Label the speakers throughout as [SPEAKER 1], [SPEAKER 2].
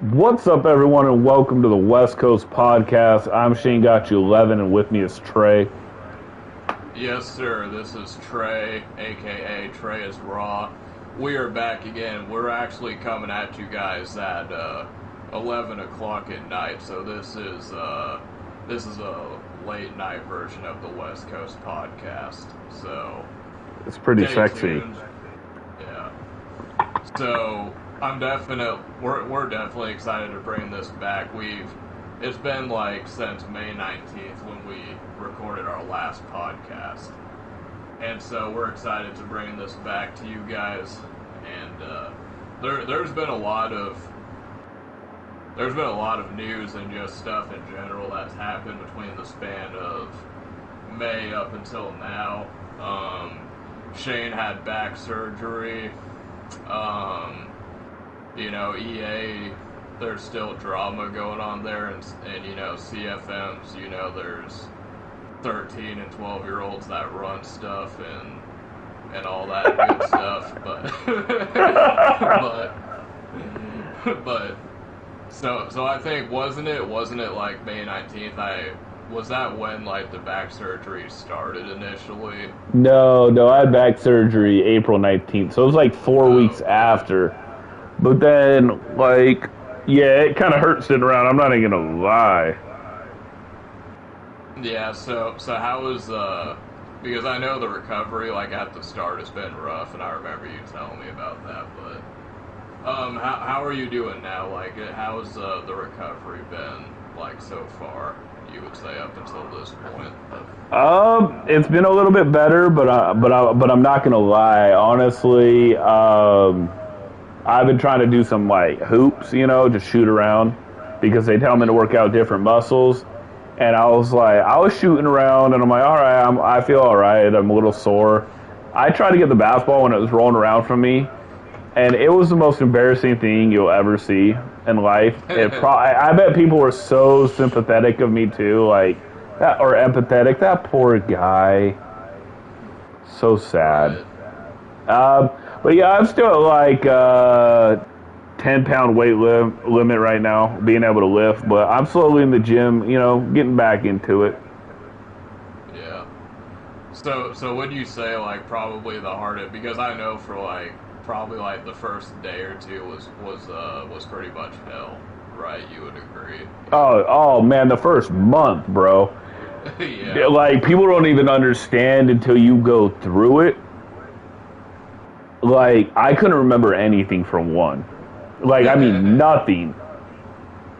[SPEAKER 1] What's up, everyone, and welcome to the West Coast Podcast. I'm Shane Got You 11, and with me is Trey.
[SPEAKER 2] Yes, sir. This is Trey, aka Trey is Raw. We are back again. We're actually coming at you guys at 11 o'clock at night. So this is a late night version of the West Coast Podcast. So
[SPEAKER 1] It's pretty
[SPEAKER 2] stay
[SPEAKER 1] sexy.
[SPEAKER 2] tuned. Yeah. So we're definitely excited to bring this back. It's been like since May 19th when we recorded our last podcast. And so we're excited to bring this back to you guys. And there's been a lot of news and just stuff in general that's happened between the span of May up until now. Shane had back surgery. EA, there's still drama going on there, and CFMs, there's 13 and 12-year-olds that run stuff and all that good stuff, but so I think wasn't it like May 19th? Was that when like the back surgery started initially?
[SPEAKER 1] No, I had back surgery April 19th, so it was like 4 weeks after. But then, it kind of hurt sitting around. I'm not even gonna lie.
[SPEAKER 2] Yeah, so how was because I know the recovery like at the start has been rough, and I remember you telling me about that. But how are you doing now? Like, how's the recovery been like so far? You would say up until this point.
[SPEAKER 1] It's been a little bit better, but I'm not gonna lie. Honestly, I've been trying to do some like hoops, just shoot around because they tell me to work out different muscles. And I was shooting around, and I'm like, all right, I feel all right. I'm a little sore. I tried to get the basketball when it was rolling around from me, and it was the most embarrassing thing you'll ever see in life. I bet people were so sympathetic of me too, like that, or empathetic. That poor guy, so sad. But yeah, I'm still at like 10-pound weight limit right now, being able to lift. But I'm slowly in the gym, getting back into it.
[SPEAKER 2] Yeah. So would you say like probably the hardest? Because I know for like probably like the first day or two was pretty much hell, right? You would agree?
[SPEAKER 1] Oh man, the first month, bro.
[SPEAKER 2] Yeah.
[SPEAKER 1] Like, people don't even understand until you go through it. Like, I couldn't remember anything from one. Like, I mean, nothing.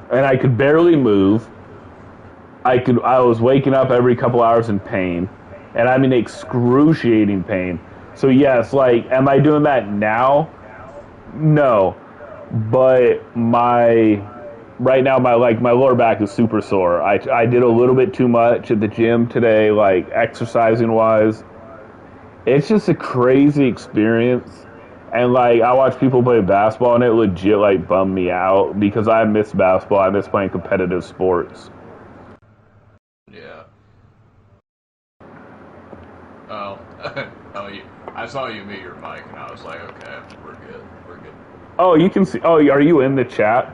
[SPEAKER 1] And I could barely move. I was waking up every couple hours in pain. And I mean, excruciating pain. So yes, like, am I doing that now? No. But right now, my lower back is super sore. I did a little bit too much at the gym today, like, exercising wise. It's just a crazy experience. And like, I watch people play basketball, and it legit like bummed me out because I miss basketball. I miss playing competitive sports.
[SPEAKER 2] Yeah. Oh. I saw you mute your mic, and I was like, okay, we're good.
[SPEAKER 1] Oh, you can see. Oh, are you in the chat?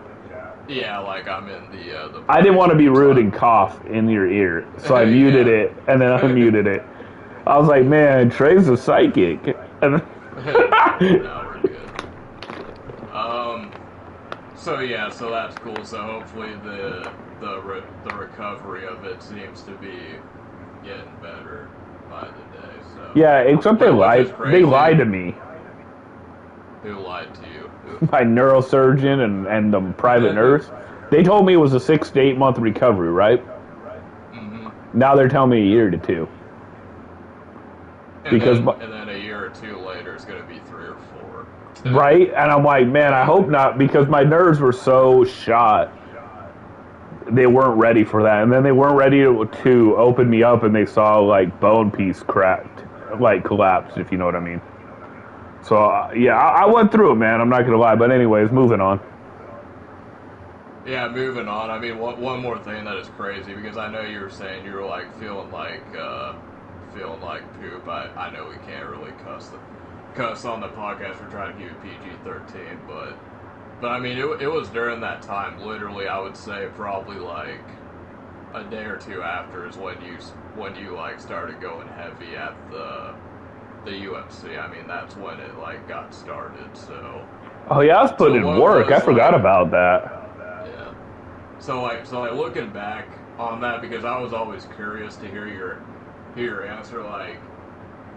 [SPEAKER 2] Yeah, like I'm in the.
[SPEAKER 1] I didn't want to be rude and cough in your ear, so I muted it and then unmuted it. I was like, man, Trey's a psychic.
[SPEAKER 2] No, we're good. So that's cool. So hopefully the recovery of it seems to be getting better by the day. So
[SPEAKER 1] Yeah, except they lied to me.
[SPEAKER 2] Who lied to you?
[SPEAKER 1] My neurosurgeon and the private nurse. They told me it was a 6 to 8 month recovery, right?
[SPEAKER 2] Mm-hmm.
[SPEAKER 1] Now they're telling me a year to 2.
[SPEAKER 2] And then a year or two later, it's going to be 3 or 4.
[SPEAKER 1] Right? And I'm like, man, I hope not, because my nerves were so shot. They weren't ready for that. And then they weren't ready to open me up, and they saw, like, bone piece cracked, like, collapsed, if you know what I mean. So, I went through it, man. I'm not going to lie. But anyways, moving on.
[SPEAKER 2] Yeah, moving on. I mean, one more thing that is crazy, because I know you were saying you were, like, feeling like poop. I know we can't really cuss on the podcast. We're trying to keep it PG-13, but But I mean, it was during that time. Literally, I would say probably like a day or two after is when you like started going heavy at the UMC. I mean, that's when it like got started. So.
[SPEAKER 1] Oh yeah, I was putting in work. I forgot
[SPEAKER 2] like,
[SPEAKER 1] about that.
[SPEAKER 2] Yeah. So like looking back on that, because I was always curious to hear your answer. Like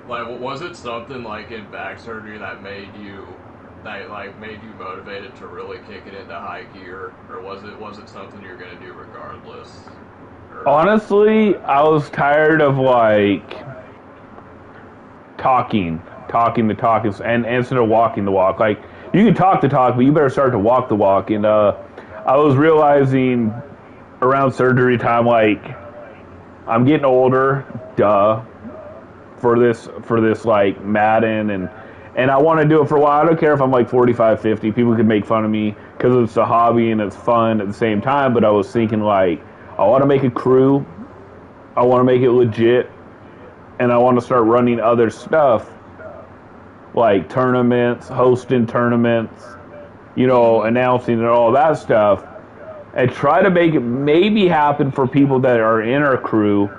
[SPEAKER 2] was it something like in back surgery that made you motivated to really kick it into high gear, or was it something you're gonna do regardless? Or,
[SPEAKER 1] Honestly, I was tired of like talking the talk, and instead of walking the walk. Like you can talk the talk, but you better start to walk the walk. And I was realizing around surgery time, like I'm getting older, for this like Madden, and I want to do it for a while. I don't care if I'm like 45, 50. People could make fun of me because it's a hobby and it's fun at the same time. But I was thinking like I want to make a crew, I want to make it legit, and I want to start running other stuff like tournaments, hosting tournaments, announcing and all that stuff, and try to make it maybe happen for people that are in our crew,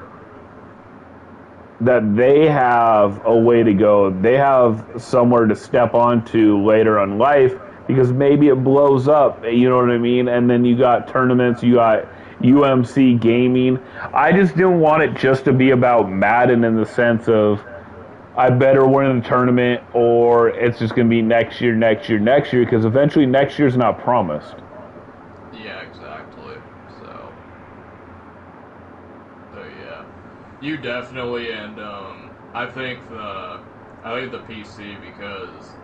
[SPEAKER 1] that they have a way to go. They have somewhere to step onto later in life, because maybe it blows up, you know what I mean? And then you got tournaments, you got UMC gaming. I just didn't want it just to be about Madden in the sense of I better win the tournament, or it's just going to be next year, because eventually next year's not promised.
[SPEAKER 2] Yeah, exactly. So yeah, you definitely, and I think the PC, because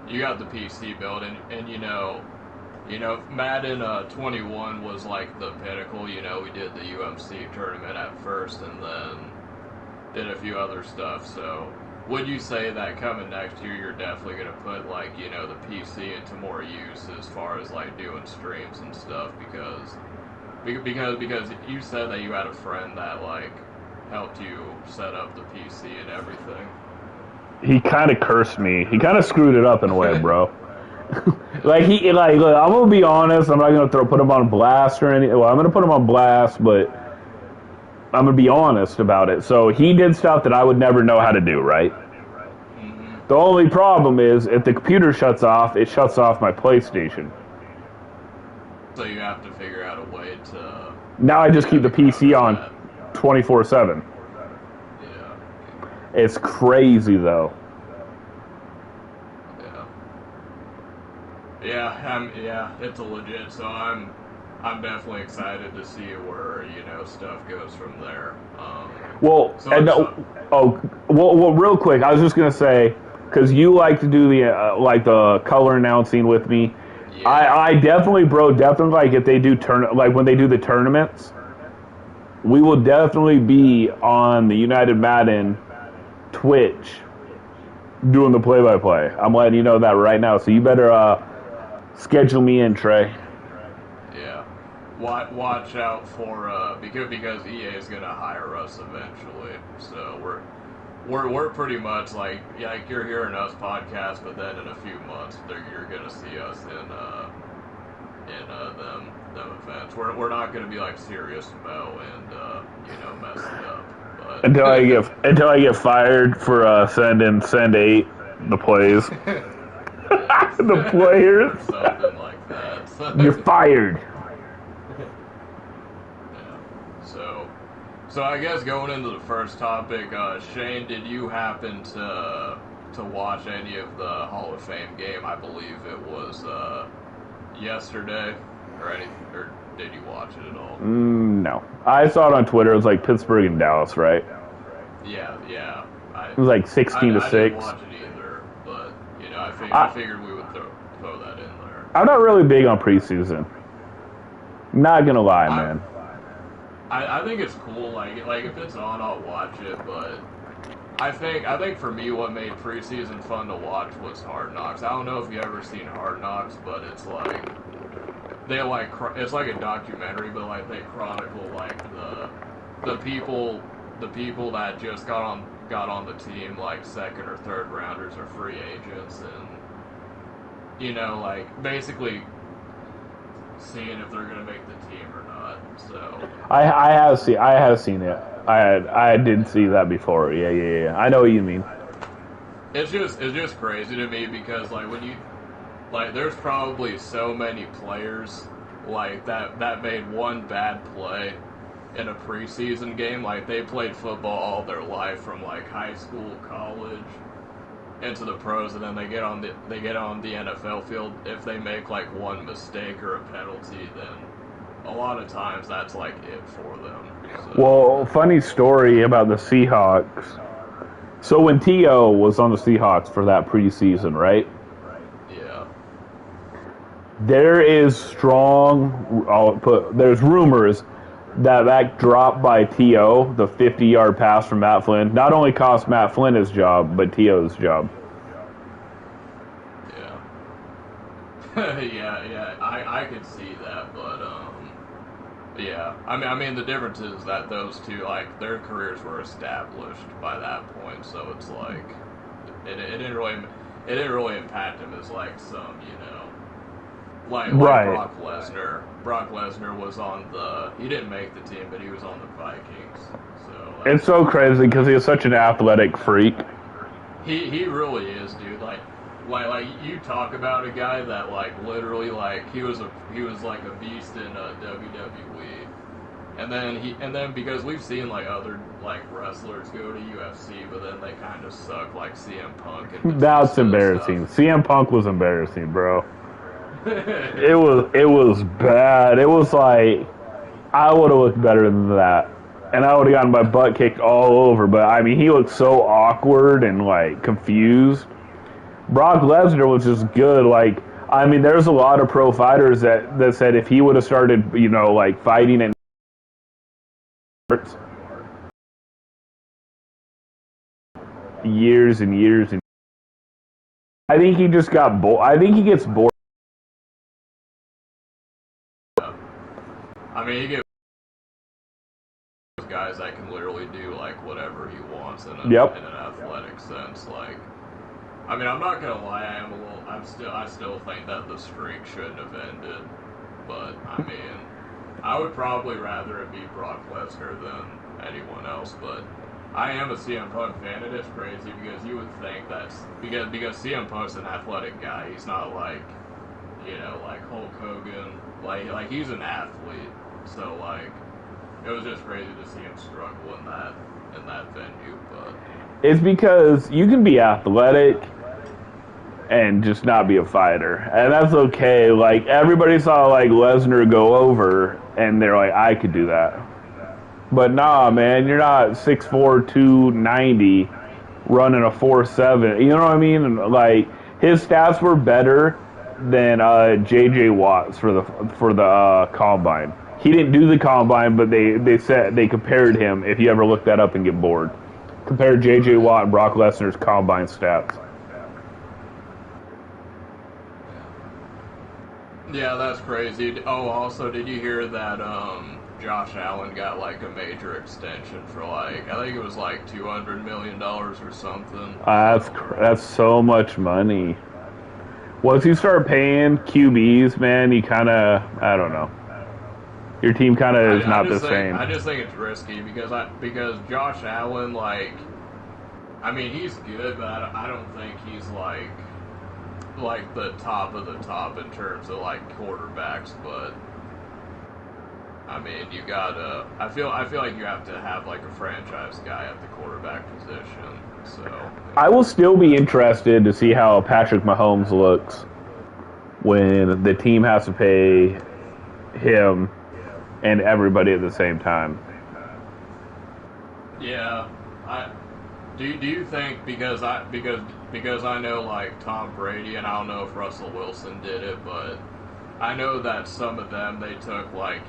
[SPEAKER 2] you got the PC build, and Madden 21 was like the pinnacle. We did the UMC tournament at first, and then did a few other stuff. So would you say that coming next year, you're definitely going to put like the PC into more use as far as like doing streams and stuff? Because you said that you had a friend that like helped you set up the PC and everything.
[SPEAKER 1] He kind of cursed me. He kind of screwed it up in a way, bro. Look, I'm gonna be honest. I'm not gonna put him on blast or anything. Well, I'm gonna put him on blast, but I'm gonna be honest about it. So he did stuff that I would never know how to do, right?
[SPEAKER 2] Mm-hmm.
[SPEAKER 1] The only problem is if the computer shuts off, it shuts off my PlayStation.
[SPEAKER 2] So you have to figure out a way to.
[SPEAKER 1] Now I just keep the PC on 24/7.
[SPEAKER 2] Yeah.
[SPEAKER 1] It's crazy though.
[SPEAKER 2] Yeah, it's a legit. So I'm definitely excited to see where stuff goes from there.
[SPEAKER 1] Well, real quick, I was just gonna say, because you like to do the color announcing with me.
[SPEAKER 2] Yeah.
[SPEAKER 1] I definitely like if they do when they do the tournaments, we will definitely be on the United Madden Twitch doing the play-by-play. I'm letting you know that right now, so you better schedule me in, Trey.
[SPEAKER 2] Yeah, watch out for because EA is gonna hire us eventually. So we're pretty much like you're hearing us podcast, but then in a few months you're gonna see us in them events. We're not gonna be like serious about and messing up. But
[SPEAKER 1] until I get fired for send 8 the plays. The players.
[SPEAKER 2] Something like that.
[SPEAKER 1] You're fired.
[SPEAKER 2] Yeah. So I guess going into the first topic, Shane, did you happen to watch any of the Hall of Fame game? I believe it was yesterday, or did you watch it at all?
[SPEAKER 1] No, I saw it on Twitter. It was like Pittsburgh and Dallas, right?
[SPEAKER 2] Yeah.
[SPEAKER 1] It was like 16 to 6.
[SPEAKER 2] I didn't watch it either, but I figured we would throw that in there.
[SPEAKER 1] I'm not really big on preseason. Not gonna lie, man.
[SPEAKER 2] I think it's cool. Like if it's on, I'll watch it. But I think for me, what made preseason fun to watch was Hard Knocks. I don't know if you ever seen Hard Knocks, but it's like it's like a documentary, but like they chronicle like the people that just got on the team, like second or third rounders or free agents, and like basically seeing if they're gonna make the team or not. So
[SPEAKER 1] I have seen it. I did see that before. Yeah. I know what you mean.
[SPEAKER 2] it's just crazy to me because like when you like there's probably so many players like that made one bad play in a preseason game. Like they played football all their life from like high school, college, into the pros, and then they get on the NFL field. If they make like one mistake or a penalty, then a lot of times that's like it for them. So,
[SPEAKER 1] Well, funny story about the Seahawks. So when T.O. was on the Seahawks for that preseason, right?
[SPEAKER 2] yeah,
[SPEAKER 1] There is there's rumors that drop by T.O., the 50-yard pass from Matt Flynn, not only cost Matt Flynn his job, but T.O.'s job.
[SPEAKER 2] yeah. I could see that, but yeah. I mean, the difference is that those two, like, their careers were established by that point, so it's like it didn't really impact him as like some, like
[SPEAKER 1] Right.
[SPEAKER 2] Brock Lesnar. Brock Lesnar was he didn't make the team, but he was on the Vikings. So
[SPEAKER 1] It's so crazy because he is such an athletic freak.
[SPEAKER 2] he really is, dude. Like you talk about a guy that like literally like he was like a beast in WWE, and then because we've seen like other like wrestlers go to UFC, but then they kind of suck, like CM Punk. And
[SPEAKER 1] That's embarrassing. CM Punk was embarrassing, bro. It was bad. It was like I would have looked better than that, and I would have gotten my butt kicked all over. But I mean, he looked so awkward and like confused. Brock Lesnar was just good. Like, I mean, there's a lot of pro fighters that said if he would have started, like fighting in years and years, and I think he just got bored. I think he gets bored.
[SPEAKER 2] I mean, you get guys that can literally do like whatever he wants in an athletic sense. Like, I mean, I'm not gonna lie, I still think that the streak shouldn't have ended. But I mean, I would probably rather it be Brock Lesnar than anyone else. But I am a CM Punk fan. It is crazy because you would think that's because CM Punk's an athletic guy. He's not like like Hulk Hogan. Like he's an athlete. So like it was just crazy to see him struggle in that venue. But
[SPEAKER 1] It's because you can be athletic and just not be a fighter, and that's okay. Like everybody saw like Lesnar go over, and they're like, I could do that. But nah, man, you're not 6'4", 290, running a 4.7. You know what I mean? And, like his stats were better than J.J. Watts for the combine. He didn't do the combine, but they said they compared him. If you ever look that up and get bored, compare J.J. Watt and Brock Lesnar's combine stats.
[SPEAKER 2] yeah, that's crazy. Oh, also, did you hear that Josh Allen got like a major extension for like I think it was like $200 million or something.
[SPEAKER 1] That's so much money. Once you start paying QBs, man, you kind of, I don't know. Your team kind of is not the same.
[SPEAKER 2] I just think it's risky because Josh Allen, like, I mean, he's good, but I don't think he's like the top of the top in terms of like quarterbacks. But I mean, you gotta. I feel like you have to have like a franchise guy at the quarterback position. So
[SPEAKER 1] I will still be interested to see how Patrick Mahomes looks when the team has to pay him and everybody at the same time.
[SPEAKER 2] Yeah, do you think because I know like Tom Brady, and I don't know if Russell Wilson did it, but I know that some of them they took like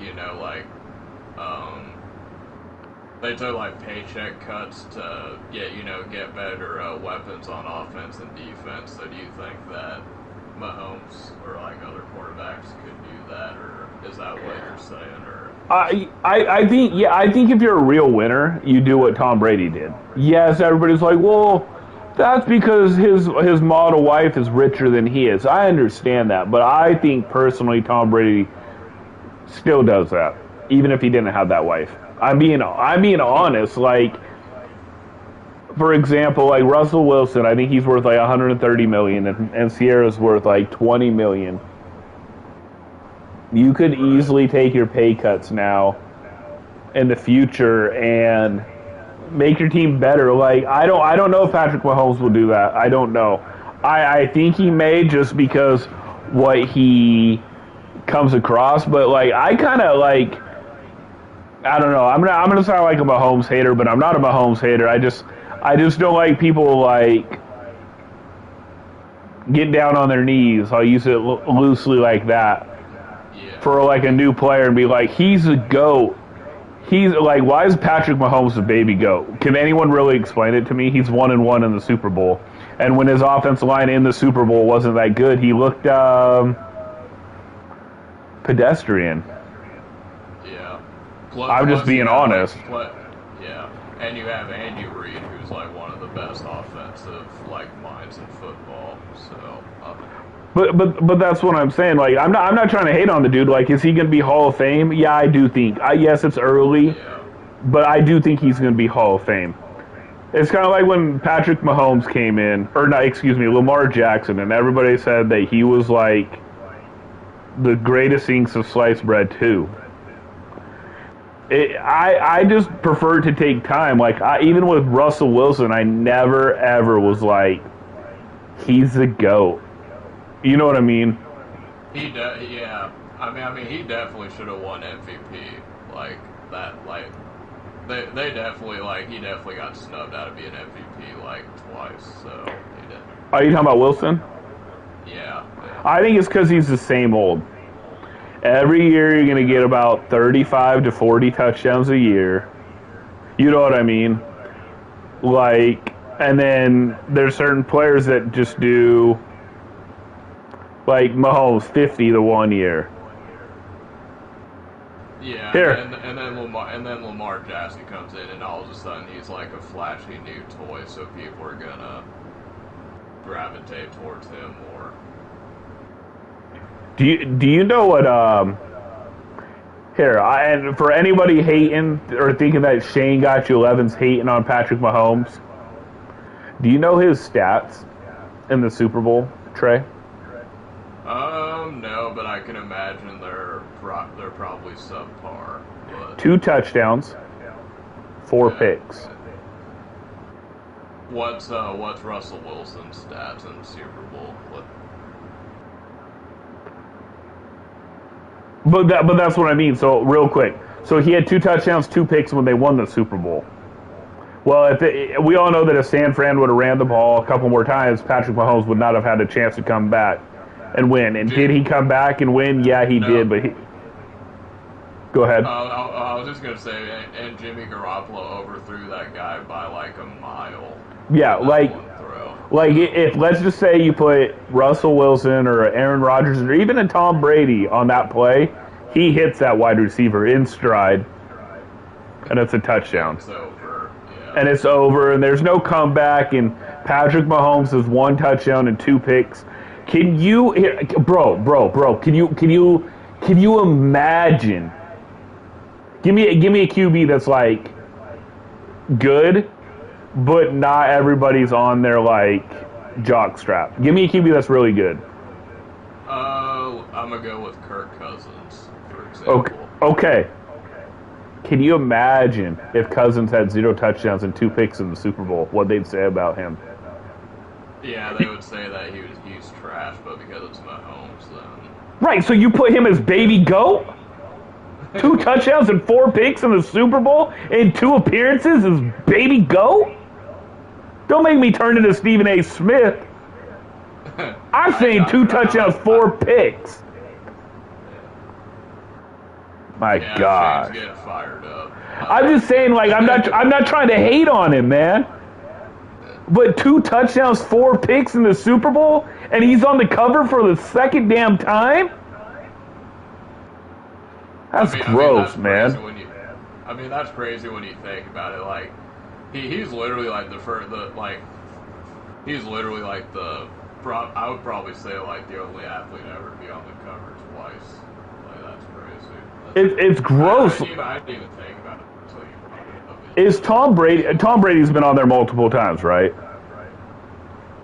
[SPEAKER 2] they took like paycheck cuts to get better weapons on offense and defense. So do you think that Mahomes or like other quarterbacks could do that, or is that what you're saying? Or
[SPEAKER 1] I think if you're a real winner, you do what Tom Brady did. Yes, everybody's like, well, that's because his model wife is richer than he is. I understand that, but I think personally Tom Brady still does that, even if he didn't have that wife. I'm being honest. Like, for example, like Russell Wilson, I think he's worth like 130 million, and Sierra's worth like 20 million. You could easily take your pay cuts now in the future and make your team better. Like, I don't know if Patrick Mahomes will do that. I don't know. I think he may, just because what he comes across, but like I kind of like, I don't know. I'm gonna sound like a Mahomes hater, but I'm not a Mahomes hater. I just don't like people like get down on their knees. I'll use it loosely like that for like a new player and be like, he's a GOAT. He's like, why is Patrick Mahomes a baby GOAT? Can anyone really explain it to me? He's 1-1 in the Super Bowl, and when his offensive line in the Super Bowl wasn't that good, he looked pedestrian.
[SPEAKER 2] Yeah.
[SPEAKER 1] I'm just being honest.
[SPEAKER 2] Yeah, and you have Andy Reid, who's like one of the best offensive like minds in football. So.
[SPEAKER 1] But that's what I'm saying. Like, I'm not trying to hate on the dude. Like, is he going to be Hall of Fame? Yeah, I do think. Yes, it's early, but I do think he's going to be Hall of Fame. It's kind of like when Patrick Mahomes came in, or not, excuse me, Lamar Jackson, and everybody said that he was like the greatest thing since sliced bread too. I just prefer to take time. Like, even with Russell Wilson, I never ever was like, he's the GOAT. You know what I mean?
[SPEAKER 2] Yeah. I mean, he definitely should have won MVP. Like that. Like they definitely he definitely got snubbed out of being MVP like twice. So he did.
[SPEAKER 1] Are you talking about Wilson?
[SPEAKER 2] Yeah.
[SPEAKER 1] I think it's because he's the same old. Every year you're going to get about 35 to 40 touchdowns a year. You know what I mean? Like, and then there's certain players that just do, like Mahomes, 50 the 1 year.
[SPEAKER 2] Yeah,
[SPEAKER 1] Here.
[SPEAKER 2] and then Lamar Jackson comes in, and all of a sudden he's like a flashy new toy, so people are gonna gravitate towards him more.
[SPEAKER 1] Do you know what? Here, and for anybody hating or thinking that Shane Got You 11's hating on Patrick Mahomes, do you know his stats in the Super Bowl, Trey?
[SPEAKER 2] No, but I can imagine they're probably subpar. But
[SPEAKER 1] 2 touchdowns, 4 picks.
[SPEAKER 2] What's Russell Wilson's stats in the Super Bowl?
[SPEAKER 1] But that's what I mean. So real quick, so he had 2 touchdowns, 2 picks when they won the Super Bowl. Well, we all know that if San Fran would have ran the ball a couple more times, Patrick Mahomes would not have had a chance to come back and win. And did he come back and win? Yeah, he did. But go ahead.
[SPEAKER 2] I was just gonna say, and Jimmy Garoppolo overthrew that guy by like a mile.
[SPEAKER 1] Yeah, like if let's just say you put Russell Wilson or Aaron Rodgers or even a Tom Brady on that play, he hits that wide receiver in stride, and it's a touchdown.
[SPEAKER 2] It's over. Yeah.
[SPEAKER 1] And it's over, and there's no comeback. And Patrick Mahomes has 1 touchdown and 2 picks. Can you, bro? Can you imagine? Give me a QB that's like good, but not everybody's on their like jock strap. Give me a QB that's really good.
[SPEAKER 2] I'm gonna go with Kirk Cousins, for example.
[SPEAKER 1] Okay. Can you imagine if Cousins had 0 touchdowns and 2 picks in the Super Bowl? What they'd say about him?
[SPEAKER 2] Yeah, they would say that he's trash, but because it's Mahomes, then
[SPEAKER 1] right. So you put him as baby GOAT? 2 touchdowns and 4 picks in the Super Bowl in 2 appearances as baby GOAT? Don't make me turn into Stephen A. Smith. I'm saying 2 touchdowns, 4 picks. My gosh.
[SPEAKER 2] Shane's getting fired up.
[SPEAKER 1] I'm just saying, like, I'm not trying to hate on him, man. But 2 touchdowns, 4 picks in the Super Bowl, and he's on the cover for the second damn time? That's gross, man.
[SPEAKER 2] That's crazy when you think about it. Like, he's literally like I would probably say like the only athlete ever to be on the cover twice. Like, that's crazy.
[SPEAKER 1] It's gross.
[SPEAKER 2] I didn't even think about it until you brought it up.
[SPEAKER 1] Is Tom Brady? Tom Brady's been on there multiple times, right?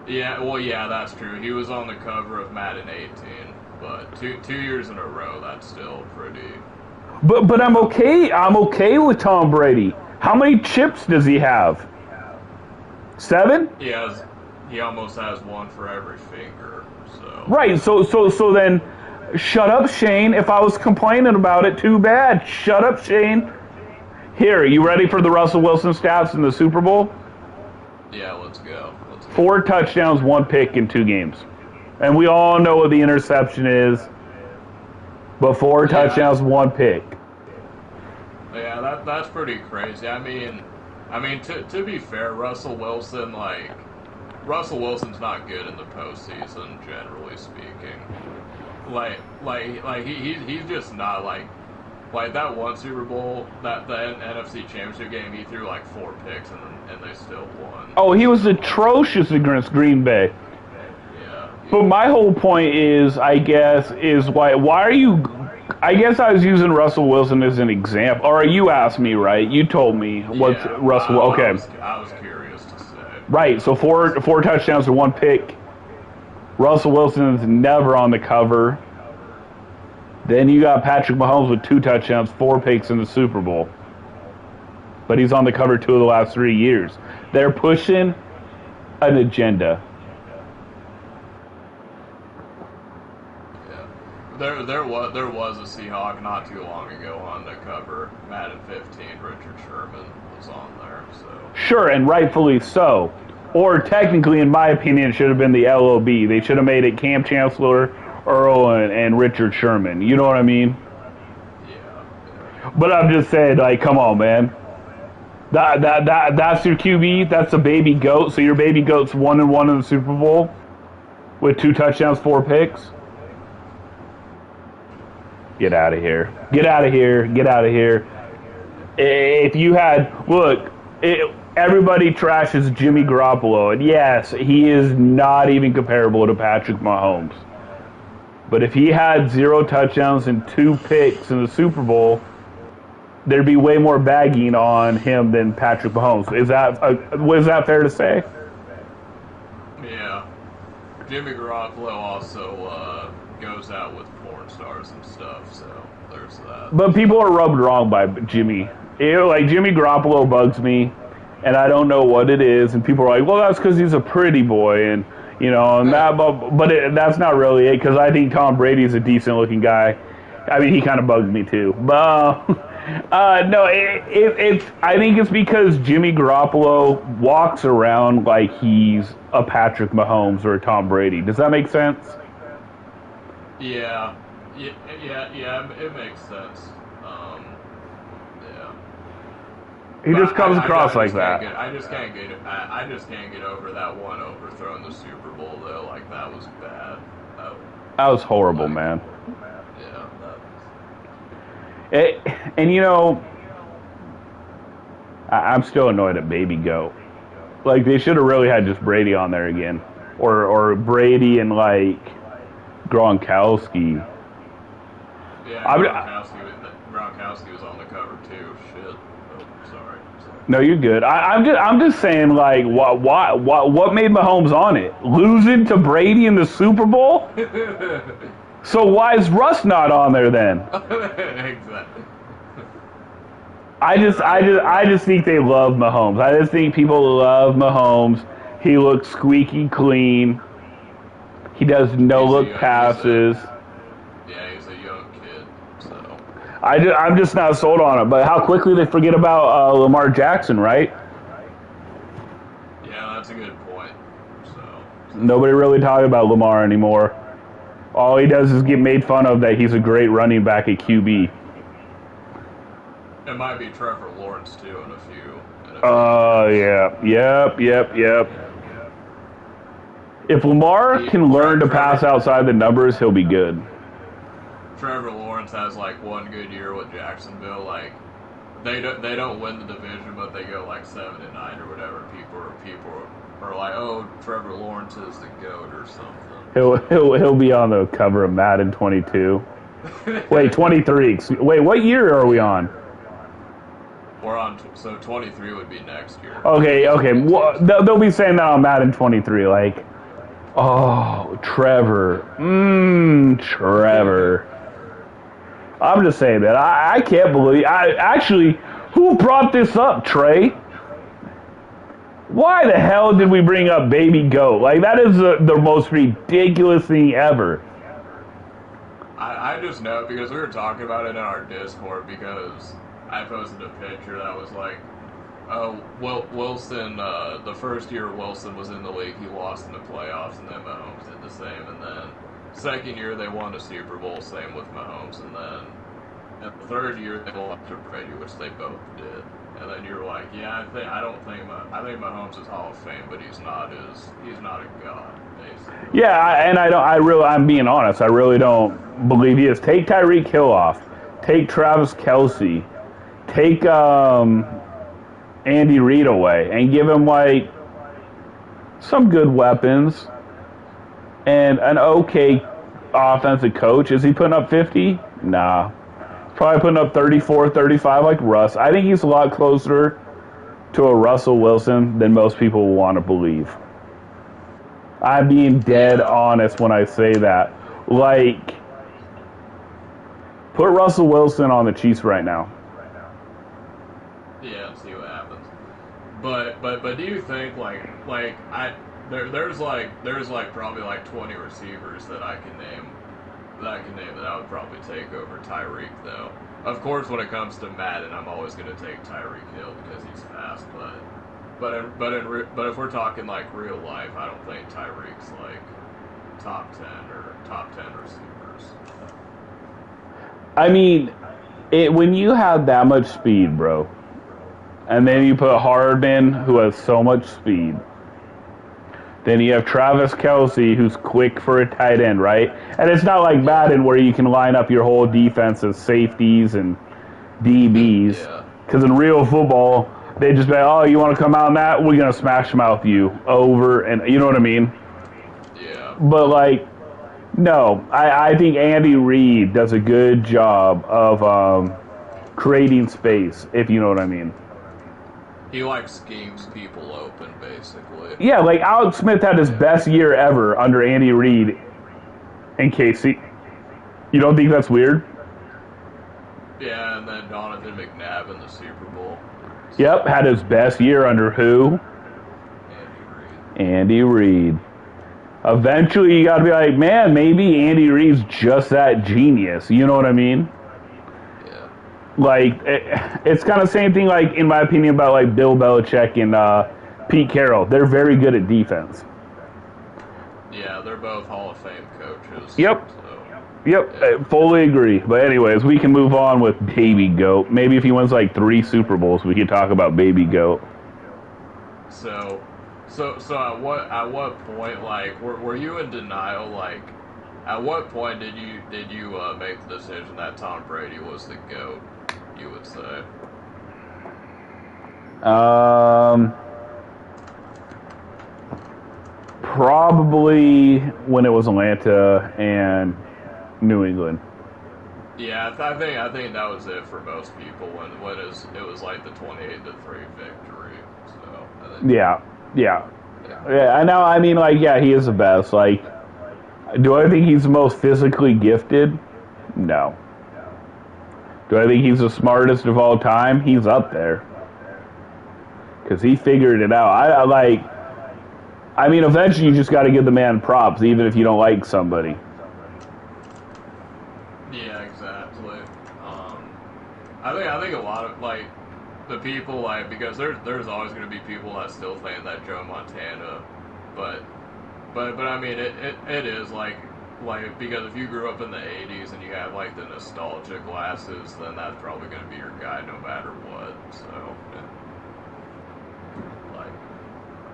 [SPEAKER 2] Yeah, well, yeah, that's true. He was on the cover of Madden 18, but two years in a row, that's still pretty.
[SPEAKER 1] But I'm okay. I'm okay with Tom Brady. How many chips does he have? 7?
[SPEAKER 2] He almost has one for every finger. So
[SPEAKER 1] Right. So then, shut up, Shane. If I was complaining about it, too bad. Shut up, Shane. Here, you ready for the Russell Wilson stats in the Super Bowl?
[SPEAKER 2] yeah, let's go.
[SPEAKER 1] 4 touchdowns, 1 pick in 2 games. And we all know what the interception is. But 4 touchdowns, 1 pick.
[SPEAKER 2] Yeah, that's pretty crazy. I mean, to be fair, Russell Wilson's not good in the postseason, generally speaking. He's just not like that one Super Bowl, the NFC Championship game. He threw like 4 picks and they still won.
[SPEAKER 1] Oh, he was atrocious against Green Bay.
[SPEAKER 2] Yeah.
[SPEAKER 1] But my whole point is, I guess, why are you... I guess I was using Russell Wilson as an example. Or you asked me, right? You told me what's Russell... Okay.
[SPEAKER 2] I was curious to say.
[SPEAKER 1] Right, so 4 touchdowns to 1 pick. Russell Wilson is never on the cover. Then you got Patrick Mahomes with 2 touchdowns, 4 picks in the Super Bowl. But he's on the cover 2 of the last 3 years. They're pushing an agenda.
[SPEAKER 2] There was a Seahawk not too long ago on the cover. Madden 15, Richard Sherman was on there. So
[SPEAKER 1] Sure, and rightfully so. Or technically, in my opinion, it should have been the LOB. They should have made it Cam Chancellor, Earl, and Richard Sherman. You know what I mean?
[SPEAKER 2] Yeah.
[SPEAKER 1] But I'm just saying, like, come on, man. That's your QB. That's a baby goat. So your baby goat's 1-1 in the Super Bowl with 2 touchdowns, 4 picks. Get out of here. Get out of here. Get out of here. If you had... Look, everybody trashes Jimmy Garoppolo. And yes, he is not even comparable to Patrick Mahomes. But if he had 0 touchdowns and 2 picks in the Super Bowl, there'd be way more bagging on him than Patrick Mahomes. Was that fair to say?
[SPEAKER 2] Yeah. Jimmy Garoppolo also goes out with porn stars and stuff, so there's that.
[SPEAKER 1] But people are rubbed wrong by Jimmy. Like, Jimmy Garoppolo bugs me, and I don't know what it is. And people are like, well, that's because he's a pretty boy, and and that. But that's not really it, because I think Tom Brady's a decent-looking guy. I mean, he kind of bugs me too. But no, I think it's because Jimmy Garoppolo walks around like he's a Patrick Mahomes or a Tom Brady. Does that make sense?
[SPEAKER 2] Yeah, it makes sense. Yeah.
[SPEAKER 1] He just comes across like that.
[SPEAKER 2] I just can't get over that one overthrow in the Super Bowl though. Like, that was bad.
[SPEAKER 1] That was horrible, man.
[SPEAKER 2] Yeah.
[SPEAKER 1] I'm still annoyed at Baby Goat. Like, they should have really had just Brady on there again, or Brady and like Gronkowski.
[SPEAKER 2] Yeah, Gronkowski was on the cover too. Shit. Oh, sorry.
[SPEAKER 1] No, you're good. I'm just saying, like, what made Mahomes on it? Losing to Brady in the Super Bowl? So why is Russ not on there then?
[SPEAKER 2] Exactly.
[SPEAKER 1] I just think they love Mahomes. I just think people love Mahomes. He looks squeaky clean. He does no-look passes.
[SPEAKER 2] He's a young kid, so...
[SPEAKER 1] I'm just not sold on it. But how quickly they forget about Lamar Jackson, right?
[SPEAKER 2] Yeah, that's a good point. So
[SPEAKER 1] nobody really talking about Lamar anymore. All he does is get made fun of that he's a great running back at QB.
[SPEAKER 2] It might be Trevor Lawrence, too, in a few.
[SPEAKER 1] Yeah. Yep. If Lamar can learn to pass outside the numbers, he'll be good.
[SPEAKER 2] Trevor Lawrence has, like, one good year with Jacksonville. Like, they don't win the division, but they go, like, 7-9 or whatever. People are like, oh, Trevor Lawrence is the GOAT or something.
[SPEAKER 1] He'll be on the cover of Madden 22. Wait, 23. Wait, what year are we on?
[SPEAKER 2] We're on, so 23 would be next year.
[SPEAKER 1] Okay. Well, they'll be saying that on Madden 23, like, oh, Trevor. Trevor. I'm just saying that. I can't believe... who brought this up, Trey? Why the hell did we bring up Baby Goat? Like, that is the most ridiculous thing ever.
[SPEAKER 2] I just know because we were talking about it in our Discord because I posted a picture that was like, oh, Wilson, the first year Wilson was in the league, he lost in the playoffs, and then Mahomes did the same, and then second year they won the Super Bowl, same with Mahomes, and then in the third year they lost to Brady, which they both did. And then you're like, yeah, I think Mahomes is Hall of Fame, but he's not a god, basically.
[SPEAKER 1] Yeah, and I'm being honest, I really don't believe he is. Take Tyreek Hill off. Take Travis Kelce. Take Andy Reid away and give him, like, some good weapons and an okay offensive coach. Is he putting up 50? Nah. Probably putting up 34, 35 like Russ. I think he's a lot closer to a Russell Wilson than most people want to believe. I'm being dead honest when I say that. Like, put Russell Wilson on the Chiefs right now.
[SPEAKER 2] Yeah, see what happens. But do you think there's probably like 20 receivers that I can name that I would probably take over Tyreek, though. Of course, when it comes to Madden, I'm always going to take Tyreek Hill because he's fast. But if we're talking like real life, I don't think Tyreek's like top 10 receivers.
[SPEAKER 1] I mean, when you have that much speed, bro, and then you put Hardman, who has so much speed. Then you have Travis Kelce, who's quick for a tight end, right? And it's not like Madden where you can line up your whole defense as safeties and DBs. Because in real football, they just be like, oh, you want to come out in that? We're going to smash mouth you over. And you know what I mean?
[SPEAKER 2] Yeah.
[SPEAKER 1] But, like, no. I think Andy Reid does a good job of creating space, if you know what I mean.
[SPEAKER 2] He schemes people open, basically.
[SPEAKER 1] Yeah, like Alex Smith had his best year ever under Andy Reid in KC. You don't think that's weird?
[SPEAKER 2] Yeah, and then Donovan McNabb in the Super Bowl.
[SPEAKER 1] Yep, had his best year under who? Andy Reid. Eventually, you got to be like, man, maybe Andy Reid's just that genius. You know what I mean? Like, it's kind of the same thing, like, in my opinion, about, like, Bill Belichick and Pete Carroll. They're very good at defense.
[SPEAKER 2] Yeah, they're both Hall of Fame coaches.
[SPEAKER 1] Yep.
[SPEAKER 2] So,
[SPEAKER 1] yep, I fully agree. But anyways, we can move on with Baby Goat. Maybe if he wins, like, 3 Super Bowls, we can talk about Baby Goat.
[SPEAKER 2] So at what point, like, were you in denial, like, at what point did you make the decision that Tom Brady was the GOAT, you would say?
[SPEAKER 1] Probably when it was Atlanta and New England.
[SPEAKER 2] Yeah, I think that was it for most people when it was like the 28-3 victory. So I think,
[SPEAKER 1] yeah. I know. I mean, like, yeah, he is the best. Like, do I think he's the most physically gifted? No. Do I think he's the smartest of all time? He's up there. Because he figured it out. I mean, eventually you just got to give the man props, even if you don't like somebody.
[SPEAKER 2] Yeah, exactly. I think a lot of, like, the people, like, because there's always going to be people that still think that Joe Montana, but I mean, it is, like, because if you grew up in the 80s and you have, like, the nostalgia glasses, then that's probably going to be your guy no matter what, so,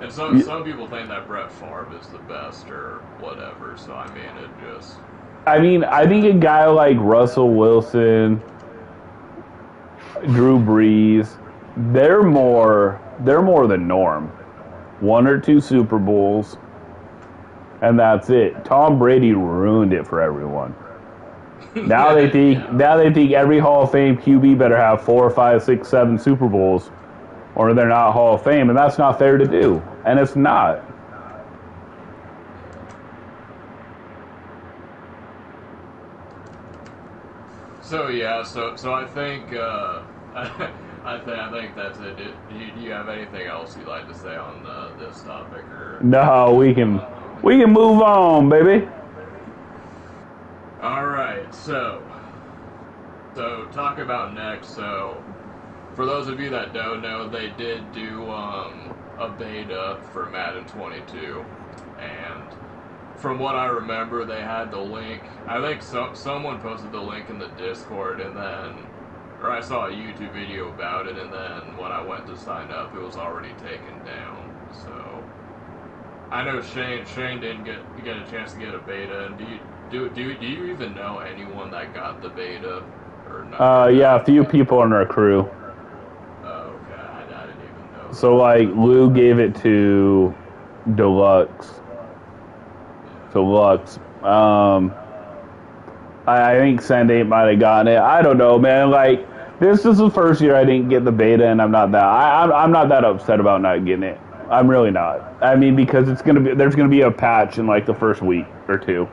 [SPEAKER 2] and some people think that Brett Favre is the best or whatever, so, I mean, it just...
[SPEAKER 1] I mean, I think a guy like Russell Wilson, Drew Brees, they're more the norm. 1 or 2 Super Bowls, and that's it. Tom Brady ruined it for everyone. Now they think every Hall of Fame QB better have 4, 5, 6, 7 Super Bowls, or they're not Hall of Fame, and that's not fair to do, and it's not.
[SPEAKER 2] So yeah, so I think I think that's it. Do you have anything else you'd like to say on this topic, or
[SPEAKER 1] No, we can move on, baby.
[SPEAKER 2] all right? So talk about next. So for those of you that don't know, they did do a beta for Madden 22, and from what I remember, they had the link. I think someone posted the link in the Discord, and then, or I saw a YouTube video about it, and then when I went to sign up, it was already taken down. So I know Shane didn't get a chance to get a beta. And do you even know anyone that got the beta or not?
[SPEAKER 1] Yeah, a few people in our crew.
[SPEAKER 2] Oh, okay, I didn't even know.
[SPEAKER 1] So like Lou gave it to Deluxe. I think Send8 might have gotten it. I don't know, man. Like, this is the first year I didn't get the beta, and I'm not that upset about not getting it. I'm really not. I mean, because there's gonna be a patch in like the first week or two.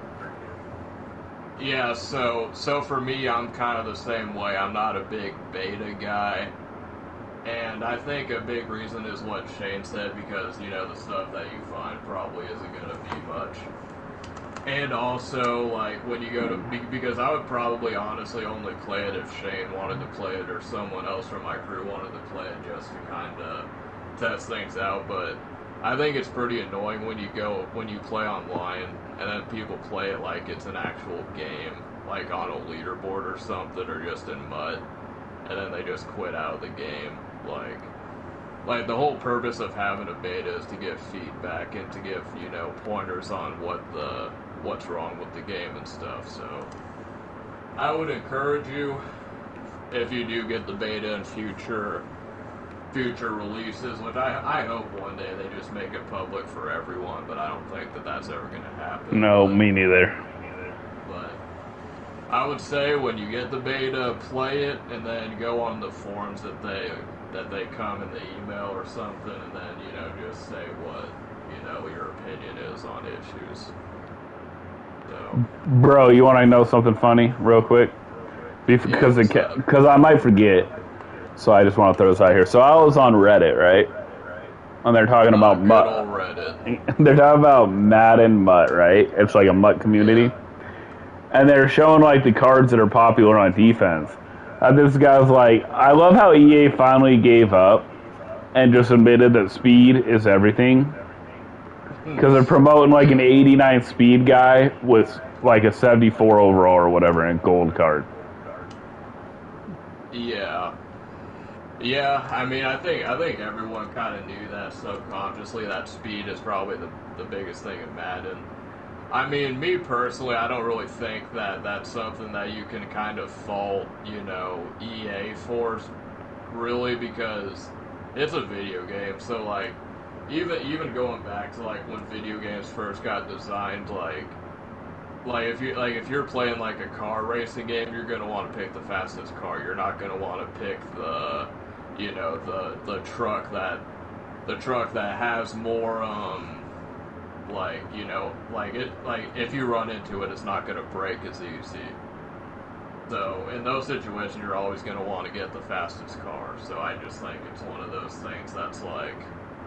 [SPEAKER 2] Yeah, so for me, I'm kind of the same way. I'm not a big beta guy. And I think a big reason is what Shane said, because, the stuff that you find probably isn't going to be much. And also, like, when you go to... Because I would probably honestly only play it if Shane wanted to play it or someone else from my crew wanted to play it, just to kind of test things out. But I think it's pretty annoying when you play online and then people play it like it's an actual game, like on a leaderboard or something, or just in mud, and then they just quit out of the game. Like the whole purpose of having a beta is to give feedback and to give, pointers on what's wrong with the game and stuff. So I would encourage you, if you do get the beta in future releases, which I hope one day they just make it public for everyone, but I don't think that that's ever going to happen.
[SPEAKER 1] No, me neither.
[SPEAKER 2] But I would say when you get the beta, play it, and then go on the forums that they come in the email or something, and then, just say what, your opinion is on issues. So.
[SPEAKER 1] Bro, you want to know something funny real quick? Because I might forget. So I just want to throw this out here. So I was on Reddit, right? And they're talking about MUT.
[SPEAKER 2] Reddit.
[SPEAKER 1] They're talking about Madden MUT, right? It's like a MUT community. Yeah. And they're showing like the cards that are popular on defense. This guy's like, I love how EA finally gave up and just admitted that speed is everything. Because they're promoting like an 89 speed guy with like a 74 overall or whatever and gold card.
[SPEAKER 2] Yeah. Yeah, I mean, I think everyone kind of knew that subconsciously, that speed is probably the biggest thing in Madden. I mean, me personally, I don't really think that that's something that you can kind of fault, EA for, really, because it's a video game. So, like, even going back to like when video games first got designed, like if you're playing like a car racing game, you're gonna want to pick the fastest car. You're not gonna want to pick the truck that has more if you run into it, it's not gonna break as easy. So in those situations, you're always gonna want to get the fastest car. So I just think it's one of those things that's like,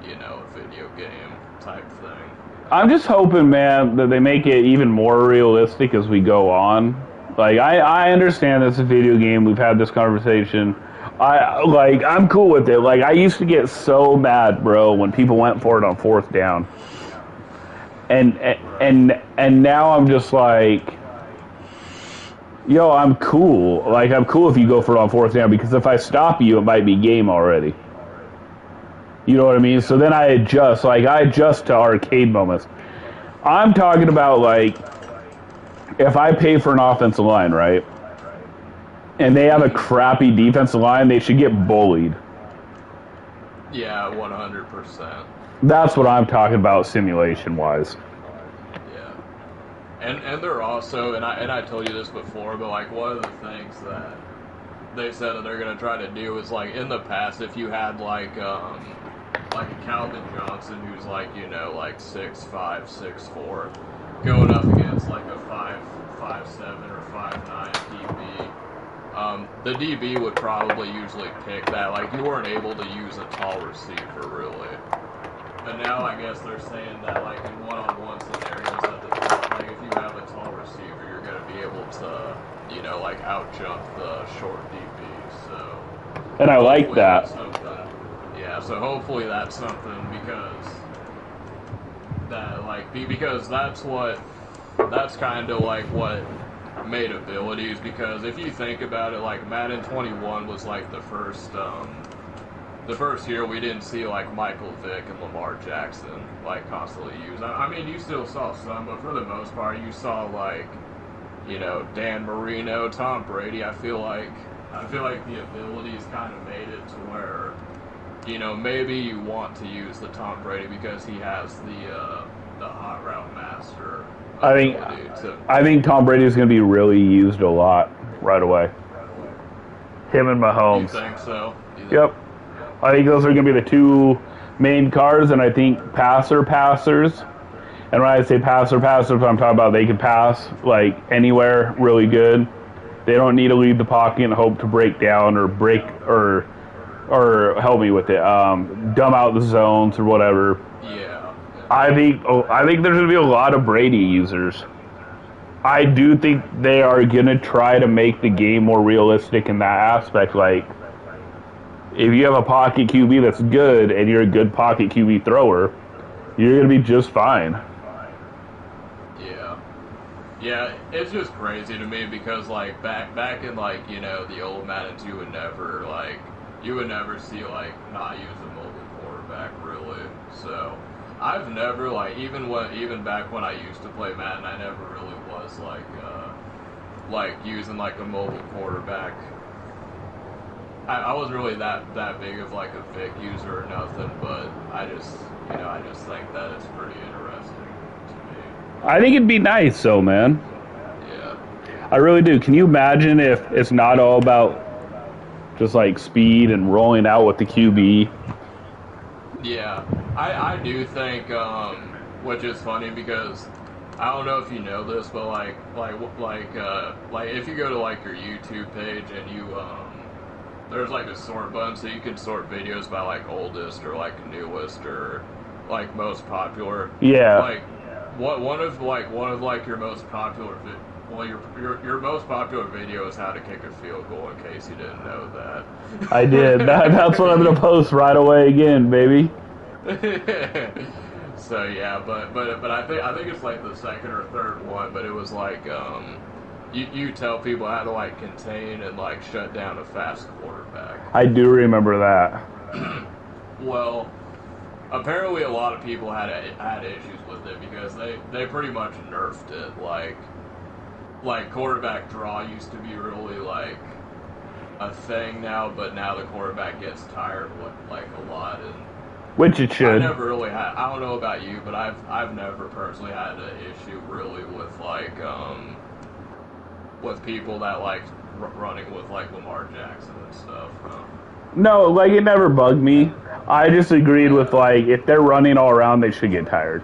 [SPEAKER 2] a video game type thing.
[SPEAKER 1] I'm just hoping, man, that they make it even more realistic as we go on. Like, I understand it's a video game. We've had this conversation. I'm cool with it. Like, I used to get so mad, bro, when people went for it on fourth down. And now I'm just like, yo, I'm cool. Like, I'm cool if you go for it on fourth down, because if I stop you, it might be game already. You know what I mean? So then I adjust to arcade moments. I'm talking about, like, if I pay for an offensive line, right, and they have a crappy defensive line, they should get bullied.
[SPEAKER 2] Yeah, 100%.
[SPEAKER 1] That's what I'm talking about simulation-wise.
[SPEAKER 2] Yeah. and they're also, and I told you this before, but like one of the things that they said that they're gonna try to do is like in the past, if you had like a Calvin Johnson who's like like 6'5", 6'4", going up against like a 5'7" or 5'9" DB. The DB would probably usually pick that. Like you weren't able to use a tall receiver really. But now I guess they're saying that like in one-on-one scenarios that like if you have a tall receiver, you're going to be able to like out-jump the short DB. So
[SPEAKER 1] And I like that.
[SPEAKER 2] Yeah, so hopefully that's something because that's kind of like what made abilities, because if you think about it, like Madden 21 was like the first year we didn't see like Michael Vick and Lamar Jackson like constantly used. I mean, you still saw some, but for the most part, you saw like Dan Marino, Tom Brady. I feel like the abilities kind of made it to where maybe you want to use the Tom Brady because he has the hot route master.
[SPEAKER 1] I think Tom Brady is going to be really used a lot right away. Him and Mahomes.
[SPEAKER 2] You think so?
[SPEAKER 1] Yep. I think those are going to be the two main cars, and I think passers. And when I say passers, I'm talking about they can pass like anywhere really good. They don't need to leave the pocket and hope to break down or help me with it. Dumb out the zones or whatever.
[SPEAKER 2] Yeah.
[SPEAKER 1] I think there's going to be a lot of Brady users. I do think they are going to try to make the game more realistic in that aspect. Like, if you have a pocket QB that's good and you're a good pocket QB thrower, you're going to be just fine.
[SPEAKER 2] Yeah. Yeah, it's just crazy to me because, like, back in, like, the old Madden 2 you would never see, like, not use a mobile quarterback, really. So I've never, like, even back when I used to play Madden, I never really was like using like a mobile quarterback. I wasn't really that big of like a Vic user or nothing, but I just think that it's pretty interesting to me.
[SPEAKER 1] I think it'd be nice, though, man.
[SPEAKER 2] Yeah.
[SPEAKER 1] I really do. Can you imagine if it's not all about just like speed and rolling out with the QB?
[SPEAKER 2] Yeah, I do think, which is funny because I don't know if you know this, but like if you go to like your YouTube page and you there's like a sort button, so you can sort videos by like oldest or like newest or like most popular.
[SPEAKER 1] Yeah.
[SPEAKER 2] Like one of your most popular your most popular video is how to kick a field goal, in case you didn't know that.
[SPEAKER 1] I did. That's what I'm going to post right away again, baby.
[SPEAKER 2] So yeah, but I think it's like the second or third one, but it was like you tell people how to like contain and like shut down a fast quarterback.
[SPEAKER 1] I do remember that.
[SPEAKER 2] Well, apparently a lot of people had issues with it because they pretty much nerfed it. Like quarterback draw used to be really like a thing now, but now the quarterback gets tired like a lot, and
[SPEAKER 1] which it should.
[SPEAKER 2] I never really had. I don't know about you, but I've never personally had an issue really with like with people that like running with like Lamar Jackson and stuff.
[SPEAKER 1] No, like it never bugged me. I just agreed with like if they're running all around, they should get tired.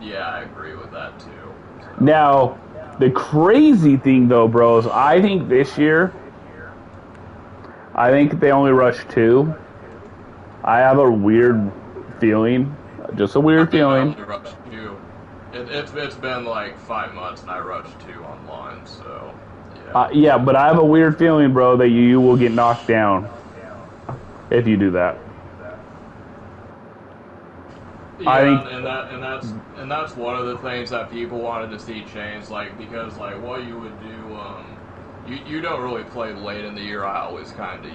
[SPEAKER 2] Yeah, I agree with that too.
[SPEAKER 1] Now, the crazy thing though, bros, I think this year, I think they only rushed 2. I have a weird feeling, just a weird feeling.
[SPEAKER 2] I rushed 2. It's been like 5 months and I rushed 2 online, so yeah.
[SPEAKER 1] Yeah, but I have a weird feeling, bro, that you will get knocked down if you do that.
[SPEAKER 2] Yeah, I think, and that's one of the things that people wanted to see change, like because like what you would do, you don't really play late in the year. I always kind of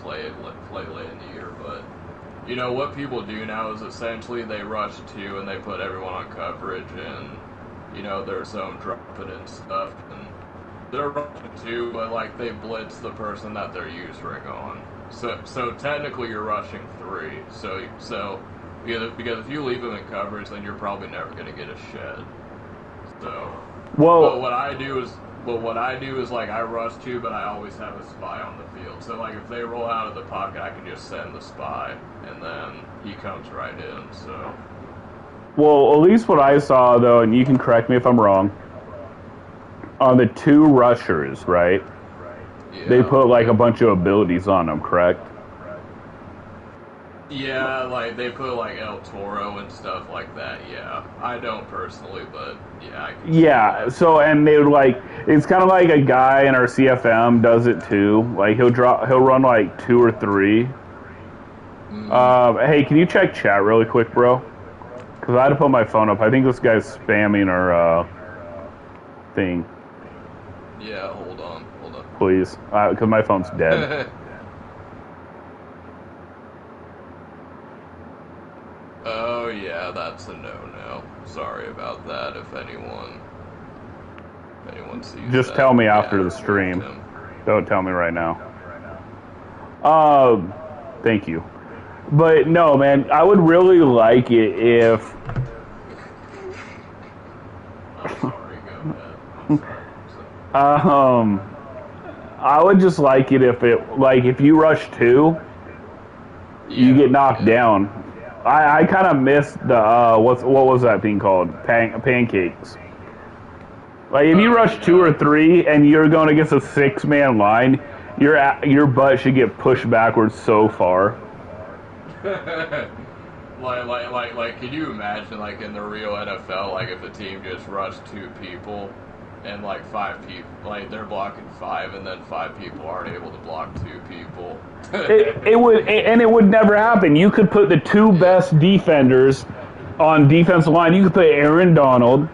[SPEAKER 2] play late in the year, but what people do now is essentially they rush 2 and they put everyone on coverage and their zone dropping and stuff, and they're rushing 2, but like they blitz the person that they're using on. So technically you're rushing 3. So because if you leave them in coverage, then you're probably never going to get a shed. So,
[SPEAKER 1] Well,
[SPEAKER 2] but what I do is like I rush too, but I always have a spy on the field. So like if they roll out of the pocket, I can just send the spy, and then he comes right in. So.
[SPEAKER 1] well, at least what I saw though, and you can correct me if I'm wrong. On the two rushers, right?
[SPEAKER 2] Yeah.
[SPEAKER 1] They put like a bunch of abilities on them, correct?
[SPEAKER 2] Yeah, like they put like El Toro and stuff like that. Yeah, I don't personally, but yeah, I can.
[SPEAKER 1] Yeah. So, and they would like, it's kind of like a guy in our CFM does it too. Like he'll run like 2 or 3. Hey, can you check chat really quick, bro? Because I had to put my phone up. I think this guy's spamming our thing.
[SPEAKER 2] Yeah, hold on.
[SPEAKER 1] Please, because my phone's dead.
[SPEAKER 2] Oh yeah, that's a no-no. Sorry about that. If anyone sees
[SPEAKER 1] Just
[SPEAKER 2] that,
[SPEAKER 1] tell me after the stream. Don't tell me right now. Thank you. But no, man, I would really like it if.
[SPEAKER 2] I'm sorry, go ahead. I'm sorry.
[SPEAKER 1] I would just like it if if you rush 2, you get knocked down. I kind of missed the what was that thing called? Pancakes. Like if you rush 2 or 3 and you're going against a 6-man line, your butt should get pushed backwards so far.
[SPEAKER 2] like, could you imagine, like, in the real NFL, like, if a team just rushed 2 people, and, like, 5 people, like, they're blocking 5, and then 5 people aren't able to block 2 people?
[SPEAKER 1] it would never happen. You could put the 2 best defenders on defensive line. You could put Aaron Donald,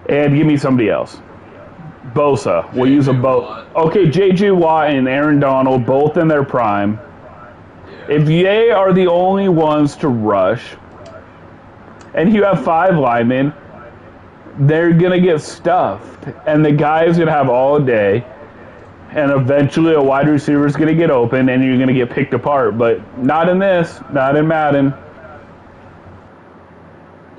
[SPEAKER 1] and give me somebody else. Bosa. We'll use a both. Okay, J.J. Watt and Aaron Donald, both in their prime. If they are the only ones to rush, and you have 5 linemen, they're going to get stuffed. And the guy's going to have all day, and eventually a wide receiver is going to get open, and you're going to get picked apart. But not in this, not in Madden.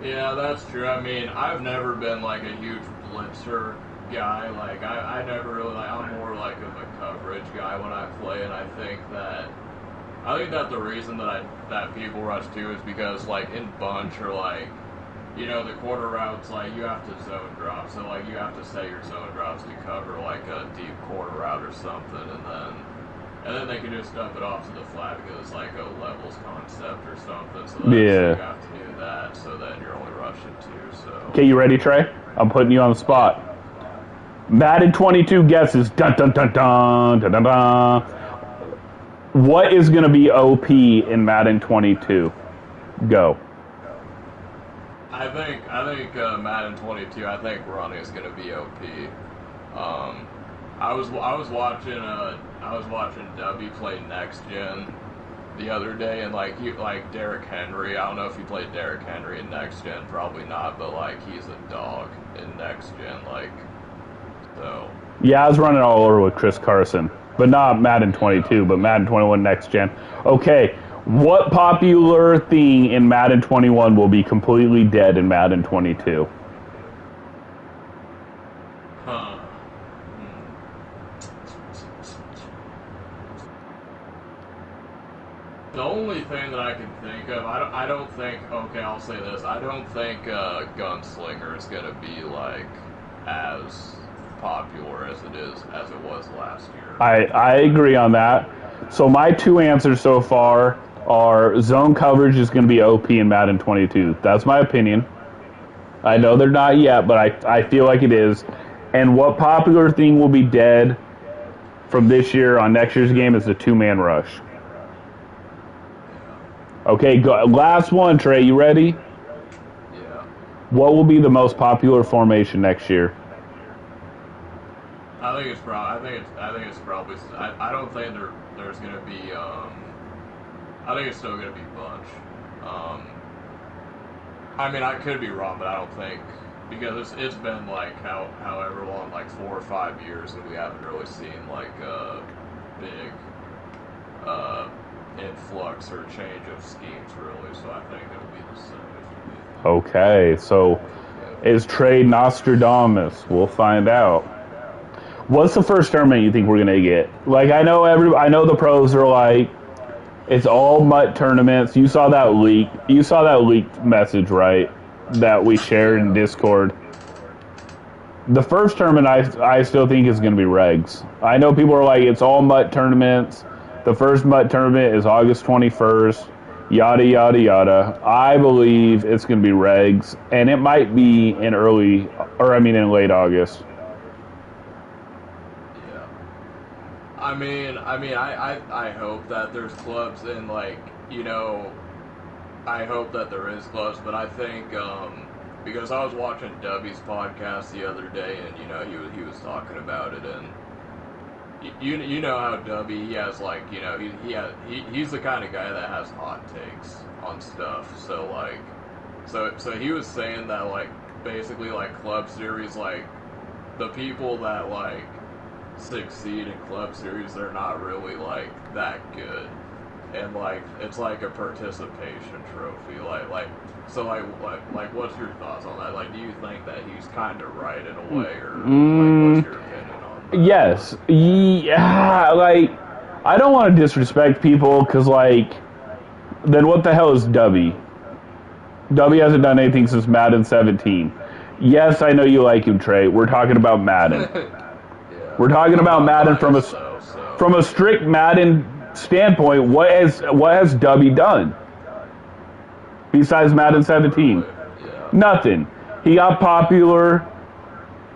[SPEAKER 2] Yeah, that's true. I mean, I've never been, like, a huge blitzer guy. Like, I never really, like, I'm more, like, of a coverage guy when I play, and I think that the reason that people rush too is because, like, in bunch or, like, you know, the quarter routes, like, you have to zone drop. So, like, you have to set your zone drops to cover, like, a deep quarter route or something, and then they can just dump it off to the flat because it's like a levels concept or something. So that's, you have to do that. So then you're only rushing 2. So.
[SPEAKER 1] Okay, you ready, Trey? I'm putting you on the spot. Madden 22 guesses. Dun dun dun dun dun dun dun. What is going to be OP in Madden 22? Go.
[SPEAKER 2] I think Madden 22. I think running is going to be OP. I was watching Dubby play Next Gen the other day, and like Derrick Henry. I don't know if you played Derrick Henry in Next Gen, probably not, but like he's a dog in Next Gen, like so.
[SPEAKER 1] Yeah, I was running all over with Chris Carson, but not Madden 22, but Madden 21 Next Gen. Okay, what popular thing in Madden 21 will be completely dead in Madden 22?
[SPEAKER 2] The only thing that I can think of, I don't think, okay, I'll say this, I don't think Gunslinger is going to be, like, as popular as it was last year.
[SPEAKER 1] I agree on that. So my 2 answers so far are zone coverage is going to be OP in Madden 22. That's my opinion. I know they're not yet, but I feel like it is. And what popular thing will be dead from this year on next year's game is the 2-man rush. Okay, go. Last one, Trey. You ready?
[SPEAKER 2] Yeah.
[SPEAKER 1] What will be the most popular formation next year?
[SPEAKER 2] I think it's probably. I don't think there's going to be. I think it's still going to be bunch. I mean, I could be wrong, but I don't think, because it's been like however long, like 4 or 5 years, and we haven't really seen like a big influx or change of schemes really. So I think it'll be the same.
[SPEAKER 1] Okay, so Is Trey Nostradamus? We'll find out. What's the first tournament you think we're gonna get? Like, I know the pros are like, it's all MUT tournaments. You saw that leak. You saw that leaked message, right? That we shared in Discord. The first tournament I still think is going to be regs. I know people are like, it's all MUT tournaments. The first MUT tournament is August 21st. Yada, yada, yada. I believe it's going to be regs. And it might be in in late August.
[SPEAKER 2] Yeah. I hope that there's clubs in, like, you know, I hope that there is clubs, but I think, because I was watching Dubby's podcast the other day, and, you know, he was talking about it, and you know how Dubby, he has, like, you know, he's the kind of guy that has hot takes on stuff, so, like, so he was saying that, like, basically, like, Club Series, like, the people that, like, succeed in Club Series, they're not really, like, that good. And, like, it's like a participation trophy. So what's your thoughts on that? Like, do you think that he's kind of right in a way, or like, what's your opinion on that?
[SPEAKER 1] Yes. Yeah, like, I don't want to disrespect people, because, like, then what the hell is Dubby? Dubby hasn't done anything since Madden 17. Yes, I know you like him, Trey. We're talking about Madden.
[SPEAKER 2] Yeah.
[SPEAKER 1] We're talking about Madden from a strict Madden standpoint. What has Dubby done besides Madden 17?
[SPEAKER 2] Yeah.
[SPEAKER 1] Nothing. He got popular.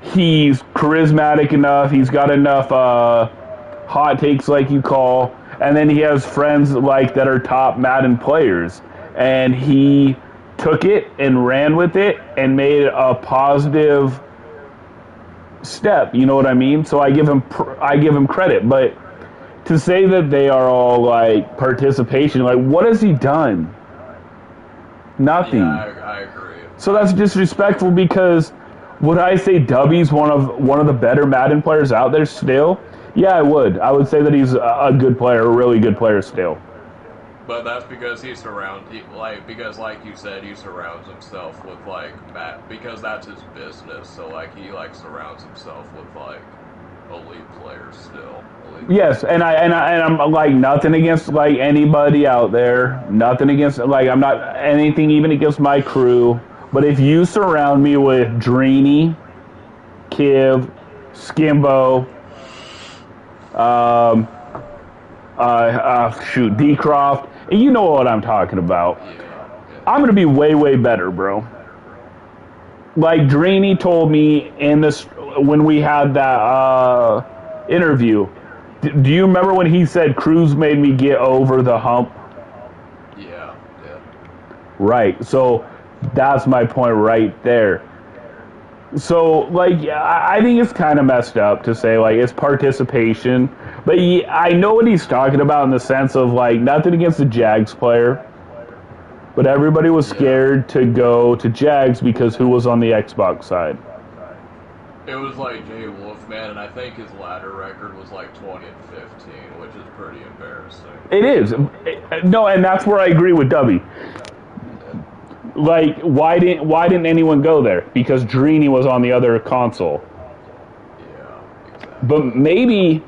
[SPEAKER 1] He's charismatic enough. He's got enough hot takes, like you call, and then he has friends like that are top Madden players, and he took it and ran with it and made it a positive step. You know what I mean? So I give him credit, but to say that they are all like participation, like, what has he done? Nothing.
[SPEAKER 2] Yeah, I agree.
[SPEAKER 1] So that's disrespectful, because would I say Dubby's one of the better Madden players out there still? Yeah, I would. I would say that he's a good player, a really good player still.
[SPEAKER 2] But that's because because like you said, he surrounds himself with, like, because that's his business. So, like, he, like, surrounds himself with, like, elite players still.
[SPEAKER 1] Yes, and I'm like, nothing against, like, anybody out there. Nothing against, like, I'm not anything even against my crew. But if you surround me with Dreeny, Kiv, Skimbo, D-Croft, and you know what I'm talking about. I'm going to be way, way better, bro. Like, Dreeny told me when we had that interview. Do you remember when he said Cruz made me get over the hump?
[SPEAKER 2] Yeah.
[SPEAKER 1] Right. So that's my point right there. So, like, I think it's kind of messed up to say, like, it's participation. But I know what he's talking about in the sense of, like, nothing against the Jags player. But everybody was scared to go to Jags because who was on the Xbox side?
[SPEAKER 2] It was, like, Jay Wolfman, and I think his ladder record was, like, 20-15, which is pretty embarrassing.
[SPEAKER 1] It is. No, and that's where I agree with Dubby. Like, why didn't anyone go there? Because Dreeny was on the other console.
[SPEAKER 2] Yeah, exactly.
[SPEAKER 1] But maybe,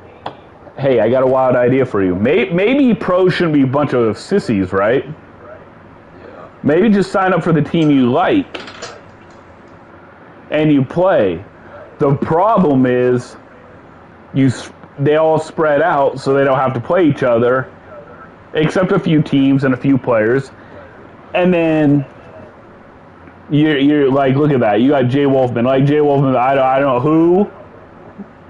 [SPEAKER 1] hey, I got a wild idea for you. Maybe pros shouldn't be a bunch of sissies, right?
[SPEAKER 2] Yeah.
[SPEAKER 1] Maybe just sign up for the team you like and you play. The problem is they all spread out so they don't have to play each other, except a few teams and a few players. And then you're like, look at that. You got Jay Wolfman. Like, Jay Wolfman, I don't know who.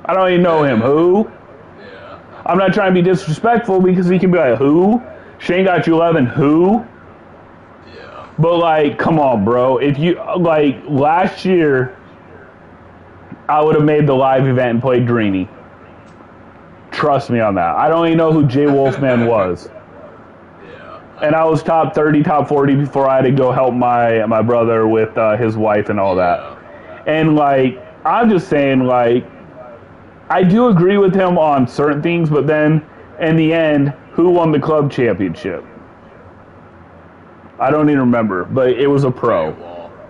[SPEAKER 1] I don't even know him. Who?
[SPEAKER 2] Yeah.
[SPEAKER 1] I'm not trying to be disrespectful, because he can be like, who? Shane got you 11, who?
[SPEAKER 2] Yeah.
[SPEAKER 1] But, like, come on, bro. If you, like, last year, I would have made the live event and played Dreeny. Trust me on that. I don't even know who Jay Wolfman was. And I was top 30, top 40 before I had to go help my brother with his wife and all that. And, like, I'm just saying, like, I do agree with him on certain things, but then, in the end, who won the club championship? I don't even remember, but it was a pro.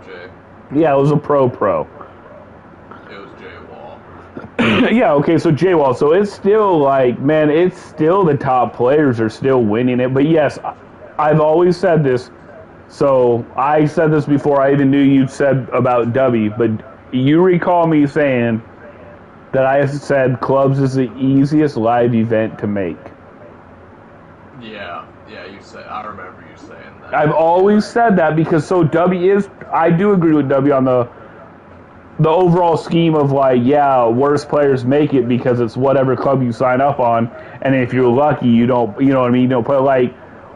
[SPEAKER 2] Jay.
[SPEAKER 1] Yeah, it was a pro.
[SPEAKER 2] It was Jay Wall.
[SPEAKER 1] Yeah, okay, so J-Wall. So it's still like, man, it's still the top players are still winning it. But yes, I've always said this. So I said this before I even knew you'd said about W, but you recall me saying that I said clubs is the easiest live event to make.
[SPEAKER 2] Yeah, yeah, you said. I remember you saying
[SPEAKER 1] I've
[SPEAKER 2] that.
[SPEAKER 1] always said that because so W is, I do agree with W on the overall scheme of like, yeah, worst players make it because it's whatever club you sign up on, and if you're lucky, you don't, you know what I mean, you don't play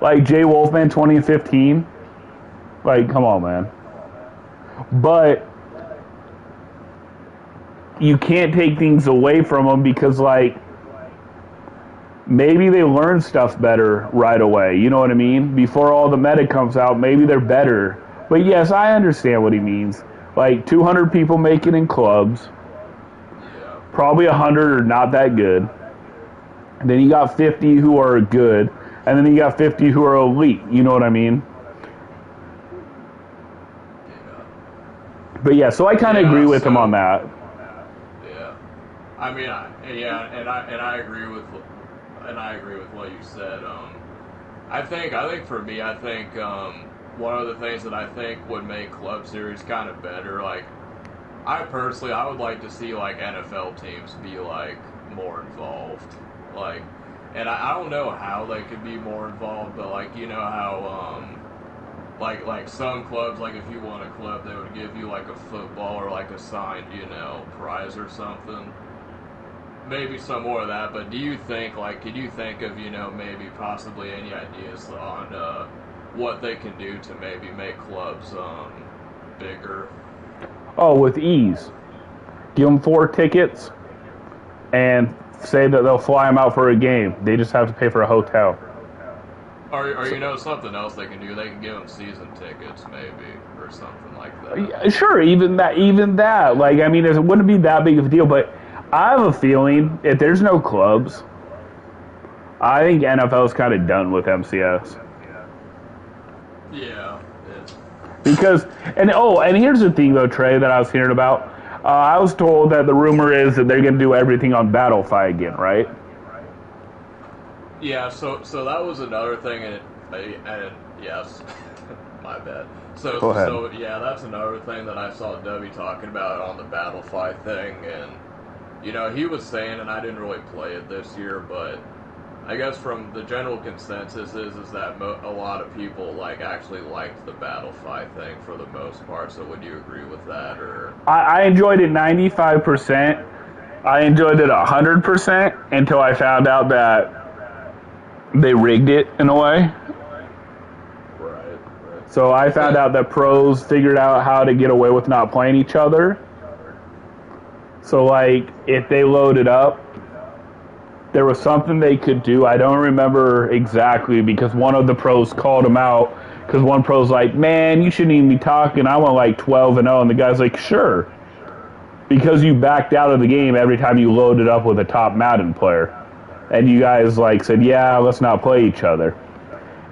[SPEAKER 1] like Jay Wolfman 2015. Like, come on, man. But you can't take things away from them because like maybe they learn stuff better right away. You know what I mean? Before all the meta comes out, maybe they're better. But yes, I understand what he means. Like 200 people make it in clubs.
[SPEAKER 2] Yeah,
[SPEAKER 1] Probably 100 are not that good. And then you got 50 who are good, and then you got 50 who are elite. You know what I mean?
[SPEAKER 2] yeah,
[SPEAKER 1] But yeah, so I kind of agree
[SPEAKER 2] yeah.
[SPEAKER 1] with him on
[SPEAKER 2] So
[SPEAKER 1] that.
[SPEAKER 2] yeah, I mean, I agree with what you said. I think for me, one of the things that I think would make Club Series kind of better, like I would like to see like NFL teams be like more involved, like, and I don't know how they could be more involved, but like you know how like some clubs, like if you won a club, they would give you like a football or like a signed prize or something. Maybe some more of that, but do you think, like, could you think of, maybe possibly any ideas on what they can do to maybe make clubs bigger?
[SPEAKER 1] Oh, with ease. Give them 4 tickets and say that they'll fly them out for a game. They just have to pay for a hotel.
[SPEAKER 2] Or
[SPEAKER 1] So,
[SPEAKER 2] something else they can do? They can give them season tickets, maybe, or something like that.
[SPEAKER 1] yeah, sure, even that. Like, I mean, it wouldn't be that big of a deal. But I have a feeling if there's no clubs, I think NFL's kind of done with MCS.
[SPEAKER 2] Yeah,
[SPEAKER 1] Because and here's the thing though, Trey, that I was hearing about. I was told that the rumor is that they're going to do everything on Battlefy again, right?
[SPEAKER 2] yeah. So that was another thing, and yes, my bad.
[SPEAKER 1] Go ahead.
[SPEAKER 2] So yeah, that's another thing that I saw Dubby talking about on the Battlefy thing, and he was saying, and I didn't really play it this year, but I guess from the general consensus is that a lot of people like actually liked the Battlefy thing for the most part. So would you agree with that, or?
[SPEAKER 1] I enjoyed it 95%. I enjoyed it 100% until I found out that they rigged it in a way.
[SPEAKER 2] Right.
[SPEAKER 1] So I found out that pros figured out how to get away with not playing each other. So like if they loaded up, there was something they could do. I don't remember exactly because one of the pros called him out because one pro's like, "Man, you shouldn't even be talking. I went like 12-0," and the guy's like, "Sure, because you backed out of the game every time you loaded up with a top Madden player." And you guys like said, "Yeah, let's not play each other."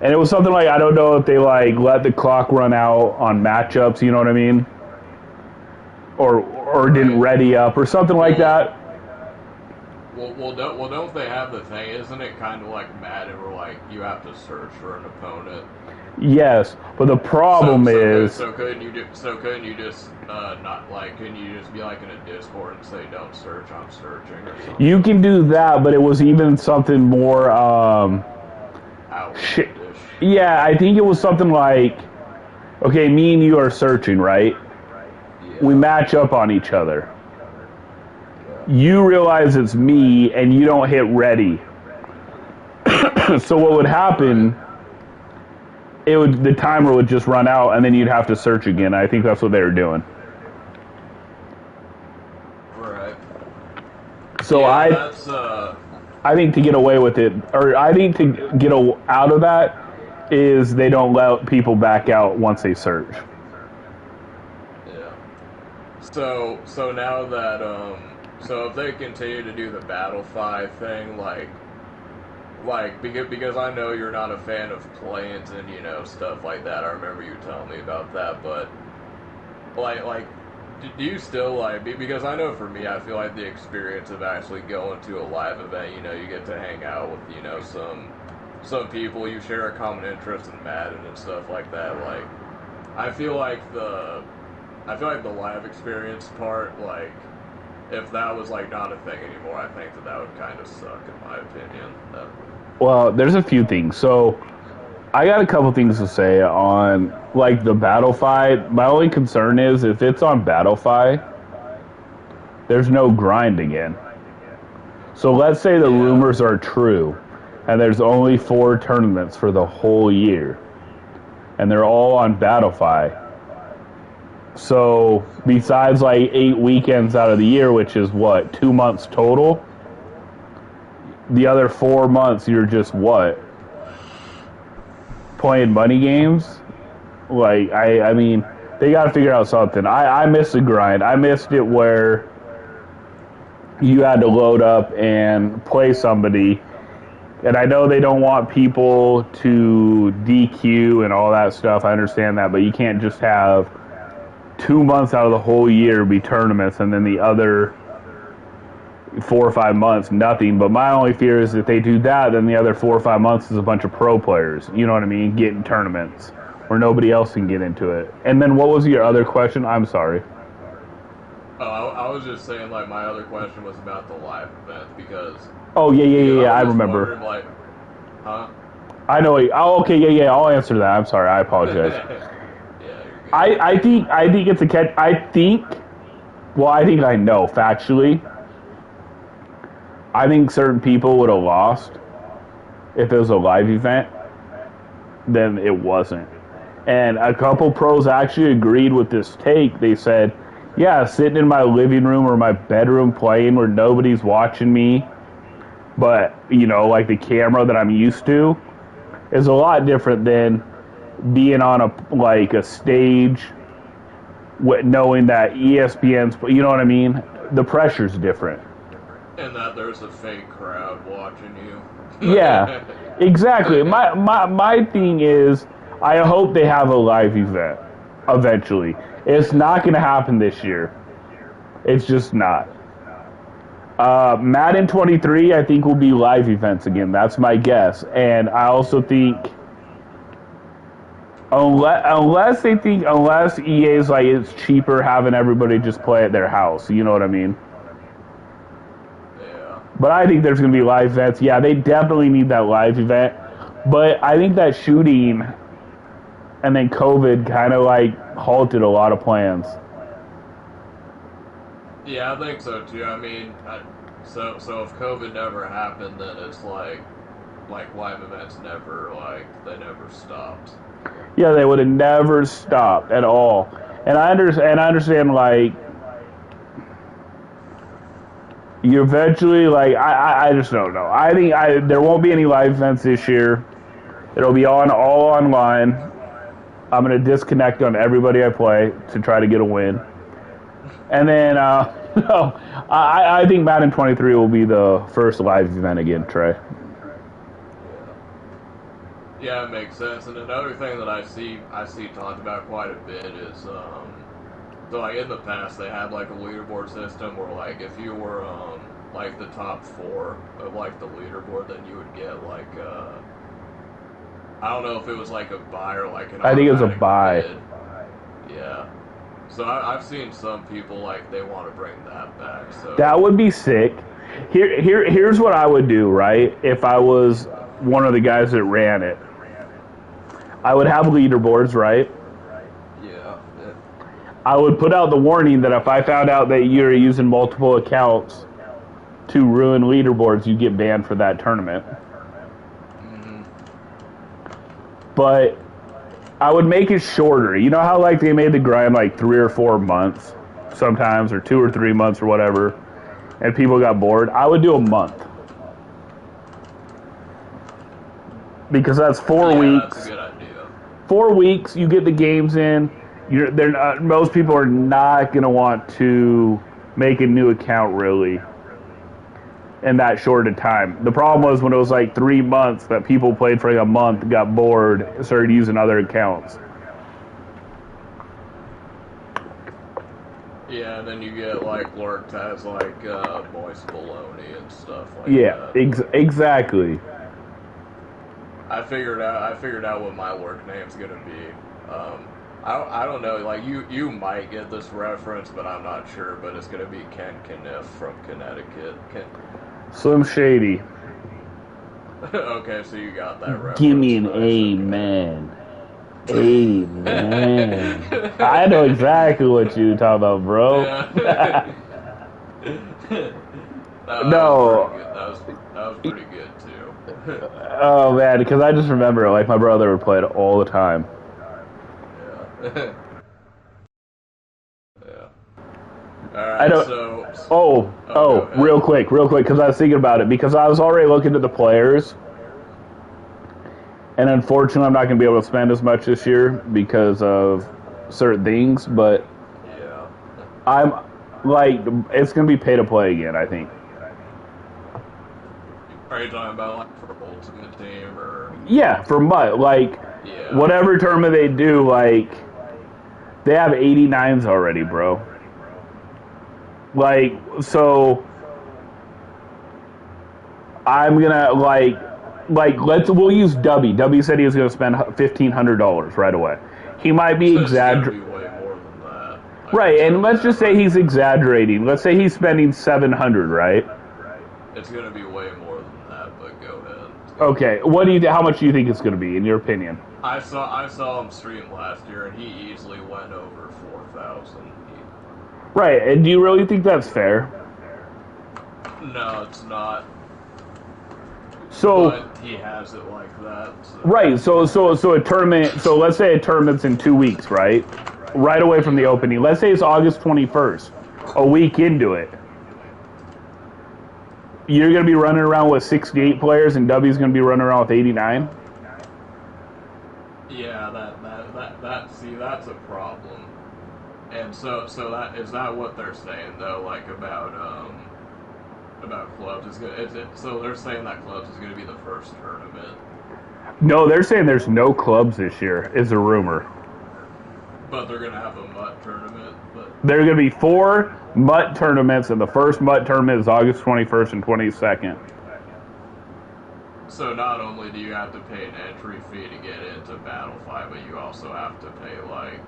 [SPEAKER 1] And it was something like, I don't know if they like let the clock run out on matchups, you know what I mean? Or didn't
[SPEAKER 2] Right.
[SPEAKER 1] ready up or something like
[SPEAKER 2] Well,
[SPEAKER 1] that.
[SPEAKER 2] don't they have the thing? Isn't it kind of like Madden, where like you have to search for an opponent?
[SPEAKER 1] Yes, but the problem is
[SPEAKER 2] Couldn't you just not like couldn't you just be like in a Discord and say don't search, I'm searching or
[SPEAKER 1] you
[SPEAKER 2] something
[SPEAKER 1] can do that, but it was even something more.
[SPEAKER 2] outlandish?
[SPEAKER 1] Yeah, I think it was something like, okay, me and you are searching, right? We
[SPEAKER 2] Yeah,
[SPEAKER 1] match up on each other.
[SPEAKER 2] yeah,
[SPEAKER 1] You realize it's me, and you don't hit ready. So what would
[SPEAKER 2] right,
[SPEAKER 1] happen? The timer would just run out, and then you'd have to search again. I think that's what they were doing.
[SPEAKER 2] right.
[SPEAKER 1] So
[SPEAKER 2] Yeah,
[SPEAKER 1] I
[SPEAKER 2] that's
[SPEAKER 1] I think to get away with it, or I think to get out of that, is they don't let people back out once they search.
[SPEAKER 2] yeah. So now that so if they continue to do the Battlefy thing, because I know you're not a fan of planes and stuff like that. I remember you telling me about that, but like, do you still like? Because I know for me, I feel like the experience of actually going to a live event, you get to hang out with, some people you share a common interest in Madden and stuff like that. Like, I feel like the live experience part, like, if that was like not a thing anymore, I think that would kind of suck, in my opinion.
[SPEAKER 1] Well, there's a few things. So I got a couple things to say on like the Battlefy. My only concern is if it's on Battlefy, there's no grind again. So let's say the rumors are true, and there's only 4 tournaments for the whole year, and they're all on Battlefy. So besides like 8 weekends out of the year, which is what, 2 months total, the other 4 months you're just what? Playing money games? Like, I mean, they got to figure out something. I miss the grind. I missed it where you had to load up and play somebody. And I know they don't want people to DQ and all that stuff. I understand that. But you can't just have 2 months out of the whole year be tournaments and then the other 4 or 5 months, nothing. But my only fear is if they do that, then the other 4 or 5 months is a bunch of pro players, you know what I mean, getting tournaments where nobody else can get into it. And then what was your other question? I'm sorry.
[SPEAKER 2] Oh, I was just saying, like, my other question was about the live event, because...
[SPEAKER 1] Oh, yeah, I remember.
[SPEAKER 2] Like, huh?
[SPEAKER 1] I know. Oh, okay, yeah, I'll answer that. I'm sorry, I apologize. I think it's a catch. I think I know factually. I think certain people would have lost if it was a live event than it wasn't. And a couple pros actually agreed with this take. They said, yeah, sitting in my living room or my bedroom playing where nobody's watching me, but, like the camera that I'm used to, is a lot different than being on a stage knowing that ESPN's, you know what I mean? The pressure's different.
[SPEAKER 2] And that there's a fake crowd watching you.
[SPEAKER 1] Yeah, exactly. My thing is, I hope they have a live event eventually. It's not going to happen this year. It's just not. Madden 23, I think, will be live events again. That's my guess. And I also think, unless EA's like it's cheaper having everybody just play at their house. You know what I mean?
[SPEAKER 2] Yeah.
[SPEAKER 1] But I think there's going to be live events. Yeah, they definitely need that live event. But I think that shooting and then COVID kind of like halted a lot of plans.
[SPEAKER 2] Yeah, I think so too. I mean, so if COVID never happened, then it's like live events never stopped.
[SPEAKER 1] Yeah, they would have never stopped at all. And I understand like you eventually I just don't know. I think there won't be any live events this year. It'll be all online. I'm gonna disconnect on everybody I play to try to get a win. And then no, I think Madden 23 will be the first live event again, Trey.
[SPEAKER 2] Yeah, it makes sense. And another thing that I see talked about quite a bit is so like in the past they had like a leaderboard system where like if you were like the top 4 of like the leaderboard, then you would get like I don't know if it was like a buy or like an.
[SPEAKER 1] I think it was a buy.
[SPEAKER 2] Bid. Yeah. So I've seen some people like they want to bring that back. So
[SPEAKER 1] that would be sick. Here's what I would do, right? If I was one of the guys that ran it, I would have leaderboards, right?
[SPEAKER 2] Yeah.
[SPEAKER 1] I would put out the warning that if I found out that you're using multiple accounts to ruin leaderboards, you get banned for that tournament.
[SPEAKER 2] Mm-hmm.
[SPEAKER 1] But I would make it shorter. You know how like they made the grind like 3 or 4 months sometimes, or 2 or 3 months or whatever, and people got bored? I would do a month. Because that's 4 weeks.
[SPEAKER 2] That's a good idea.
[SPEAKER 1] 4 weeks, you get the games in. Most people are not going to want to make a new account really in that short a time. The problem was when it was like 3 months that people played for like a month, got bored, started using other accounts.
[SPEAKER 2] Yeah, and then you get like Lurk has like moist bologna and stuff like
[SPEAKER 1] Yeah,
[SPEAKER 2] that.
[SPEAKER 1] exactly.
[SPEAKER 2] I figured out what my work name's gonna be. I don't know. Like you might get this reference, but I'm not sure. But it's gonna be Ken Kniff from Connecticut.
[SPEAKER 1] Slim Shady.
[SPEAKER 2] Okay, so you got that reference.
[SPEAKER 1] Give me an
[SPEAKER 2] nice,
[SPEAKER 1] amen. Amen. I know exactly what you're talking about, bro.
[SPEAKER 2] Yeah.
[SPEAKER 1] No.
[SPEAKER 2] That was pretty good too.
[SPEAKER 1] Oh man, because I just remember like my brother would play it all the time.
[SPEAKER 2] Yeah. Yeah. All right.
[SPEAKER 1] I don't. Real quick, because I was thinking about it because I was already looking at the players, and unfortunately, I'm not going to be able to spend as much this year because of certain things. But
[SPEAKER 2] Yeah.
[SPEAKER 1] I'm like, it's going to be pay to play again. I think.
[SPEAKER 2] Are you talking about like for Ultimate Team or?
[SPEAKER 1] Yeah, for MUT, like
[SPEAKER 2] Yeah.
[SPEAKER 1] whatever tournament they do, like they have 89s already, bro. Like, so I'm gonna we'll use Dubby. Dubby said he was gonna spend $1,500 right away. He might be
[SPEAKER 2] So
[SPEAKER 1] exaggerating.
[SPEAKER 2] Way more than that.
[SPEAKER 1] Right, and let's just say he's exaggerating. Let's say he's spending 700, right?
[SPEAKER 2] It's gonna be way more than that, but go ahead.
[SPEAKER 1] Okay, how much do you think it's gonna be in your opinion?
[SPEAKER 2] I saw him stream last year, and he easily went over 4,000.
[SPEAKER 1] Right, and do you really think that's fair?
[SPEAKER 2] No, it's not.
[SPEAKER 1] So,
[SPEAKER 2] but he has it like that. So.
[SPEAKER 1] Right, so a tournament. So let's say a tournament's in 2 weeks, right? Right away from the opening. Let's say it's August 21st, a week into it. You're going to be running around with 68 players, and W's going to be running around with 89.
[SPEAKER 2] Yeah, see, that's a problem. And so that is that what they're saying though, like about clubs so they're saying that clubs is going to be the first tournament.
[SPEAKER 1] No, they're saying there's no clubs this year. Is a rumor.
[SPEAKER 2] But they're going to have a MUT tournament. But
[SPEAKER 1] there are going to be 4 MUT tournaments, and the first MUT tournament is August 21st and 22nd.
[SPEAKER 2] So not only do you have to pay an entry fee to get into Battlefy, but you also have to pay like.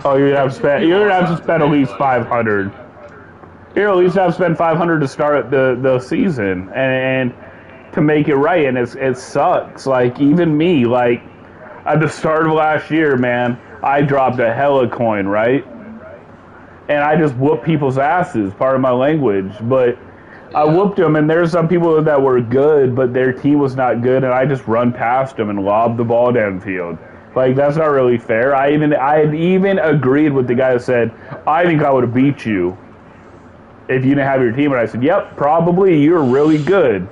[SPEAKER 1] Oh, you're gonna have to spend at least 500. You're at least have to spend 500 to start the season, and to make it right, and it sucks. Like even me, like at the start of last year, man, I dropped a hella coin, right? And I just whooped people's asses, part of my language, but I whooped them, and there's some people that were good, but their team was not good, and I just run past them and lob the ball downfield. Like, that's not really fair. I had even agreed with the guy that said, I think I would have beat you if you didn't have your team. And I said, yep, probably. You're really good.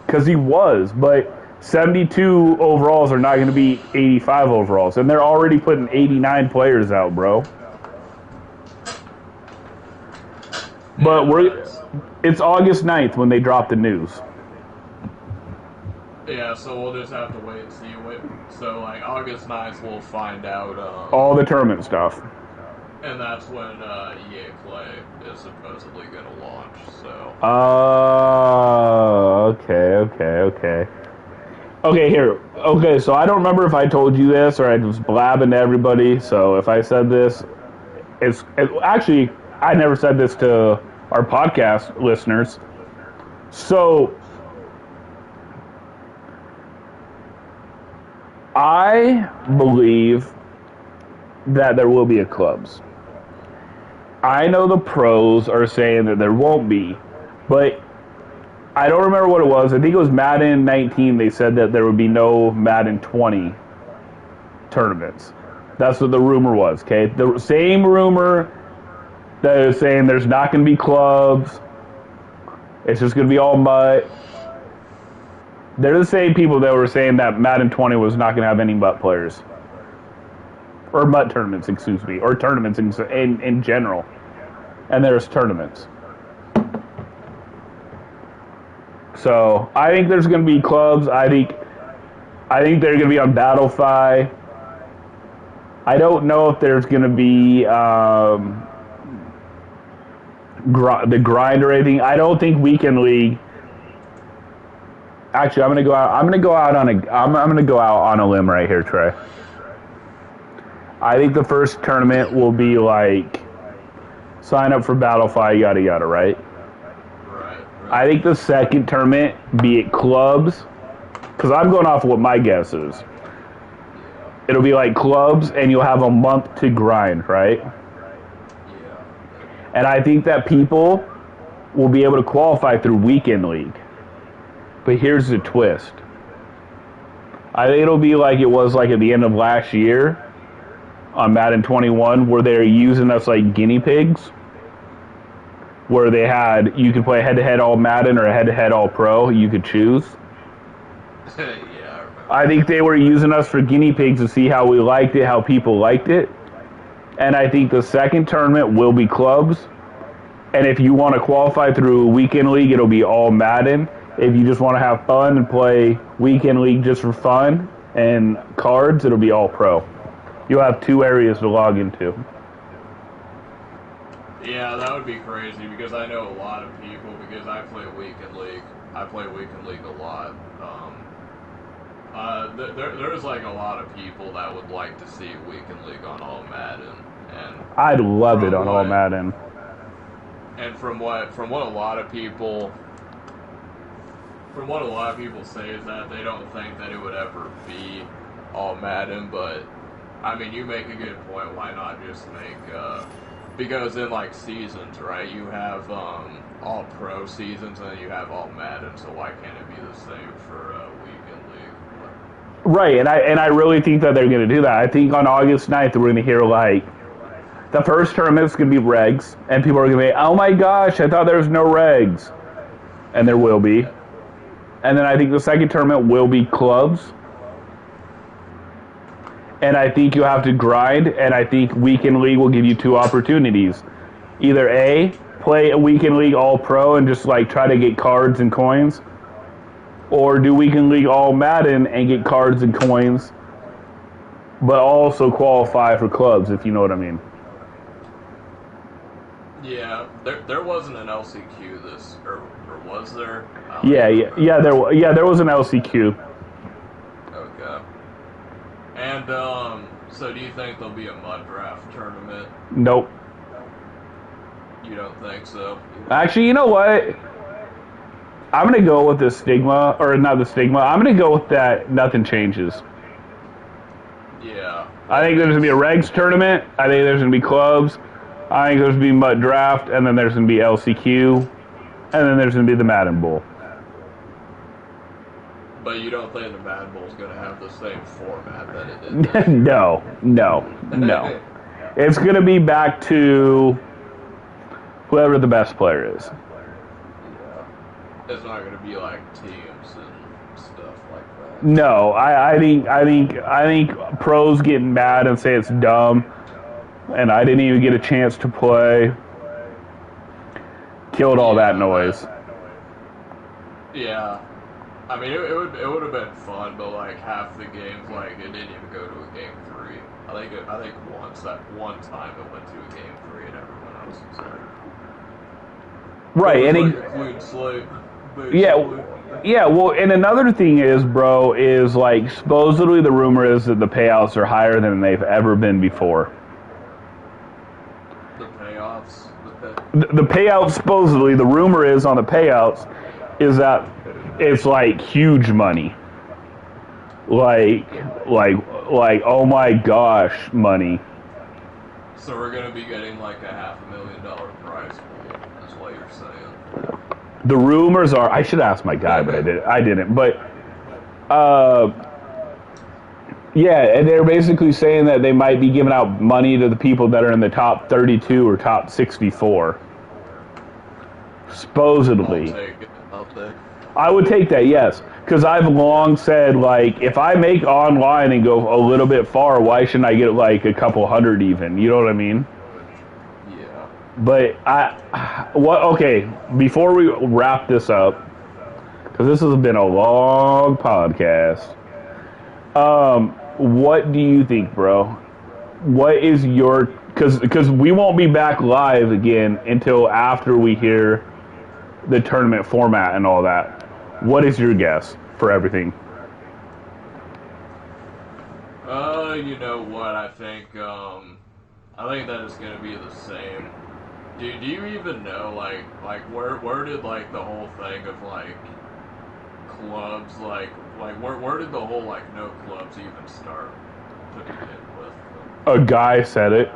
[SPEAKER 1] Because he was, but 72 overalls are not going to be 85 overalls. And they're already putting 89 players out, bro. But it's August 9th when they drop the news.
[SPEAKER 2] Yeah, so we'll just have to wait and see. So, like, August 9th, we'll find out.
[SPEAKER 1] All the tournament stuff.
[SPEAKER 2] And that's when EA Play is supposedly going to launch, so.
[SPEAKER 1] Okay. Okay, here. Okay, so I don't remember if I told you this or I was blabbing to everybody. So if I said this, actually, I never said this to our podcast listeners. So I believe that there will be a clubs. I know the pros are saying that there won't be, but I don't remember what it was. I think it was Madden 19. They said that there would be no Madden 20 tournaments. That's what the rumor was, okay? The same rumor that is saying there's not going to be clubs. It's just going to be all MUT. They're the same people that were saying that Madden 20 was not going to have any MUT players. Or MUT tournaments, excuse me. Or tournaments in general. And there's tournaments. So, I think there's going to be clubs. I think they're going to be on Battlefy. I don't know if there's going to be the grind or anything. I don't think weekend league. Actually, I'm gonna go out. I'm gonna go out on a limb right here, Trey. I think the first tournament will be like sign up for Battlefy, yada yada, right?
[SPEAKER 2] Right.
[SPEAKER 1] I think the second tournament, be it clubs, because I'm going off of what my guess is. It'll be like clubs, and you'll have a month to grind, right?
[SPEAKER 2] Yeah.
[SPEAKER 1] And I think that people will be able to qualify through weekend league. But here's the twist. I think it'll be like it was like at the end of last year on Madden 21, where they're using us like guinea pigs, where they had, you could play head-to-head all Madden or head-to-head all pro, you could choose.
[SPEAKER 2] Yeah, I remember.
[SPEAKER 1] I think they were using us for guinea pigs to see how we liked it, how people liked it. And I think the second tournament will be clubs. And if you want to qualify through weekend league, it'll be all Madden. If you just want to have fun and play weekend league just for fun and cards, it'll be all pro. You'll have two areas to log into.
[SPEAKER 2] Yeah, that would be crazy because I know a lot of people because I play weekend league. I play weekend league a lot. There's like a lot of people that would like to see weekend league on all Madden, and
[SPEAKER 1] I'd love it on all Madden.
[SPEAKER 2] And from what a lot of people say is that they don't think that it would ever be all Madden, but I mean, you make a good point. Why not just make because in like seasons, right? You have all pro seasons and then you have all Madden. So why can't it be the same for weekend league?
[SPEAKER 1] Right, and I really think that they're going to do that. I think on August 9th we're going to hear like the first tournament's going to be regs, and people are going to be, oh my gosh, I thought there was no regs, and there will be. And then I think the second tournament will be clubs. And I think you have to grind, and I think weekend league will give you two opportunities. Either A, play a weekend league all pro and just like try to get cards and coins, or do weekend league all Madden and get cards and coins, but also qualify for clubs, if you know what I mean.
[SPEAKER 2] Yeah, there wasn't an LCQ this, or was there?
[SPEAKER 1] Yeah, there was an LCQ.
[SPEAKER 2] Okay. And, so do you think there'll be a mud draft tournament?
[SPEAKER 1] Nope.
[SPEAKER 2] You don't think so?
[SPEAKER 1] Actually, you know what? I'm going to go with the stigma, or not the stigma, I'm going to go with that nothing changes.
[SPEAKER 2] Yeah.
[SPEAKER 1] I think there's going to be a regs tournament, I think there's going to be clubs, I think there's going to be mud draft, and then there's going to be LCQ, and then there's going to be the Madden Bowl.
[SPEAKER 2] But you don't think the Madden Bowl is going to have the same format that it did?
[SPEAKER 1] No. It's going to be back to whoever the best player is.
[SPEAKER 2] Yeah. It's not going to be like teams and stuff like that.
[SPEAKER 1] No, I think pros get mad and say it's dumb, and I didn't even get a chance to play. Killed all that noise.
[SPEAKER 2] Yeah. I mean, it would have been fun, but like half the games, like it didn't even go to a game 3. I think one time it went to a game 3 and everyone else was there.
[SPEAKER 1] Right, and
[SPEAKER 2] like a clean slate.
[SPEAKER 1] yeah. Well, and another thing is, bro, is like supposedly the rumor is that the payouts are higher than they've ever been before.
[SPEAKER 2] The payoffs.
[SPEAKER 1] The payouts supposedly, the rumor is on the payouts is that it's like huge money. Like oh my gosh, money.
[SPEAKER 2] So we're gonna be getting like a $500,000 prize pool, is what you're saying.
[SPEAKER 1] The rumors are, I should ask my guy, but I didn't. But yeah, and they're basically saying that they might be giving out money to the people that are in the top 32 or top 64. Supposedly.
[SPEAKER 2] I'll take it.
[SPEAKER 1] I would take that, yes. Because I've long said, like, if I make online and go a little bit far, why shouldn't I get, like, a couple hundred even? You know what I mean?
[SPEAKER 2] Yeah.
[SPEAKER 1] But okay, before we wrap this up, because this has been a long podcast, what do you think, bro? What is your, because we won't be back live again until after we hear the tournament format and all that. What is your guess for everything?
[SPEAKER 2] You know what? I think that it's gonna be the same. Do you even know like where did like the whole thing of like clubs like where did the whole like no clubs even start to begin with?
[SPEAKER 1] A guy said it.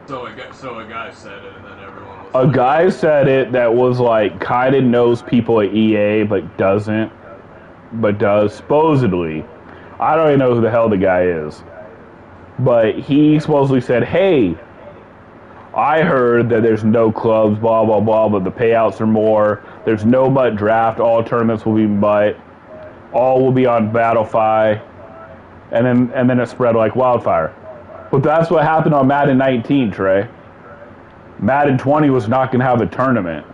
[SPEAKER 2] So a guy said it, and then everyone was.
[SPEAKER 1] A guy said it that was like kind of knows people at EA, but does supposedly. I don't even know who the hell the guy is, but he supposedly said, "Hey, I heard that there's no clubs, blah blah blah, but the payouts are more. There's no MUT draft. All tournaments will be MUT. All will be on Battlefy." And then it spread like wildfire. But that's what happened on Madden 19, Trey. Madden 20 was not going to have a tournament.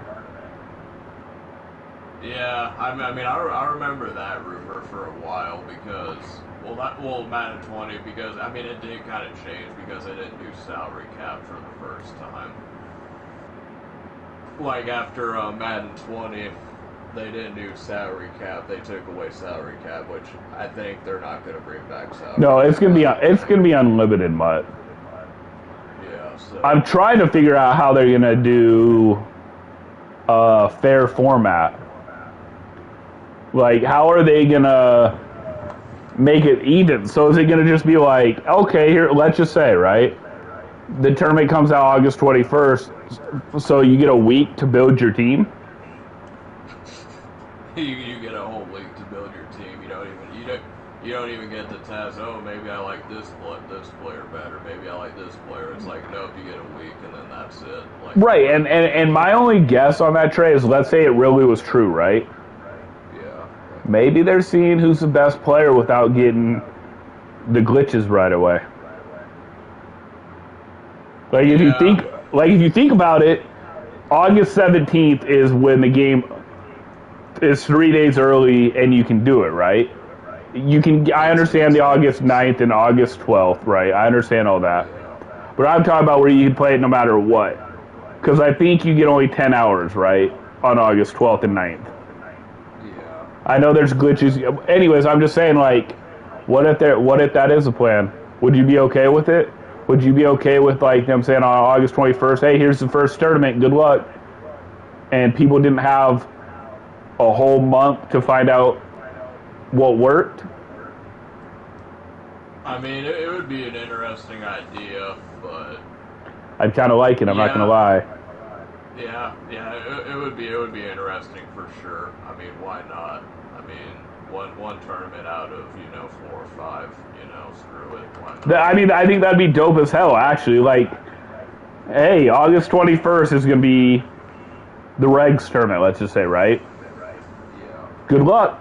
[SPEAKER 2] Yeah, I mean, I remember that rumor for a while because, Madden 20, because, I mean, it did kind of change because they didn't do salary cap for the first time. Like, after Madden 20, they didn't do salary cap. They took away salary cap, which I think they're not going to bring back salary.
[SPEAKER 1] No, it's gonna be unlimited MUT.
[SPEAKER 2] Yeah. So.
[SPEAKER 1] I'm trying to figure out how they're gonna do a fair format. Like, how are they gonna make it even? So is it gonna just be like, okay, here, let's just say, right? The tournament comes out August 21st, so you get a week to build your team.
[SPEAKER 2] You get a whole week to build your team. You don't even get the test. Oh, maybe I like this player better. Maybe I like this player. It's like, nope, you get a week and then that's it. Like,
[SPEAKER 1] right, and my only guess on that, Trey, is let's say it really was true, right?
[SPEAKER 2] Yeah.
[SPEAKER 1] Maybe they're seeing who's the best player without getting the glitches right away. Like if you think about it, August 17th is when the game is 3 days early and you can do it, right? I understand the August 9th and August 12th, right? I understand all that. But I'm talking about where you can play it no matter what. Because I think you get only 10 hours, right? On August 12th and 9th.
[SPEAKER 2] Yeah.
[SPEAKER 1] I know there's glitches. Anyways, I'm just saying, like, what if that is a plan? Would you be okay with it? Would you be okay with, like, them saying on August 21st, hey, here's the first tournament, good luck. And people didn't have a whole month to find out what worked?
[SPEAKER 2] I mean, it would be an interesting idea, but
[SPEAKER 1] I'd kind of like it. I'm not gonna lie.
[SPEAKER 2] Yeah, it would be interesting for sure. I mean, why not? I mean, one tournament out of 4 or 5. Screw it. Why not?
[SPEAKER 1] I mean, I think that'd be dope as hell. Actually, like, hey, August 21st is gonna be the regs tournament. Let's just say, right?
[SPEAKER 2] Yeah.
[SPEAKER 1] Good luck.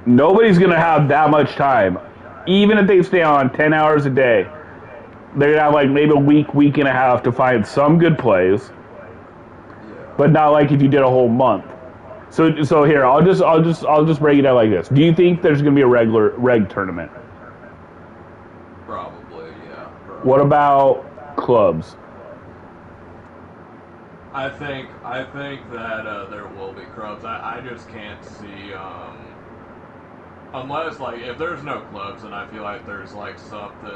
[SPEAKER 1] Nobody's going to have that much time. Even if they stay on 10 hours a day, they're going to have like maybe a week and a half to find some good plays.
[SPEAKER 2] Yeah.
[SPEAKER 1] But not like if you did a whole month. So here, I'll just break it down like this. Do you think there's going to be a regular reg tournament?
[SPEAKER 2] Probably, yeah. Probably.
[SPEAKER 1] What about clubs?
[SPEAKER 2] I think that there will be clubs. I just can't see unless, like, if there's no clubs, then I feel like there's, like, something,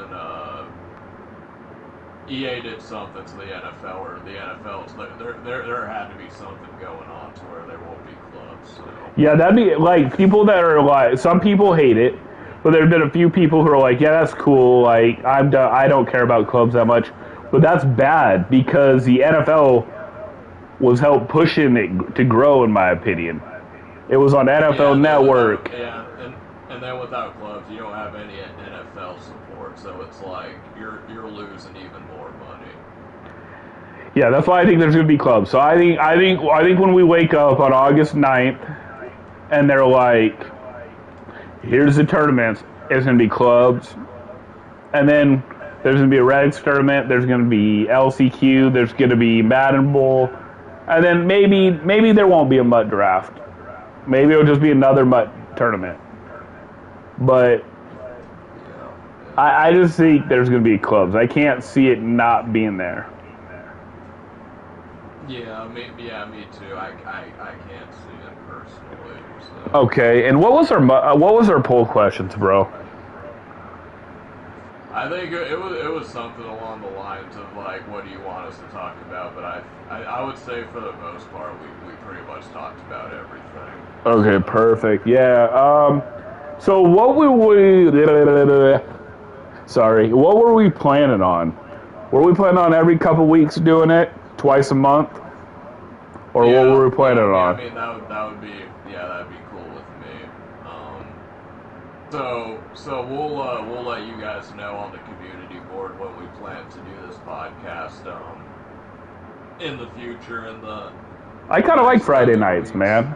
[SPEAKER 2] EA did something to the NFL, or the NFL, so there had to be something going on to where there won't be clubs, so.
[SPEAKER 1] Yeah, that'd be, like, people that are, like, some people hate it, but there have been a few people who are like, yeah, that's cool, like, I don't care about clubs that much, but that's bad, because the NFL was helped pushing it to grow, in my opinion. It was on NFL Network.
[SPEAKER 2] And then without clubs, you don't have any NFL support, so it's like you're losing even more money.
[SPEAKER 1] Yeah, that's why I think there's going to be clubs. So I think when we wake up on August 9th and they're like, here's the tournaments, it's going to be clubs, and then there's going to be a Regs tournament, there's going to be LCQ, there's going to be Madden Bowl, and then maybe there won't be a MUT draft. Maybe it'll just be another MUT tournament. But I just think there's going to be clubs. I can't see it not being there.
[SPEAKER 2] Yeah, me too. I can't see it personally. So.
[SPEAKER 1] Okay, and what was our poll questions, bro?
[SPEAKER 2] I think it was something along the lines of like, what do you want us to talk about? But I would say for the most part, we pretty much talked about everything.
[SPEAKER 1] Okay, perfect. Yeah. So what were we? Sorry, what were we planning on? Were we planning on every couple weeks doing it, twice a month, or what were we planning on?
[SPEAKER 2] I mean that'd be cool with me. So we'll let you guys know on the community board when we plan to do this podcast in the future.
[SPEAKER 1] I kind of like Friday nights, man.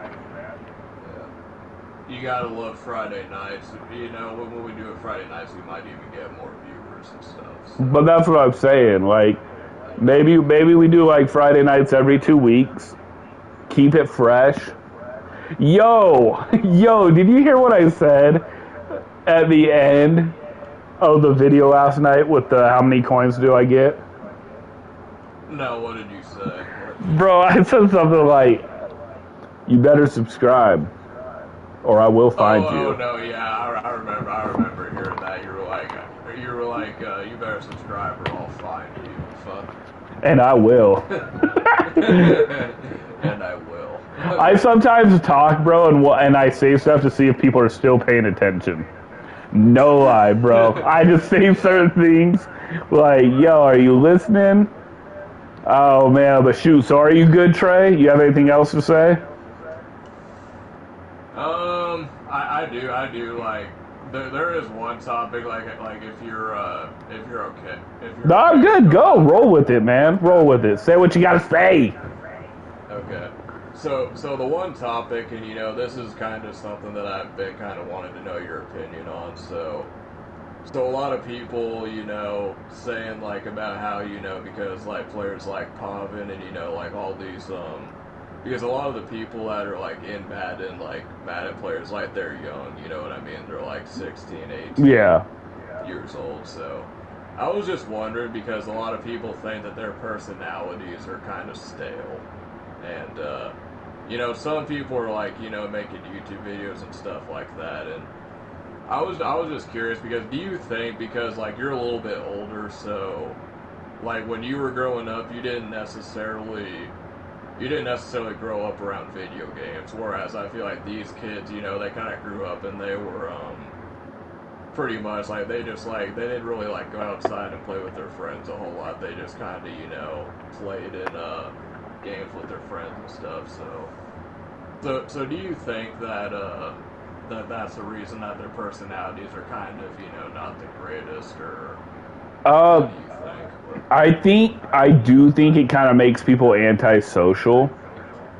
[SPEAKER 2] You gotta love Friday nights. You know, when we do it Friday nights, we might even get more viewers and stuff. So.
[SPEAKER 1] But that's what I'm saying. Like, maybe we do like Friday nights every 2 weeks. Keep it fresh. Yo, did you hear what I said at the end of the video last night with the how many coins do I get?
[SPEAKER 2] No, what did you say?
[SPEAKER 1] Bro, I said something like, you better subscribe or I will find you.
[SPEAKER 2] Oh no, yeah, I remember hearing that. You were like, you better subscribe or I'll find you. Fuck.
[SPEAKER 1] And I will.
[SPEAKER 2] And I will.
[SPEAKER 1] I sometimes talk, bro, and I say stuff to see if people are still paying attention. No lie, bro. I just say certain things like, yo, are you listening? Oh, man, but shoot, so are you good, Trey? You have anything else to say?
[SPEAKER 2] I do, like, there is one topic, like if you're okay.
[SPEAKER 1] No, I'm good. Go. Roll with it, man. Roll with it. Say what you gotta say.
[SPEAKER 2] Okay. So the one topic, and you know, this is kind of something that I've been kind of wanting to know your opinion on. So a lot of people, you know, saying like about how, you know, because like players like Pavin and, you know, like all these because a lot of the people that are like in Madden, like Madden players, like they're young, you know what I mean? They're like 16, 18 years old. So I was just wondering, because a lot of people think that their personalities are kind of stale. And, you know, some people are like, you know, making YouTube videos and stuff like that. And I was just curious, because do you think, because like you're a little bit older, so like when you were growing up, you didn't necessarily grow up around video games, whereas I feel like these kids, you know, they kind of grew up and they were pretty much like they didn't really like go outside and play with their friends a whole lot. They just kind of, you know, played in games with their friends and stuff. So do you think that that's the reason that their personalities are kind of, you know, not the greatest, or what do you think?
[SPEAKER 1] I do think it kind of makes people antisocial,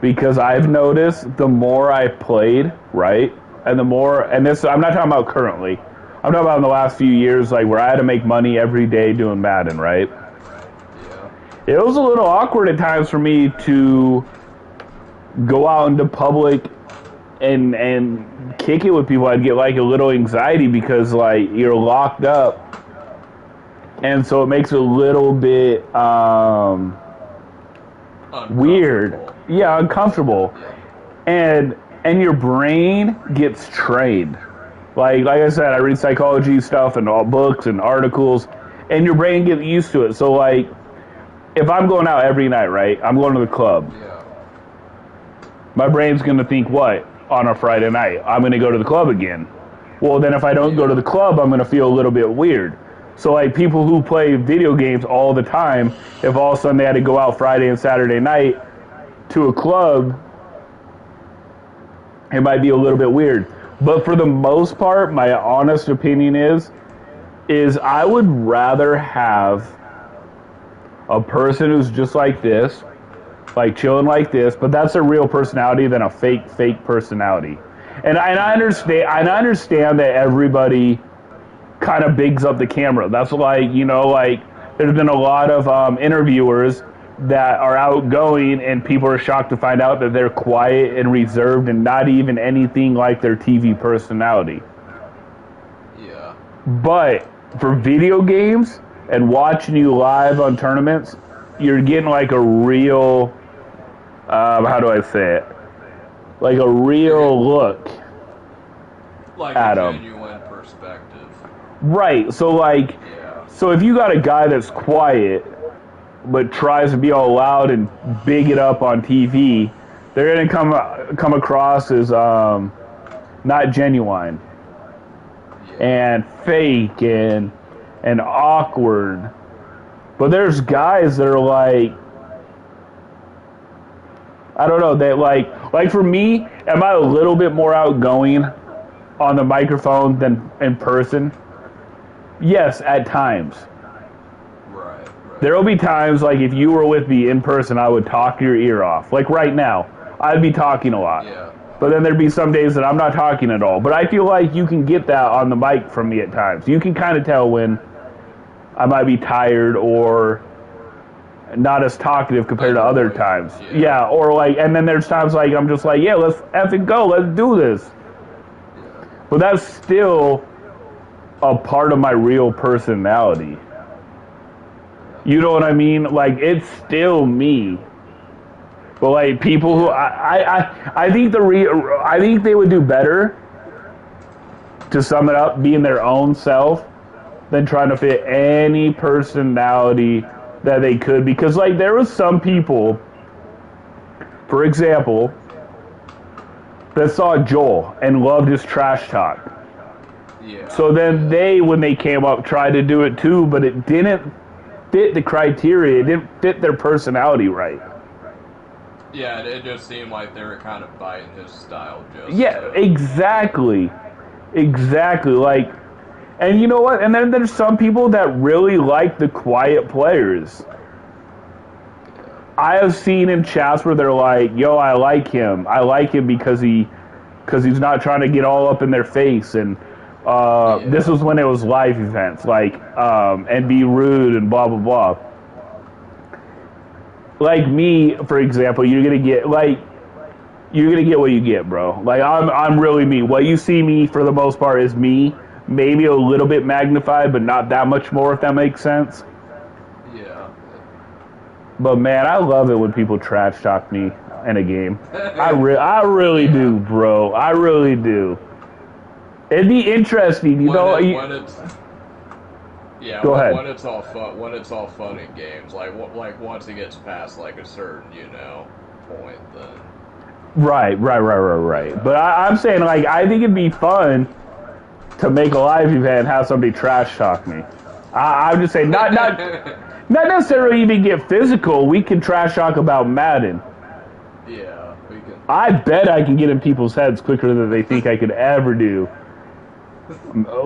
[SPEAKER 1] because I've noticed the more I played, right, and this, I'm not talking about currently, I'm talking about in the last few years, like where I had to make money every day doing Madden, right?
[SPEAKER 2] Yeah.
[SPEAKER 1] It was a little awkward at times for me to go out into public and kick it with people. I'd get like a little anxiety because like you're locked up. And so it makes it a little bit weird. Yeah, uncomfortable. And your brain gets trained. Like I said, I read psychology stuff and all books and articles, and your brain gets used to it. So like, if I'm going out every night, right, I'm going to the club.
[SPEAKER 2] Yeah.
[SPEAKER 1] My brain's going to think, what? On a Friday night, I'm going to go to the club again. Well, then if I don't go to the club, I'm going to feel a little bit weird. So, like, people who play video games all the time, if all of a sudden they had to go out Friday and Saturday night to a club, it might be a little bit weird. But for the most part, my honest opinion is I would rather have a person who's just like this, like chilling like this, but that's a real personality, than a fake personality. And I understand that everybody kind of bigs up the camera. That's like, you know, like there's been a lot of interviewers that are outgoing, and people are shocked to find out that they're quiet and reserved and not even anything like their TV personality.
[SPEAKER 2] Yeah.
[SPEAKER 1] But for video games and watching you live on tournaments, you're getting like a real, how do I say it? Like a real look
[SPEAKER 2] Like
[SPEAKER 1] at
[SPEAKER 2] a
[SPEAKER 1] them.
[SPEAKER 2] genuine perspective.
[SPEAKER 1] Right. So like,
[SPEAKER 2] Yeah.
[SPEAKER 1] so if you got a guy that's quiet but tries to be all loud and big it up on TV, they're gonna come across as not genuine and fake and awkward. But there's guys that are like, I don't know, that like for me, am I a little bit more outgoing on the microphone than in person? Yes, at times.
[SPEAKER 2] Right.
[SPEAKER 1] There will be times like if you were with me in person, I would talk your ear off. Like right now, I'd be talking a lot.
[SPEAKER 2] Yeah.
[SPEAKER 1] But then there'd be some days that I'm not talking at all. But I feel like you can get that on the mic from me at times. You can kind of tell when I might be tired or not as talkative compared to other times. Yeah, or like, and then there's times like I'm just like, yeah, let's effing go, let's do this. But that's still a part of my real personality. You know what I mean? Like, it's still me. But like people who I think I think they would do better, to sum it up, being their own self than trying to fit any personality that they could. Because like there was some people, for example, that saw Joel and loved his trash talk.
[SPEAKER 2] Yeah.
[SPEAKER 1] So then they, when they came up, tried to do it too, but it didn't fit the criteria. It didn't fit their personality right.
[SPEAKER 2] Yeah, it just seemed like they were kind of biting his style just.
[SPEAKER 1] Yeah, exactly. Exactly. Like, and you know what? And then there's some people that really like the quiet players. I have seen in chats where they're like, yo, I like him. I like him because he's not trying to get all up in their face. And this was when it was live events, like, and be rude and blah, blah, blah. Like me, for example, you're gonna get what you get, bro. Like I'm really me. What you see me for the most part is me, maybe a little bit magnified, but not that much more, if that makes sense.
[SPEAKER 2] Yeah.
[SPEAKER 1] But man, I love it when people trash talk me in a game. I really do, bro. I really do. It'd be interesting, you know.
[SPEAKER 2] When it's
[SPEAKER 1] Go ahead.
[SPEAKER 2] When it's all fun in games, like once it gets past like a certain point, then.
[SPEAKER 1] Right. But I'm saying, like, I think it'd be fun to make a live event and have somebody trash talk me. I'm just saying, not necessarily even get physical. We can trash talk about Madden.
[SPEAKER 2] Yeah, we can.
[SPEAKER 1] I bet I can get in people's heads quicker than they think I could ever do.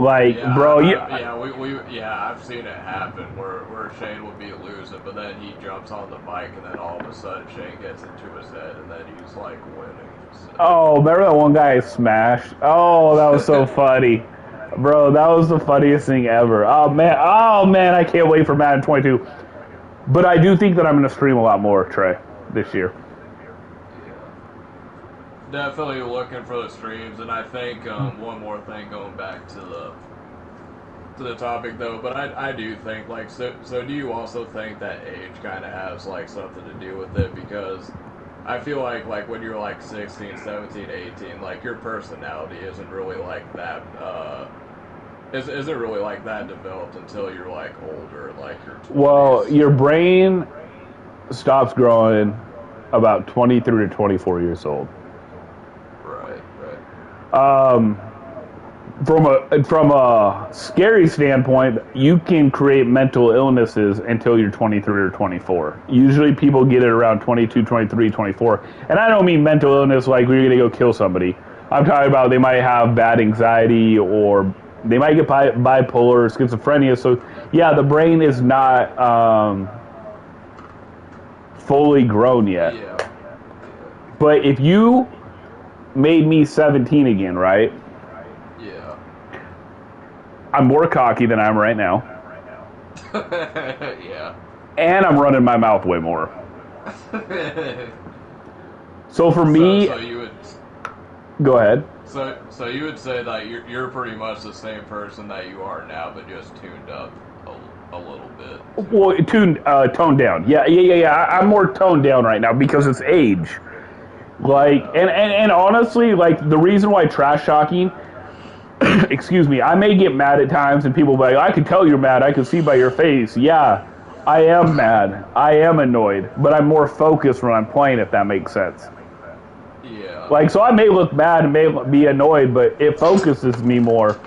[SPEAKER 1] Like,
[SPEAKER 2] Yeah,
[SPEAKER 1] bro,
[SPEAKER 2] I've seen it happen where Shane would be losing, but then he jumps on the mic, and then all of a sudden Shane gets into his head, and then he's like winning. So.
[SPEAKER 1] Oh, remember that one guy I smashed? Oh, that was so funny. Bro, that was the funniest thing ever. Oh man, I can't wait for Madden 22. But I do think that I'm going to stream a lot more, Trey, this year.
[SPEAKER 2] Definitely looking for the streams, and I think one more thing going back to the topic though, but I do think like so do you also think that age kind of has like something to do with it? Because I feel like when you're like 16, 17, 18, like your personality isn't really like that isn't really like that developed until you're like older, like your 20s.
[SPEAKER 1] Well, your brain stops growing about 23 to 24 years old. From a scary standpoint, you can create mental illnesses until you're 23 or 24. Usually people get it around 22, 23, 24. And I don't mean mental illness like we're going to go kill somebody. I'm talking about they might have bad anxiety, or they might get bipolar or schizophrenia. So, yeah, the brain is not fully grown yet.
[SPEAKER 2] Yeah.
[SPEAKER 1] But if you made me 17 again, right?
[SPEAKER 2] Yeah.
[SPEAKER 1] I'm more cocky than I am right now.
[SPEAKER 2] Yeah.
[SPEAKER 1] And I'm running my mouth way more. So for me...
[SPEAKER 2] So you would...
[SPEAKER 1] Go ahead.
[SPEAKER 2] So you would say that you're pretty much the same person that you are now, but just tuned up a little bit.
[SPEAKER 1] Well, toned down. Yeah. I'm more toned down right now because it's age. Like, and honestly, like, the reason why trash talking, excuse me, I may get mad at times and people be like, I can tell you're mad. I can see by your face. Yeah, I am mad. I am annoyed. But I'm more focused when I'm playing, if that makes sense.
[SPEAKER 2] Yeah.
[SPEAKER 1] Like, so I may look mad and may be annoyed, but it focuses me more.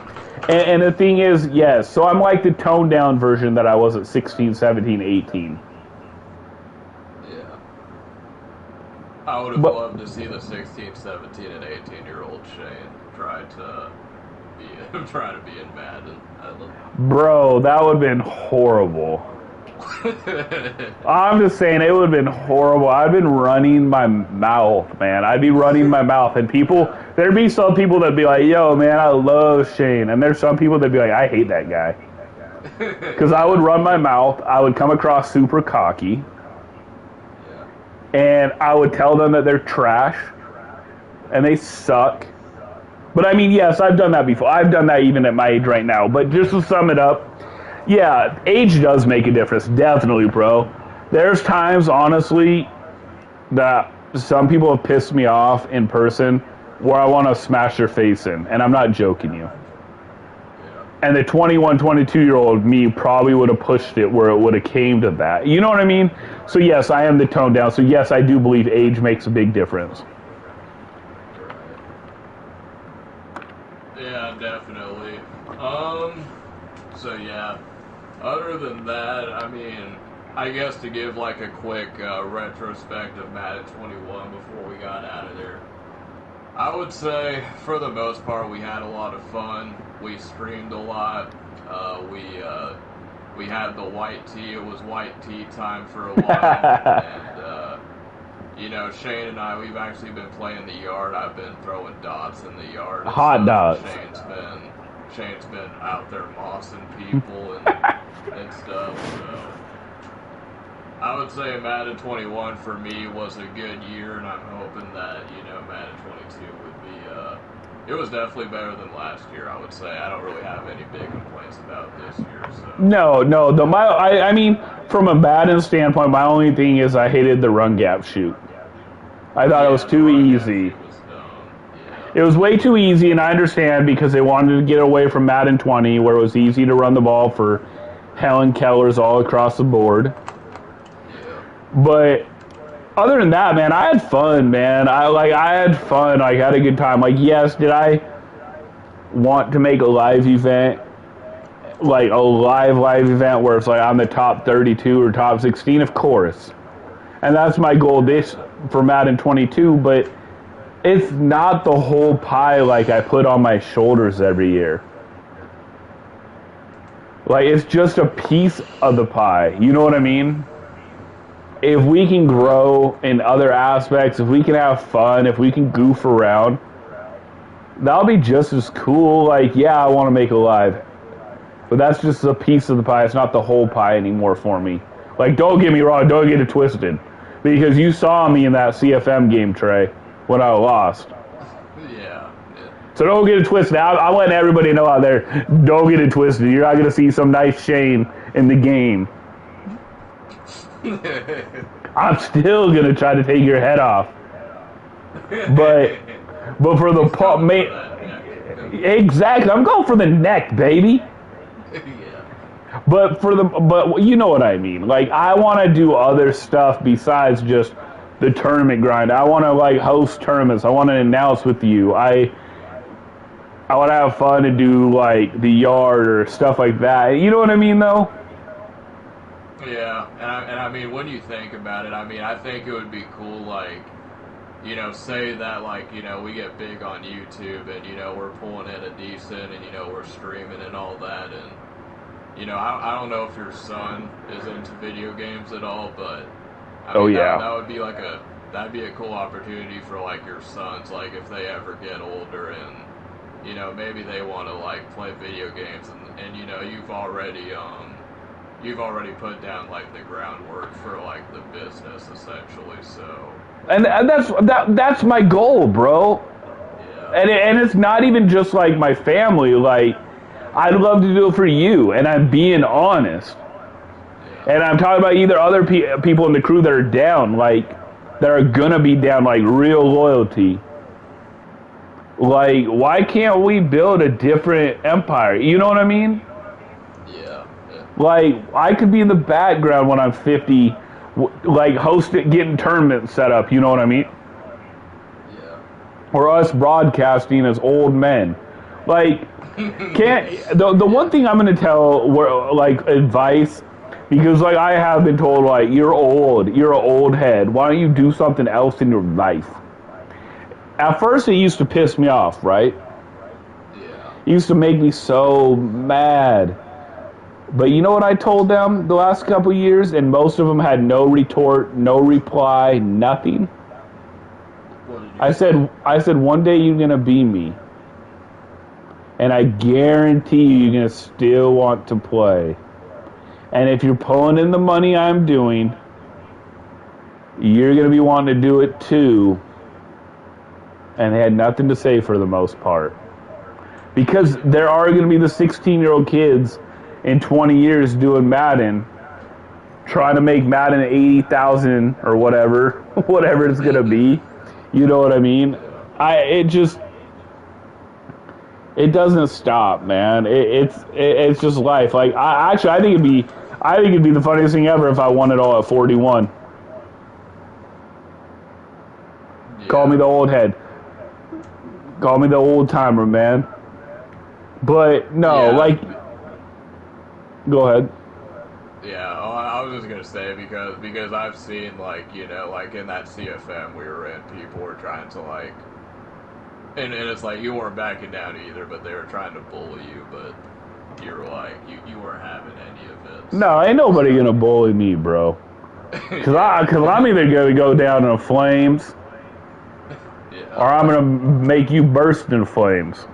[SPEAKER 1] And the thing is, yes, so I'm like the toned down version that I was at 16, 17, 18.
[SPEAKER 2] Yeah. I would have loved to see the 16, 17, and 18-year-old Shane try to be in Madden.
[SPEAKER 1] Bro, that would have been horrible. I'm just saying, it would have been horrible. I've been running my mouth, man. I'd be running my mouth, and there'd be some people that'd be like, yo, man, I love Shane. And there's some people that'd be like, I hate that guy. Because I would run my mouth, I would come across super cocky, and I would tell them that they're trash, and they suck. But I mean, yes, I've done that before. I've done that even at my age right now. But just to sum it up, yeah, age does make a difference, definitely, bro. There's times, honestly, that some people have pissed me off in person where I want to smash their face in, and I'm not joking you. And the 21, 22-year-old me probably would have pushed it where it would have came to that. You know what I mean? So yes, I am the toned down. So yes, I do believe age makes a big difference.
[SPEAKER 2] Yeah, definitely. So yeah. Other than that, I mean, I guess to give like a quick retrospect of Madden 21 before we got out of there, I would say for the most part we had a lot of fun. We streamed a lot. We had the white tea. It was white tea time for a while, and you know, Shane and I, we've actually been playing the yard. I've been throwing dots in the yard.
[SPEAKER 1] Hot dots.
[SPEAKER 2] Shane's been out there mossing people and stuff. So I would say Madden 21 for me was a good year, and I'm hoping that, you know, Madden 22 would be. It was definitely better than last year, I would say. I don't really have any big complaints about this year. So
[SPEAKER 1] No. I mean, from a Madden standpoint, my only thing is I hated the run gap shoot. I thought it was too easy. It was way too easy, and I understand because they wanted to get away from Madden 20, where it was easy to run the ball for Helen Kellers all across the board. But other than that, man, I had fun, man. I had fun. I had a good time. Like, yes, did I want to make a live event, like a live event where it's like I'm the top 32 or top 16? Of course. And that's my goal for Madden 22, but it's not the whole pie like I put on my shoulders every year. Like, it's just a piece of the pie. You know what I mean? If we can grow in other aspects, if we can have fun, if we can goof around, that'll be just as cool. Like, yeah, I want to make a live. But that's just a piece of the pie. It's not the whole pie anymore for me. Like, don't get me wrong. Don't get it twisted. Because you saw me in that CFM game, Trey, when I lost.
[SPEAKER 2] Yeah.
[SPEAKER 1] So don't get it twisted. I'm letting everybody know out there, don't get it twisted. You're not going to see some nice Shane in the game. I'm still going to try to take your head off. But for the pop, exactly. I'm going for the neck, baby. But you know what I mean. Like, I want to do other stuff besides just the tournament grind. I want to, like, host tournaments. I want to announce with you. I want to have fun and do, like, the yard or stuff like that. You know what I mean, though?
[SPEAKER 2] Yeah, and I mean, when you think about it, I mean, I think it would be cool, like, you know, say that, like, you know, we get big on YouTube and, you know, we're pulling in a decent and, you know, we're streaming and all that, and, you know, I don't know if your son is into video games at all, but I mean, that would be like that'd be a cool opportunity for, like, your sons, like, if they ever get older and, you know, maybe they want to, like, play video games and you know, you've already put down, like, the groundwork for, like, the business, essentially, so.
[SPEAKER 1] And that's my goal, bro.
[SPEAKER 2] Yeah.
[SPEAKER 1] And it's not even just like my family. Like, I'd love to do it for you, and I'm being honest. And I'm talking about either other people in the crew that are down, like, that are gonna be down, like, real loyalty. Like, why can't we build a different empire? You know what I mean?
[SPEAKER 2] Yeah.
[SPEAKER 1] Like, I could be in the background when I'm 50, like, hosting, getting tournaments set up, you know what I mean?
[SPEAKER 2] Yeah.
[SPEAKER 1] Or us broadcasting as old men. Like, the one thing I'm going to tell, like, advice, because, like, I have been told, like, you're old, you're an old head, why don't you do something else in your life? At first, it used to piss me off, right?
[SPEAKER 2] Yeah.
[SPEAKER 1] It used to make me so mad. But you know what I told them the last couple years? And most of them had no retort, no reply, nothing.
[SPEAKER 2] What did you say?
[SPEAKER 1] I said, one day you're going to be me. And I guarantee you're going to still want to play. And if you're pulling in the money I'm doing, you're going to be wanting to do it too. And they had nothing to say for the most part. Because there are going to be the 16-year-old kids in 20 years doing Madden, trying to make Madden 80,000 or whatever it's going to be. You know what I mean? It doesn't stop, man. It's just life. Like, I think it'd be the funniest thing ever if I won it all at 41.
[SPEAKER 2] Yeah.
[SPEAKER 1] Call me the old head. Call me the old timer, man. But no,
[SPEAKER 2] Yeah.
[SPEAKER 1] like, go ahead.
[SPEAKER 2] Yeah, I was just gonna say because I've seen, like, you know, like in that CFM we were in, people were trying to, like, and it's like you weren't backing down either, but they were trying to bully you, but you were like you weren't having any of it.
[SPEAKER 1] No, ain't nobody gonna bully me, bro. Cause I'm either gonna go down in flames,
[SPEAKER 2] Yeah.
[SPEAKER 1] or I'm gonna make you burst in flames.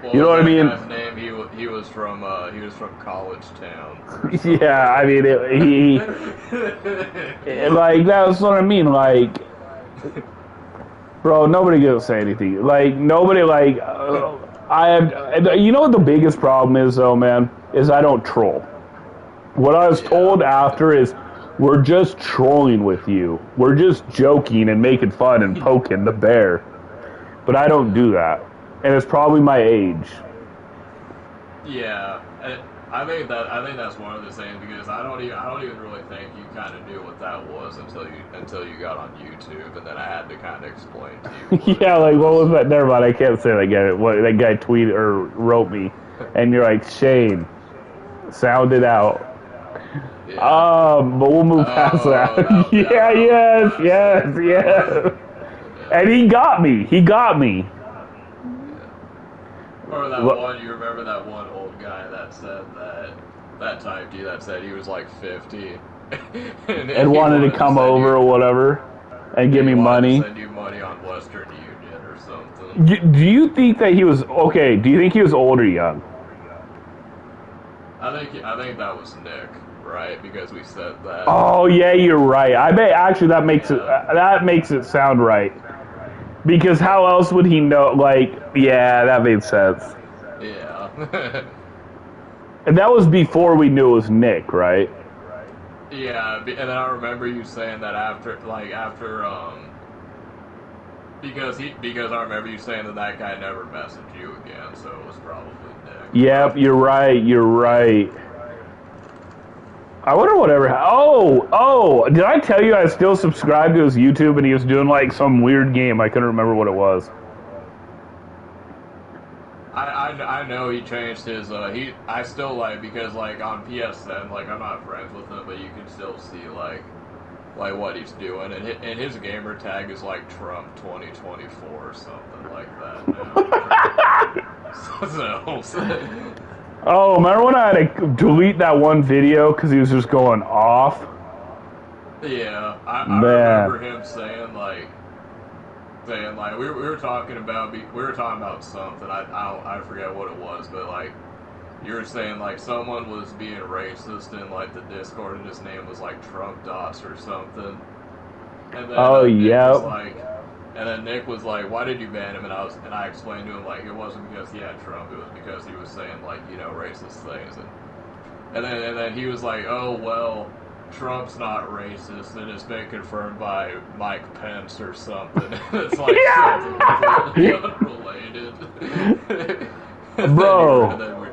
[SPEAKER 2] Well,
[SPEAKER 1] You know what I mean?
[SPEAKER 2] His name, he was from College Town.
[SPEAKER 1] Yeah, I mean, like, that's what I mean. Like, bro, nobody gonna say anything. Like, nobody, like, you know what the biggest problem is, though, man? Is I don't troll. What I was told after is, we're just trolling with you. We're just joking and making fun and poking the bear. But I don't do that. And it's probably my age.
[SPEAKER 2] Yeah, I think that's one of the things, because I don't even really think you kind of knew what that was until you got on YouTube, and then I had to kind of explain to you.
[SPEAKER 1] Yeah, like, what was that? Never mind, I can't say that guy. What that guy tweeted or wrote me, and you're like, Shane, sound it out.
[SPEAKER 2] Yeah.
[SPEAKER 1] But we'll move past that. Yeah, yes. And he got me.
[SPEAKER 2] Or that one, you remember that one old guy that said that typed you, that said he was like 50
[SPEAKER 1] and wanted to come over or whatever and give me money.
[SPEAKER 2] Send you money on Western Union or something.
[SPEAKER 1] Do you think that he was okay? Do you think he was old or young?
[SPEAKER 2] I think that was Nick, right? Because we said that.
[SPEAKER 1] Oh yeah, you're right. I bet actually that makes it sound right. Because how else would he know? Like, yeah, that made sense.
[SPEAKER 2] Yeah.
[SPEAKER 1] And that was before we knew it was Nick, right?
[SPEAKER 2] Yeah, and then I remember you saying that after, because I remember you saying that guy never messaged you again, so it was probably Nick.
[SPEAKER 1] Yep, you're right. I wonder whatever. Oh! Did I tell you I still subscribed to his YouTube and he was doing like some weird game? I couldn't remember what it was.
[SPEAKER 2] I know he changed his. I still like, because like on PSN, like, I'm not friends with him, but you can still see like what he's doing, and his gamer tag is like Trump 2024 or something like that now. So.
[SPEAKER 1] Oh, remember when I had to delete that one video because he was just going off?
[SPEAKER 2] Yeah, I remember him saying like we were talking about something. I forget what it was, but like you were saying like someone was being racist in like the Discord, and his name was like Trump Dots or something. And then And then Nick was like, "Why did you ban him?" And I explained to him like it wasn't because he had Trump. It was because he was saying like racist things. And then he was like, "Oh well, Trump's not racist, and it's been confirmed by Mike Pence or something." It's like completely unrelated.
[SPEAKER 1] Bro,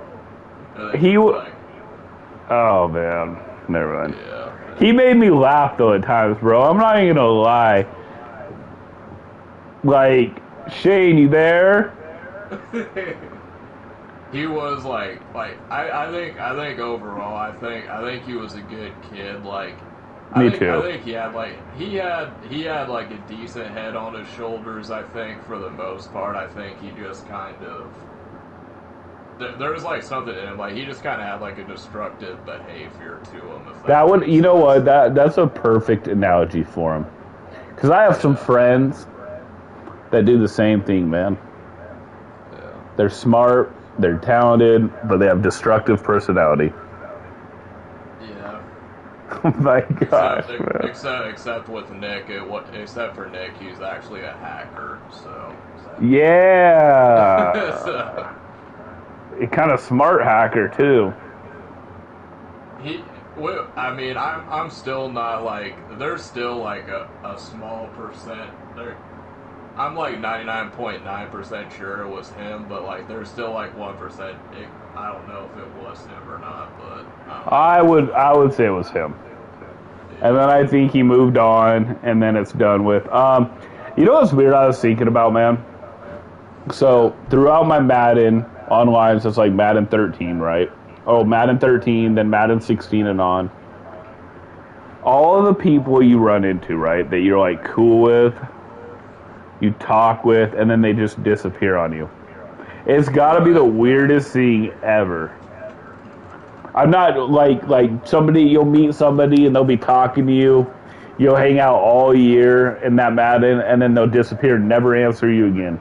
[SPEAKER 1] oh man, never mind.
[SPEAKER 2] Yeah.
[SPEAKER 1] He made me laugh though at times, bro. I'm not even gonna lie. Like, Shane, you there?
[SPEAKER 2] He was like I think overall I think he was a good kid. Like
[SPEAKER 1] Me too.
[SPEAKER 2] I think he had like a decent head on his shoulders. I think for the most part, I think he just kind of there's like something in him. Like he just kind of had like a destructive behavior to him. If
[SPEAKER 1] that would, you know what? That's a perfect analogy for him. Because I have some friends that do the same thing, man.
[SPEAKER 2] Yeah.
[SPEAKER 1] They're smart, they're talented, but they have destructive personality.
[SPEAKER 2] Yeah.
[SPEAKER 1] Oh my gosh, man.
[SPEAKER 2] Except with Nick, except for Nick, he's actually a hacker. So.
[SPEAKER 1] Yeah.
[SPEAKER 2] So.
[SPEAKER 1] A kind of smart hacker too.
[SPEAKER 2] I mean, I'm still not like. There's still like a small percent. I'm like 99.9% sure it was him, but like there's still like 1%. I don't know if it was him or not, but
[SPEAKER 1] I would say it was him. And then I think he moved on, and then it's done with. You know what's weird? I was thinking about, man. So throughout my Madden online, so it's like Madden 13, right? Oh, Madden 13, then Madden 16 and on. All of the people you run into, right, that you're like cool with, you talk with, and then they just disappear on you. It's got to be the weirdest thing ever. I'm not like somebody, you'll meet somebody and they'll be talking to you. You'll hang out all year in that Madden, and then they'll disappear and never answer you again.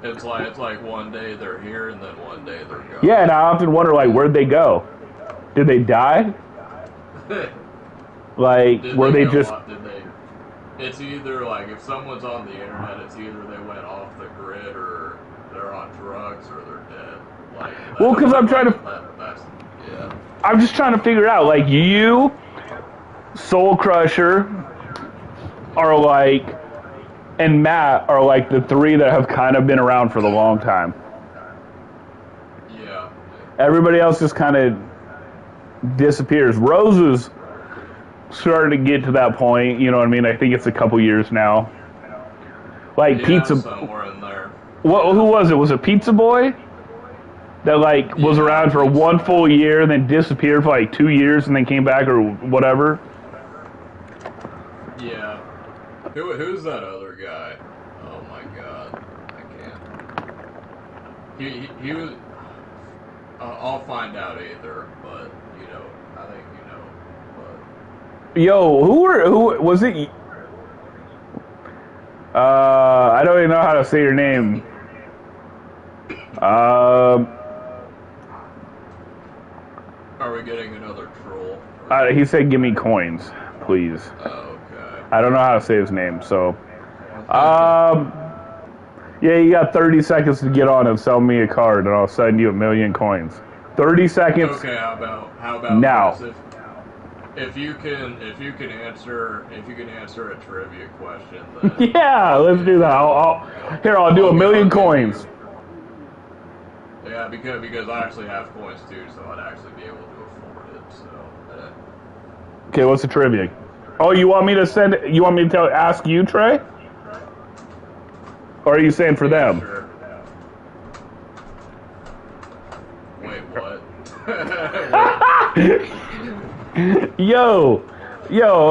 [SPEAKER 2] It's like one day they're here and then one day they're gone.
[SPEAKER 1] Yeah, and I often wonder, like, where'd they go? Did they die? Like, were they just...
[SPEAKER 2] It's either, like, if someone's on the internet, it's either they went off the grid or they're on drugs or they're dead. Like,
[SPEAKER 1] well, because I'm trying to...
[SPEAKER 2] Yeah.
[SPEAKER 1] I'm just trying to figure out, like, you, Soul Crusher, are like... and Matt are like the three that have kind of been around for the long time.
[SPEAKER 2] Yeah.
[SPEAKER 1] Everybody else just kind of disappears. Rose is starting to get to that point, you know what I mean? I think it's a couple years now. Like
[SPEAKER 2] yeah,
[SPEAKER 1] Pizza...
[SPEAKER 2] somewhere in there.
[SPEAKER 1] What? Who was it? Was it Pizza Boy? That like was around for one full year, then disappeared for like 2 years, and then came back or whatever?
[SPEAKER 2] Yeah. Who's that other guy? Oh my god, I can't. He was. I'll find out either, but I think But
[SPEAKER 1] yo, who was it? I don't even know how to say your name.
[SPEAKER 2] Are we getting another troll?
[SPEAKER 1] He said, "Give me coins, please."
[SPEAKER 2] Oh, okay.
[SPEAKER 1] I don't know how to say his name, so. Yeah, you got 30 seconds to get on and sell me a card, and I'll send you 1,000,000 coins. 30 seconds.
[SPEAKER 2] Okay, how about
[SPEAKER 1] now?
[SPEAKER 2] This? If you can answer a trivia question, then
[SPEAKER 1] yeah, let's do that. I'll do 1,000,000 coins.
[SPEAKER 2] Yeah, because I actually have coins too, so I'd actually be able to afford it. So.
[SPEAKER 1] Okay, what's the trivia? Oh, you want me to ask you, Trey? Or are you saying for them?
[SPEAKER 2] Sure. Wait, what?
[SPEAKER 1] Yo,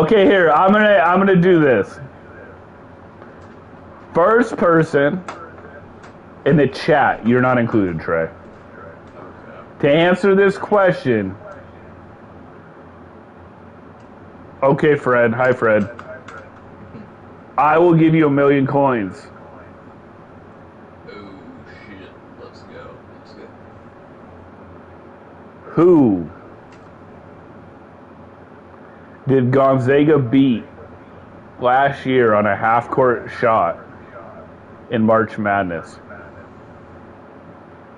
[SPEAKER 1] okay, here, I'm gonna do this. First person in the chat, you're not included, Trey.
[SPEAKER 2] Okay.
[SPEAKER 1] To answer this question. Okay, Fred. Hi, Fred. I will give you 1,000,000 coins.
[SPEAKER 2] Oh shit! Let's go.
[SPEAKER 1] Who did Gonzaga beat last year on a half-court shot in March Madness?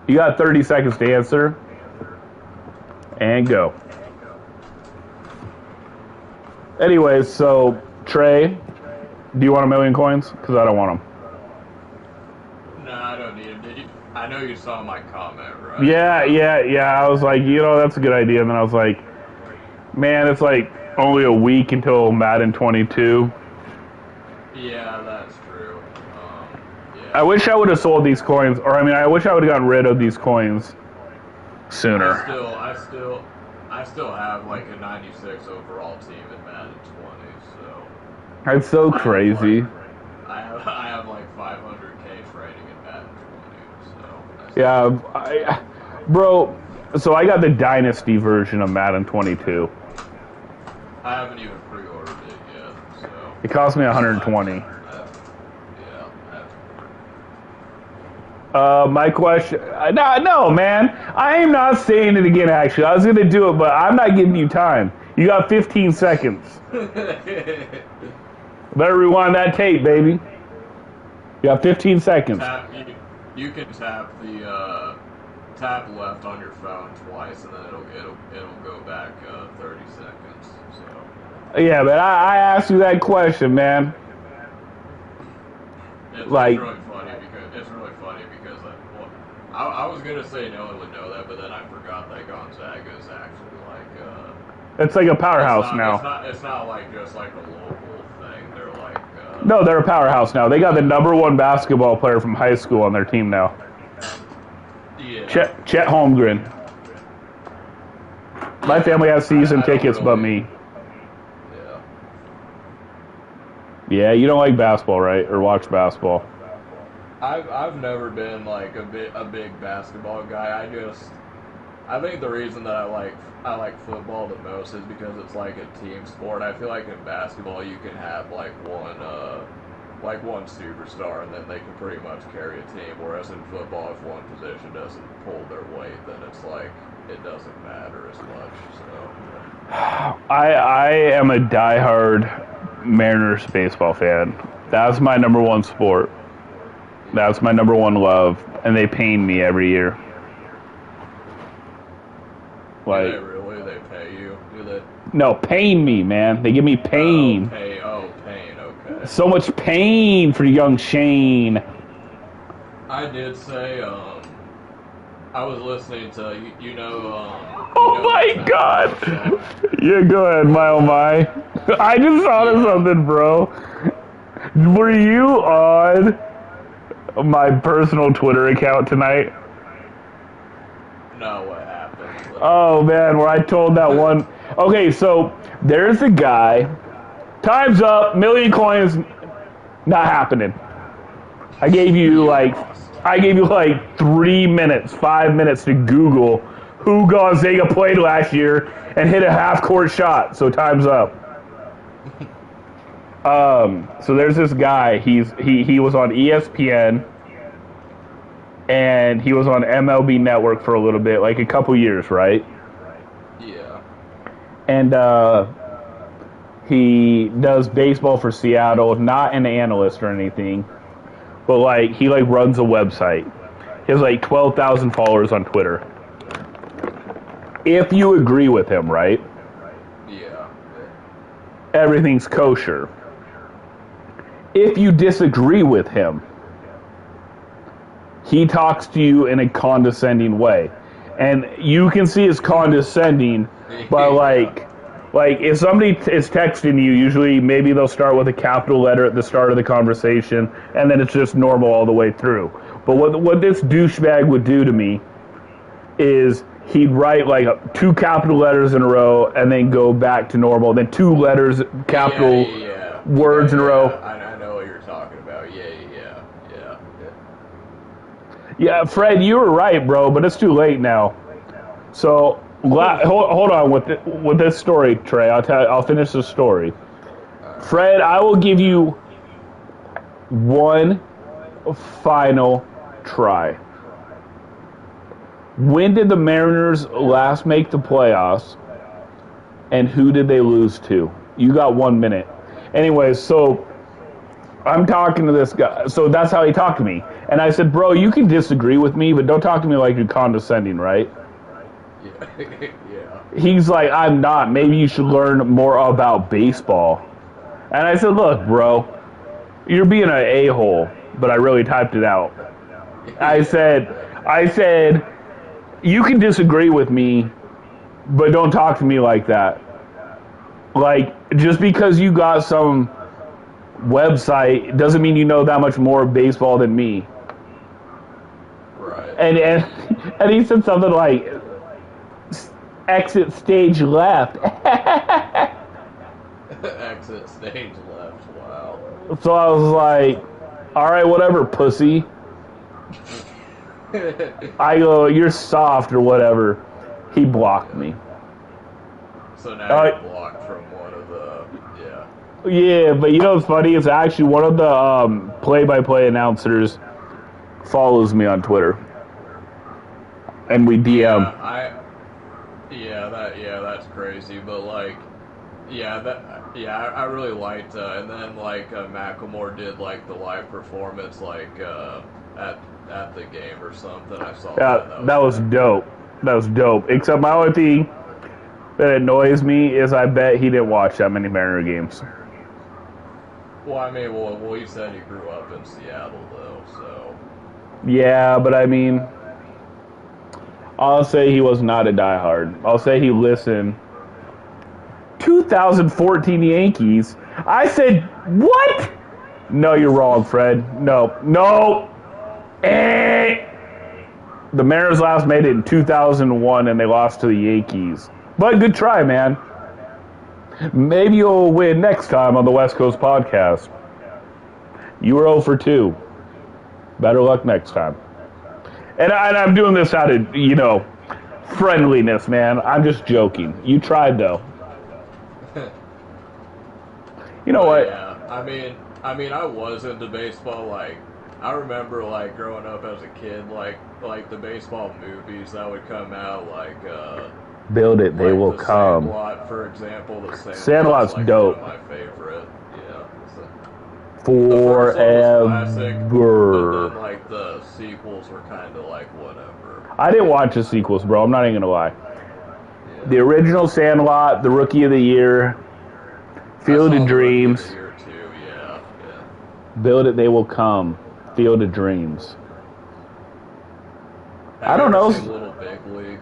[SPEAKER 1] You got 30 seconds to answer. And go. Anyways, so, Trey, do you want 1,000,000 coins? Because I don't want them.
[SPEAKER 2] No, I don't need them. Did you? I know you saw my comment, right?
[SPEAKER 1] Yeah. I was like, that's a good idea. And then I was like, man, it's like only a week until Madden 22.
[SPEAKER 2] Yeah, that's true. Yeah.
[SPEAKER 1] I wish I would have sold these coins, or I wish I would have gotten rid of these coins sooner.
[SPEAKER 2] I still have like a 96 overall team in Madden 20, so.
[SPEAKER 1] It's so crazy.
[SPEAKER 2] I have like 500k trading in Madden 20, so.
[SPEAKER 1] Yeah, bro. So I got the Dynasty version of Madden 22.
[SPEAKER 2] I haven't even pre-ordered it yet, so.
[SPEAKER 1] It cost me 120. My question... No, man. I am not saying it again, actually. I was going to do it, but I'm not giving you time. You got 15 seconds. Better rewind that tape, baby. You got 15 seconds.
[SPEAKER 2] You can tap the tap left on your phone twice, and then it'll go back 30 seconds. So.
[SPEAKER 1] Yeah, but I asked you that question, man.
[SPEAKER 2] It's really funny because I was gonna say no one would know that, but then I forgot that Gonzaga is actually like
[SPEAKER 1] it's like a powerhouse now.
[SPEAKER 2] It's not like just like a local thing. They're like
[SPEAKER 1] no, they're a powerhouse now. They got the #1 basketball player from high school on their team now.
[SPEAKER 2] Yeah.
[SPEAKER 1] Chet Holmgren. My family has season tickets, but me. Yeah, you don't like basketball, right? Or watch basketball?
[SPEAKER 2] I've never been like a big basketball guy. I think the reason that I like football the most is because it's like a team sport. I feel like in basketball you can have like one superstar and then they can pretty much carry a team. Whereas in football, if one position doesn't pull their weight, then it's like it doesn't matter as much. So
[SPEAKER 1] I am a diehard Mariners baseball fan. That's my #1 sport. That's my #1 love, and they pain me every year. Like,
[SPEAKER 2] do they really? They pay you? Do they?
[SPEAKER 1] No, pain me, man. They give me pain.
[SPEAKER 2] Pain. Okay.
[SPEAKER 1] So much pain for young Shane.
[SPEAKER 2] I did say, I was listening to,
[SPEAKER 1] oh my God! Yeah, go ahead, my oh my. I just thought of something, bro. Were you on my personal Twitter account tonight?
[SPEAKER 2] No, what happened?
[SPEAKER 1] Oh, man, where I told that one... Okay, so there's a guy. Time's up. 1,000,000 coins. Not happening. I gave you like 3 minutes, 5 minutes to Google who Gonzaga played last year and hit a half-court shot. So time's up. So there's this guy. He was on ESPN, and he was on MLB Network for a little bit, like a couple years, right?
[SPEAKER 2] Yeah.
[SPEAKER 1] And he does baseball for Seattle, not an analyst or anything, but like he runs a website. He has like 12,000 followers on Twitter. If you agree with him, right?
[SPEAKER 2] Yeah.
[SPEAKER 1] Everything's kosher. If you disagree with him, he talks to you in a condescending way. And you can see it's condescending, but like if somebody is texting you, usually maybe they'll start with a capital letter at the start of the conversation, and then it's just normal all the way through. But what this douchebag would do to me is he'd write like 2 capital letters in a row and then go back to normal, then 2 letters, capital words in a row.
[SPEAKER 2] I know what you're talking about. Yeah.
[SPEAKER 1] Yeah, Fred, you were right, bro, but it's too late now. So hold on with this story, Trey. I'll finish the story. Fred, I will give you one final try. When did the Mariners last make the playoffs, and who did they lose to? You got 1 minute. Anyways, so I'm talking to this guy. So that's how he talked to me. And I said, bro, you can disagree with me, but don't talk to me like you're condescending, right?
[SPEAKER 2] Yeah. Yeah.
[SPEAKER 1] He's like, I'm not. Maybe you should learn more about baseball. And I said, look, bro, you're being an a-hole, but I really typed it out. I said, you can disagree with me, but don't talk to me like that. Like, just because you got some website doesn't mean you know that much more baseball than me.
[SPEAKER 2] Right.
[SPEAKER 1] And he said something like, exit stage left.
[SPEAKER 2] Exit stage left. Wow.
[SPEAKER 1] So I was like, all right, whatever, pussy. I go, you're soft or whatever. He blocked me.
[SPEAKER 2] So now you're blocked from one of the, yeah.
[SPEAKER 1] Yeah, but you know what's funny? It's actually one of the play-by-play announcers follows me on Twitter. And we DM.
[SPEAKER 2] That's crazy. But like, I really liked, and then like Macklemore did like the live performance like at the game or something. I saw
[SPEAKER 1] that was dope. That was dope. Except my only thing that annoys me is I bet he didn't watch that many Mariner games.
[SPEAKER 2] Well, I mean, well, he said he grew up in Seattle though, so.
[SPEAKER 1] Yeah, but I mean, I'll say he was not a diehard. I'll say he listened. 2014 Yankees. I said, what? No, you're wrong, Fred. No. The Mariners last made it in 2001, and they lost to the Yankees. But good try, man. Maybe you'll win next time on the West Coast Podcast. You were 0 for 2. Better luck next time. And I'm doing this out of, friendliness, man. I'm just joking. You tried, though. You know what?
[SPEAKER 2] Yeah, I mean, I was into baseball. Like, I remember, like, growing up as a kid, like the baseball movies that would come out, like,
[SPEAKER 1] Build It, They Will
[SPEAKER 2] the
[SPEAKER 1] Come.
[SPEAKER 2] Sandlot, for example. The
[SPEAKER 1] Sandlot's
[SPEAKER 2] like
[SPEAKER 1] dope.
[SPEAKER 2] One of my favorite. Yeah.
[SPEAKER 1] Forever.
[SPEAKER 2] Classic, but then, like, the sequels were kind of like whatever.
[SPEAKER 1] I didn't watch the sequels, bro. I'm not even gonna lie.
[SPEAKER 2] Yeah.
[SPEAKER 1] The original Sandlot, the Rookie of the Year, Field of Dreams.
[SPEAKER 2] Year too. Yeah.
[SPEAKER 1] Build It, They Will Come. Field of Dreams. I don't know.
[SPEAKER 2] Little Big League.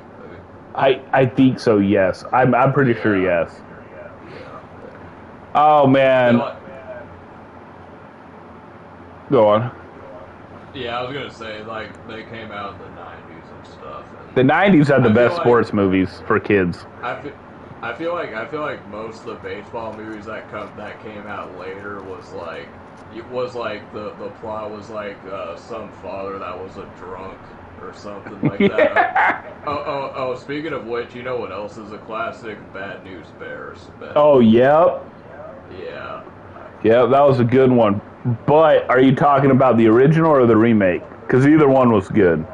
[SPEAKER 1] I think so. Yes, I'm pretty sure. Yes.
[SPEAKER 2] Yeah.
[SPEAKER 1] Oh man. Go on.
[SPEAKER 2] Yeah, I was gonna say, like, they came out in the 90s and stuff. And
[SPEAKER 1] The 90s had the best
[SPEAKER 2] like
[SPEAKER 1] sports movies for kids.
[SPEAKER 2] I feel like most of the baseball movies that came out later was like the plot was like some father that was a drunk or something like that. Oh, speaking of which, you know what else is a classic? Bad News Bears.
[SPEAKER 1] Oh, yep.
[SPEAKER 2] Yeah.
[SPEAKER 1] Yeah, that was a good one. But are you talking about the original or the remake? Because either one was good.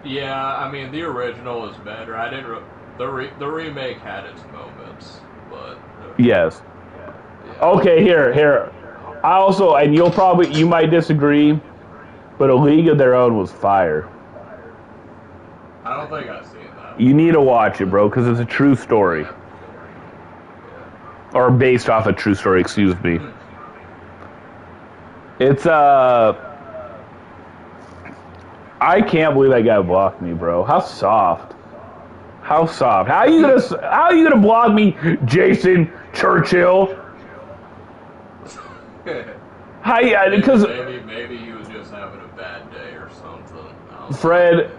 [SPEAKER 2] Yeah, I mean the original is better. I didn't. The remake had its moments, but
[SPEAKER 1] yes.
[SPEAKER 2] Yeah.
[SPEAKER 1] Okay, here. I also, and you might disagree, but A League of Their Own was fire.
[SPEAKER 2] I don't think I've seen that.
[SPEAKER 1] You need to watch it, bro, because it's a true story. Or based off a true story, excuse me. It's, I can't believe that guy blocked me, bro. How soft. How are you gonna block me, Jason Churchill? Because
[SPEAKER 2] maybe he was just having a bad day or something.
[SPEAKER 1] Fred,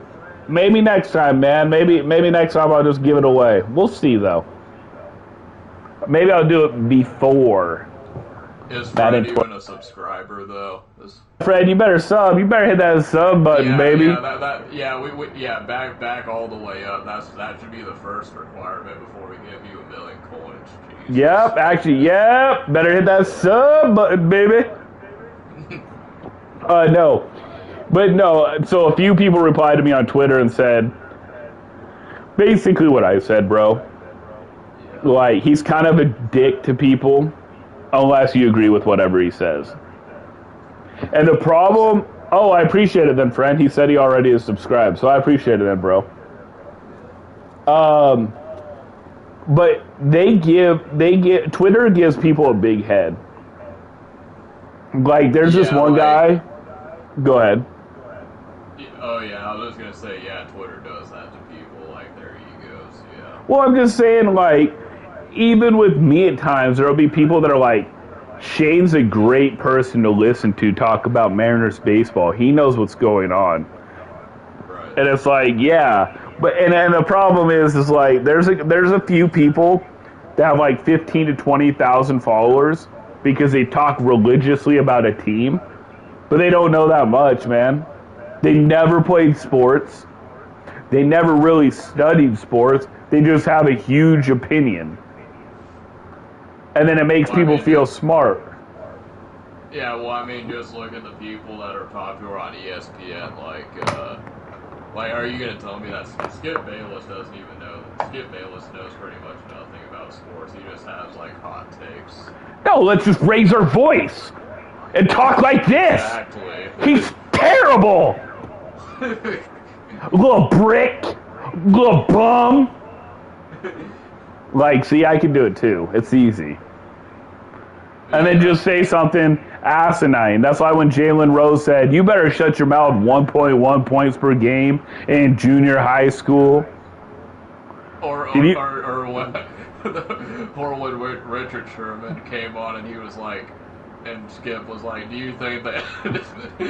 [SPEAKER 1] maybe next time, man. Maybe next time I'll just give it away. We'll see, though. Maybe I'll do it before.
[SPEAKER 2] Is Fred even a subscriber, though?
[SPEAKER 1] Fred, you better sub. You better hit that sub button, baby.
[SPEAKER 2] Yeah, back all the way up. That should be the first requirement before we give you 1,000,000 coins. Jesus.
[SPEAKER 1] Yep. Better hit that sub button, baby. No. But no, so a few people replied to me on Twitter and said basically what I said, bro. like, he's kind of a dick to people unless you agree with whatever he says. And the problem... Oh, I appreciate it then, friend. He said he already is subscribed, so I appreciate it then, bro. But Twitter gives people a big head. Like, there's this one guy... Go ahead.
[SPEAKER 2] Oh, yeah, I was just going to say, yeah, Twitter does that to people, like, their egos, yeah.
[SPEAKER 1] Well, I'm just saying, like, even with me at times, there'll be people that are like, Shane's a great person to listen to talk about Mariners baseball. He knows what's going on.
[SPEAKER 2] Right.
[SPEAKER 1] And it's like, yeah. But and the problem is like, there's a few people that have like 15 to 20,000 followers because they talk religiously about a team, but they don't know that much, man. They never played sports. They never really studied sports. They just have a huge opinion. And then it makes people feel smart.
[SPEAKER 2] Yeah, well, I mean, just look at the people that are popular on ESPN. Like, are you going to tell me that Skip Bayless doesn't even know? Skip Bayless knows pretty much nothing about sports. He just has, like, hot takes.
[SPEAKER 1] No, let's just raise our voice and talk like this.
[SPEAKER 2] Exactly.
[SPEAKER 1] He's terrible. Little brick. Little bum. Like, see, I can do it too. It's easy. And then just say something asinine. That's why when Jalen Rose said, you better shut your mouth 1.1 points per game in junior high school.
[SPEAKER 2] Or when Richard Sherman came on and he was like, and Skip was like, do you think that do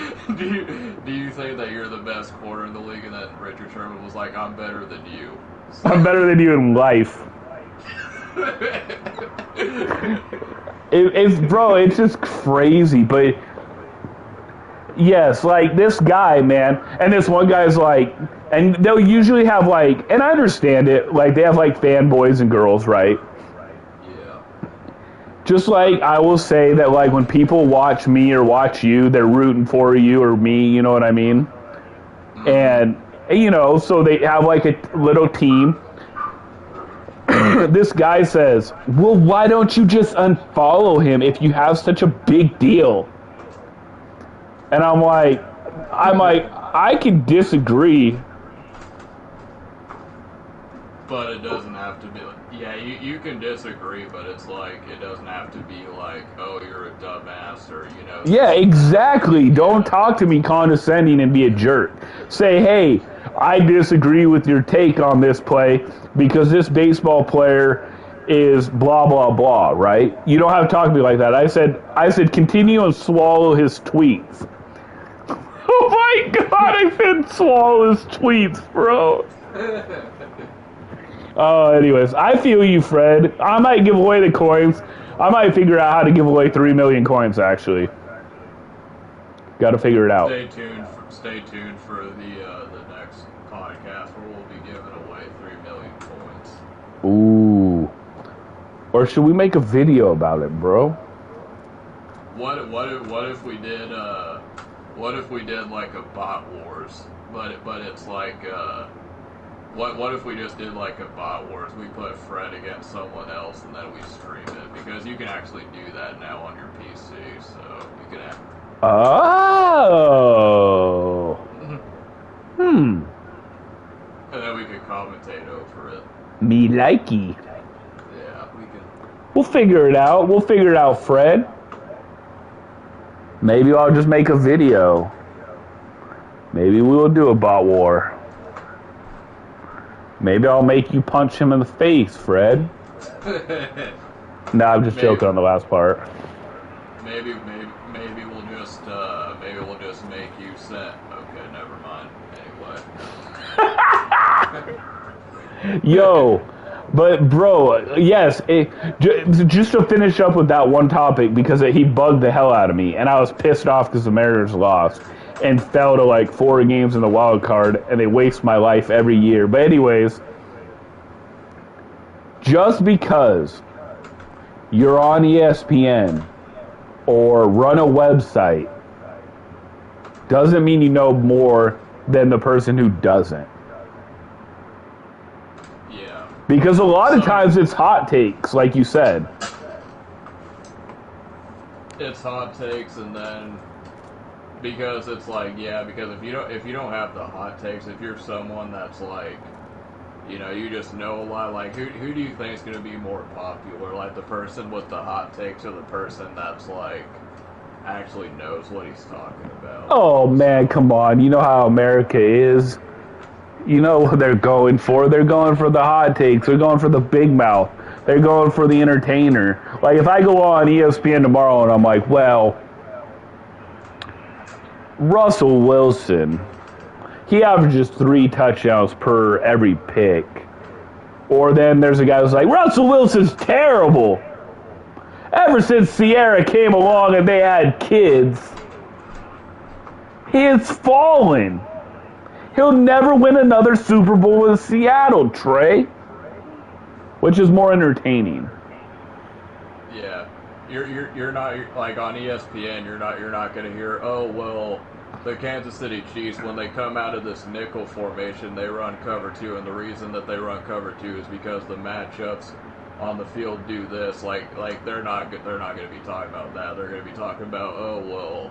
[SPEAKER 2] you think that you're the best corner in the league? And then Richard Sherman was like, I'm better than you.
[SPEAKER 1] I'm better than you in life. It's just crazy. But yes, like this guy, man, and this one guy's like, and they'll usually have like, and I understand it, like they have like fanboys and girls, right?
[SPEAKER 2] Yeah.
[SPEAKER 1] Just like I will say that, like when people watch me or watch you, they're rooting for you or me, you know what I mean? And you know, so they have like a little team. This guy says, well, why don't you just unfollow him if you have such a big deal? And I'm like, I can disagree.
[SPEAKER 2] But it doesn't have to be, yeah, you can disagree, but it's like, it doesn't have to be like, oh, you're a dumbass, or, you know.
[SPEAKER 1] Yeah, exactly. Don't talk to me condescending and be a jerk. Say, hey, I disagree with your take on this play because this baseball player is blah, blah, blah, right? You don't have to talk to me like that. I said, continue and swallow his tweets. Oh my God, I said swallow his tweets, bro. Oh, anyways, I feel you, Fred. I might give away the coins. I might figure out how to give away 3 million coins, actually. Got to figure it out.
[SPEAKER 2] Stay tuned for the next podcast where we'll be giving away 3 million coins.
[SPEAKER 1] Ooh. Or should we make a video about it, bro?
[SPEAKER 2] What if we did like a bot wars, but it's like what if we just did like a bot wars? We put Fred against someone else and then we stream it, because you can actually do that now on your PC, so you can have.
[SPEAKER 1] Oh.
[SPEAKER 2] And then we could commentate over it.
[SPEAKER 1] Me likey.
[SPEAKER 2] Yeah, we can.
[SPEAKER 1] We'll figure it out. We'll figure it out, Fred. Maybe I'll just make a video. Maybe we will do a bot war. Maybe I'll make you punch him in the face, Fred. Nah, I'm just joking on the last part.
[SPEAKER 2] Maybe we'll just make you set. Okay, never mind. Anyway.
[SPEAKER 1] Yo, but bro, yes, just to finish up with that one topic, because he bugged the hell out of me, and I was pissed off because the Mariners lost and fell to like 4 games in the wild card, and they waste my life every year. But anyways, just because you're on ESPN or run a website doesn't mean you know more than the person who doesn't.
[SPEAKER 2] Yeah.
[SPEAKER 1] Because a lot of times it's hot takes, like you said.
[SPEAKER 2] It's hot takes, and then because it's like, yeah, because if you don't have the hot takes, if you're someone that's like, you know, you just know a lot, like who do you think is going to be more popular, like the person with the hot takes or the person that's like actually knows what he's talking about?
[SPEAKER 1] Oh man, come on! You know how America is. You know what they're going for. They're going for the hot takes. They're going for the big mouth. They're going for the entertainer. Like, if I go on ESPN tomorrow and I'm like, well, Russell Wilson, he averages 3 touchdowns per every pick. Or then there's a guy who's like, Russell Wilson's terrible. Ever since Sierra came along and they had kids, he has fallen. He'll never win another Super Bowl with Seattle, Trey. Which is more entertaining.
[SPEAKER 2] Yeah, you're not like on ESPN. You're not going to hear, oh well, the Kansas City Chiefs, when they come out of this nickel formation, they run cover 2, and the reason that they run cover 2 is because the matchups on the field do this. Like they're not going to be talking about that. They're going to be talking about, oh well,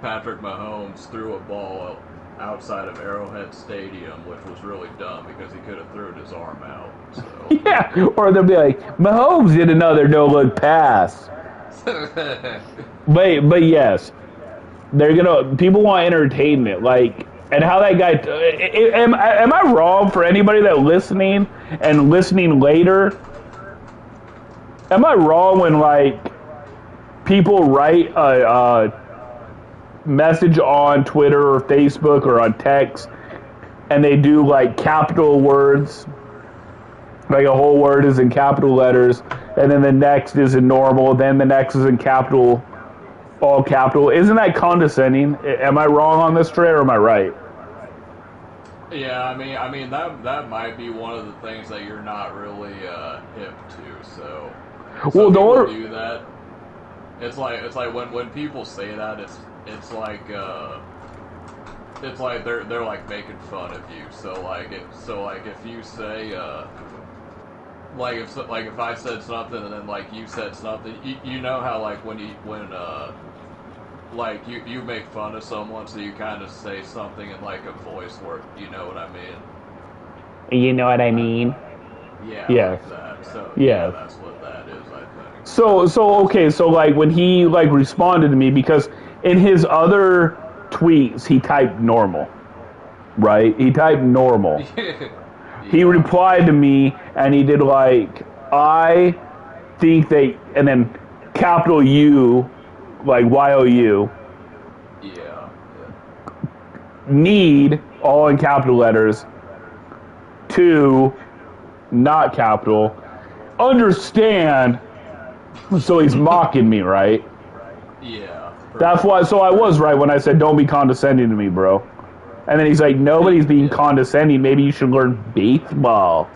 [SPEAKER 2] Patrick Mahomes threw a ball outside of Arrowhead Stadium, which was really dumb because he could have thrown his arm out. So.
[SPEAKER 1] Yeah, or they'll be like, Mahomes did another no-look pass. but yes, people want entertainment, like, and how that guy. Am I wrong for anybody that listening and listening later? Am I wrong when like people write a message on Twitter or Facebook or on text, and they do like capital words, like a whole word is in capital letters, and then the next is in normal, then the next is in capital, all capital. Isn't that condescending? Am I wrong on this, Trey, or am I right?
[SPEAKER 2] Yeah, I mean that might be one of the things that you're not really hip to. So
[SPEAKER 1] well,
[SPEAKER 2] people do that. It's like when people say that, it's like they're like making fun of you. So like if you say if I said something and then like you said something, you know how like when you make fun of someone, so you kind of say something in like a voice where you know what I mean.
[SPEAKER 1] You know what I mean?
[SPEAKER 2] Yeah.
[SPEAKER 1] Yes.
[SPEAKER 2] Like that. So
[SPEAKER 1] yeah,
[SPEAKER 2] that's what that is, I think.
[SPEAKER 1] So like when he like responded to me, because in his other tweets he typed normal, right? He typed normal.
[SPEAKER 2] Yeah.
[SPEAKER 1] He replied to me and he did like, I think they, and then capital U, like YOU.
[SPEAKER 2] Yeah.
[SPEAKER 1] Need, all in capital letters. 2, not capital. Understand. So he's mocking me, right?
[SPEAKER 2] Yeah.
[SPEAKER 1] That's why. So I was right when I said, "Don't be condescending to me, bro." And then he's like, "Nobody's being condescending. Maybe you should learn baseball."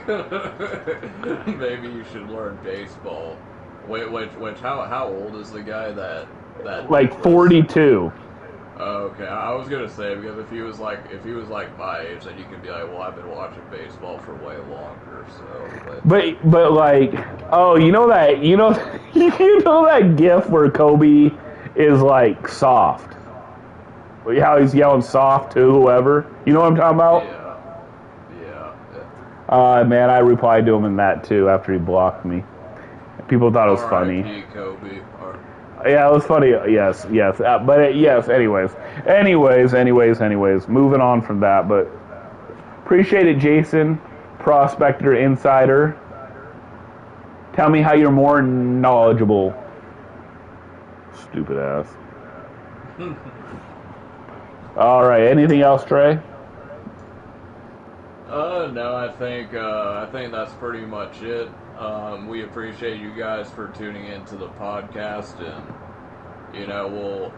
[SPEAKER 2] Maybe you should learn baseball. Which how old is the guy that
[SPEAKER 1] like 42?
[SPEAKER 2] Okay, I was gonna say, because if he was like my age, then you can be like, well, I've been watching baseball for way longer. So,
[SPEAKER 1] but like, oh, you know that GIF where Kobe is like soft, how he's yelling soft to whoever. You know what I'm talking about?
[SPEAKER 2] Yeah.
[SPEAKER 1] Man, I replied to him in that too after he blocked me. People thought it was funny.
[SPEAKER 2] Kobe.
[SPEAKER 1] Yeah, it was funny. Yes. Yes. Anyways. Moving on from that, but appreciate it, Jason, Prospector Insider. Tell me how you're more knowledgeable. Stupid ass. All right. Anything else, Trey?
[SPEAKER 2] No, I think that's pretty much it. We appreciate you guys for tuning into the podcast, and we'll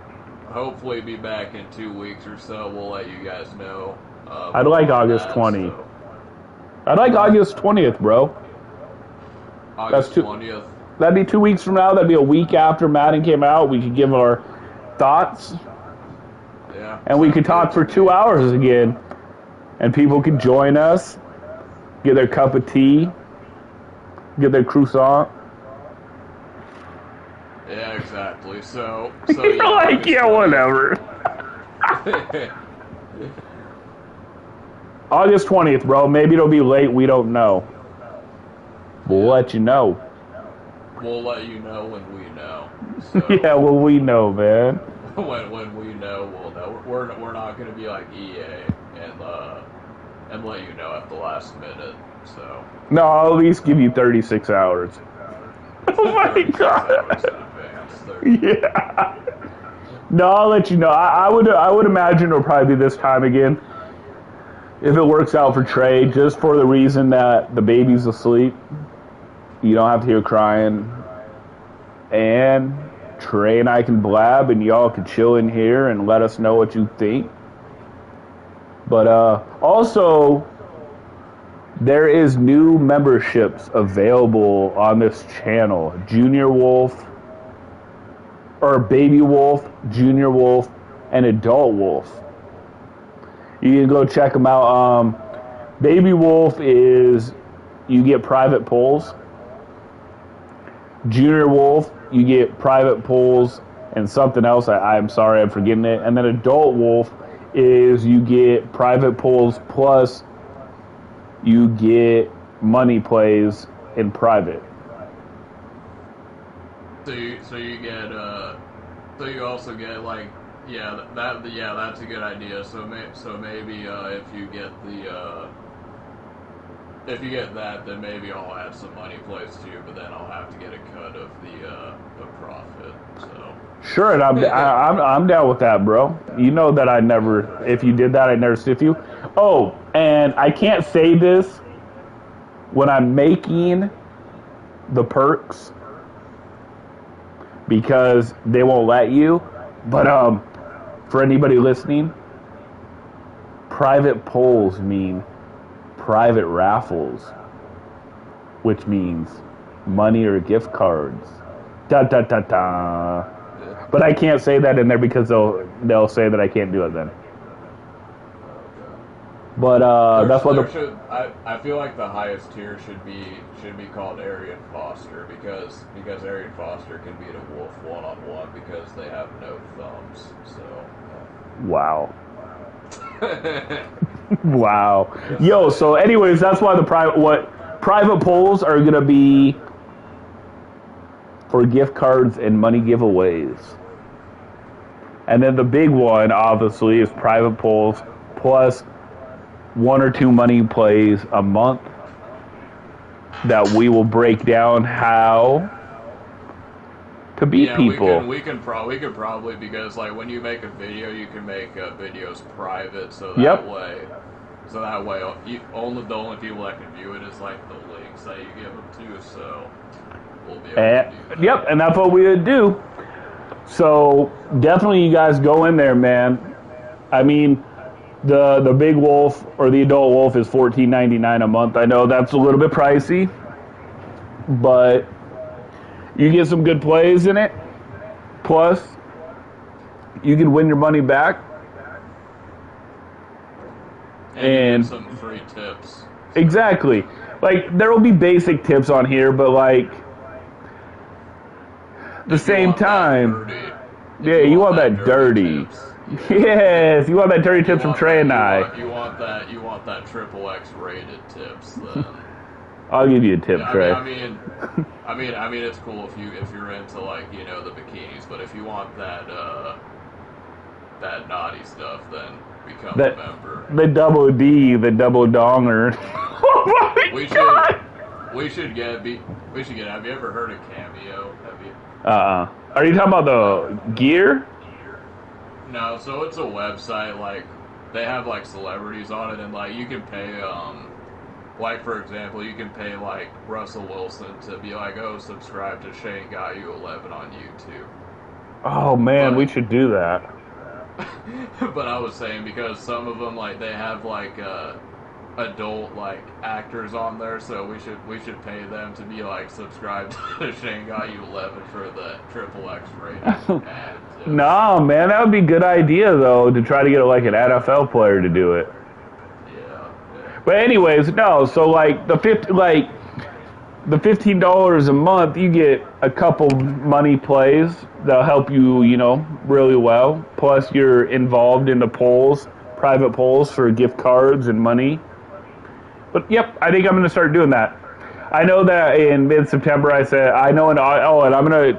[SPEAKER 2] hopefully be back in 2 weeks or so. We'll let you guys know.
[SPEAKER 1] I'd like August 20. So. I'd like August 20th, bro.
[SPEAKER 2] August 20th.
[SPEAKER 1] That'd be 2 weeks from now. That'd be a week after Madden came out. We could give our thoughts.
[SPEAKER 2] Yeah.
[SPEAKER 1] And we could talk for 2 hours again. And people could join us. get their cup of tea, get their croissant.
[SPEAKER 2] Yeah, exactly. So
[SPEAKER 1] You're
[SPEAKER 2] yeah,
[SPEAKER 1] like, yeah, whatever. August 20th, bro. Maybe it'll be late. We don't know. We'll let you know.
[SPEAKER 2] We'll let you know when we know. So
[SPEAKER 1] Yeah, well, we know, man.
[SPEAKER 2] when we know, we'll know. We're not going to be like EA and let you know at the last minute. So
[SPEAKER 1] No, I'll at least give you 36 hours. Oh my god. Yeah. No, I'll let you know. I would imagine it'll probably be this time again. If it works out for Trey, just for the reason that the baby's asleep. You don't have to hear crying. And Trey and I can blab and y'all can chill in here and let us know what you think. But also, there is new memberships available on this channel. Junior Wolf, or Baby Wolf, Junior Wolf, and Adult Wolf. You can go check them out. Baby Wolf is, you get private polls. Junior Wolf, you get private polls and something else. I'm sorry, I'm forgetting it. And then Adult Wolf is you get private polls plus you get money plays in private.
[SPEAKER 2] So you get so you also get like that's a good idea. So maybe if you get that, then maybe I'll add some money plays too. But then I'll have to get a cut of the profit. So
[SPEAKER 1] Sure, and I'm down with that, bro. You know that if you did that, I'd never stiff you. Oh, and I can't say this when I'm making the perks because they won't let you. But for anybody listening, private polls mean private raffles, which means money or gift cards. Da da da da. But I can't say that in there because they'll say that I can't do it then. But that's what
[SPEAKER 2] I feel like the highest tier should be called Arian Foster because Arian Foster can beat a wolf one-on-one because they have no thumbs. So
[SPEAKER 1] wow. Wow. Yo, so anyways, that's why private polls are gonna be for gift cards and money giveaways. And then the big one, obviously, is private polls plus 1 or 2 money plays a month that we will break down how to beat people.
[SPEAKER 2] We could probably because like when you make a video, you can make videos private, so that way, only the only people that can view it is like the links that you give them to. So we'll be able to do that.
[SPEAKER 1] Yep, and that's what we would do. So definitely, you guys go in there, man. I mean, the big wolf or the adult wolf is $14.99 a month. I know that's a little bit pricey, but you get some good plays in it. Plus, you can win your money back.
[SPEAKER 2] And some free tips.
[SPEAKER 1] Exactly. Like, there will be basic tips on here, but like, the same time, you want that dirty. Yes, you want that dirty tips from Trey and I.
[SPEAKER 2] You want that triple X rated tips. Then
[SPEAKER 1] I'll give you a tip, Trey.
[SPEAKER 2] I mean, it's cool if you're into like the bikinis, but if you want that naughty stuff, then become a member.
[SPEAKER 1] The double D, the double donger. Oh my God.
[SPEAKER 2] We should get. Have you ever heard of Cameo? Have you?
[SPEAKER 1] Are you talking about the gear?
[SPEAKER 2] No, so it's a website, like, they have, like, celebrities on it, and, like, you can pay, like, for example, you can pay, like, Russell Wilson to be like, oh, subscribe to Shane Got You 11 on YouTube.
[SPEAKER 1] Oh, man, we should do that.
[SPEAKER 2] But I was saying, because some of them, like, they have, like, adult like actors on there, so we should pay them to be like subscribed to Shane Got You 11 for the triple X rated ad.
[SPEAKER 1] No, man, that would be a good idea though to try to get like an NFL player to do it.
[SPEAKER 2] Yeah.
[SPEAKER 1] But anyways, no. So like the $15 a month, you get a couple money plays that'll help you, really well. Plus, you're involved in the polls, private polls for gift cards and money. But yep, I think I'm going to start doing that. I know that in mid-September I said I know, and I want to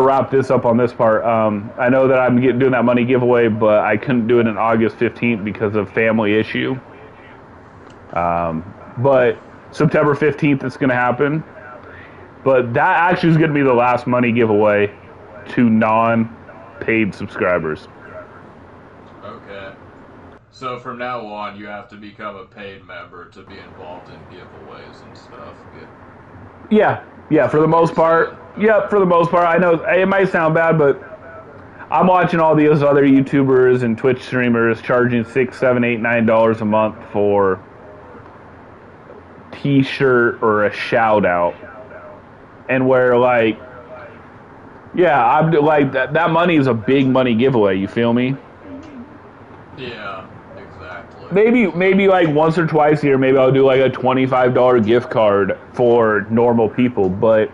[SPEAKER 1] wrap this up on this part. I know that I'm doing that money giveaway, but I couldn't do it on August 15th because of family issue. But September 15th it's going to happen. But that actually is going to be the last money giveaway to non-paid subscribers.
[SPEAKER 2] Okay. So from now on, you have to become a paid member to be involved in giveaways and stuff.
[SPEAKER 1] Yeah, for the most part. Yep, for the most part. I know it might sound bad, but I'm watching all these other YouTubers and Twitch streamers charging $6, $7, $8, $9 a month for T-shirt or a shout out, and where I'm like that money is a big money giveaway. You feel me?
[SPEAKER 2] Yeah, exactly.
[SPEAKER 1] Maybe like once or twice a year, maybe I'll do like a $25 gift card for normal people, but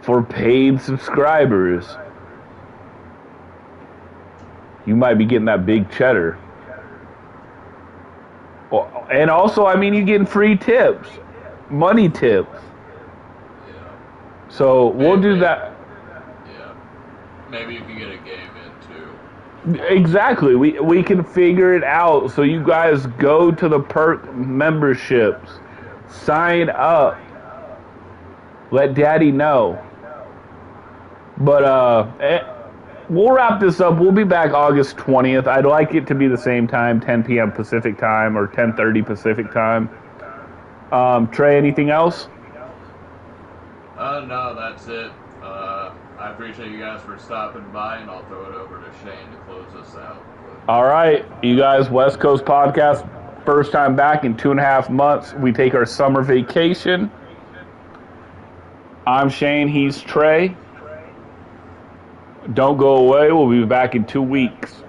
[SPEAKER 1] for paid subscribers, you might be getting that big cheddar. And also, I mean, you're getting free tips, money tips.
[SPEAKER 2] Yeah.
[SPEAKER 1] So we'll do that.
[SPEAKER 2] Yeah. Maybe you can get a game in too.
[SPEAKER 1] Exactly. We can figure it out. So you guys go to the perk memberships, sign up, let Daddy know. But we'll wrap this up. We'll be back August 20th. I'd like it to be the same time, 10 p.m. Pacific time or 10:30 Pacific time. Trey, anything else?
[SPEAKER 2] No, that's it. I appreciate you guys for stopping by, and I'll throw it over to Shane to close us out.
[SPEAKER 1] All right, you guys, West Coast Podcast, first time back in 2.5 months. We take our summer vacation. I'm Shane, he's Trey. Don't go away, we'll be back in 2 weeks.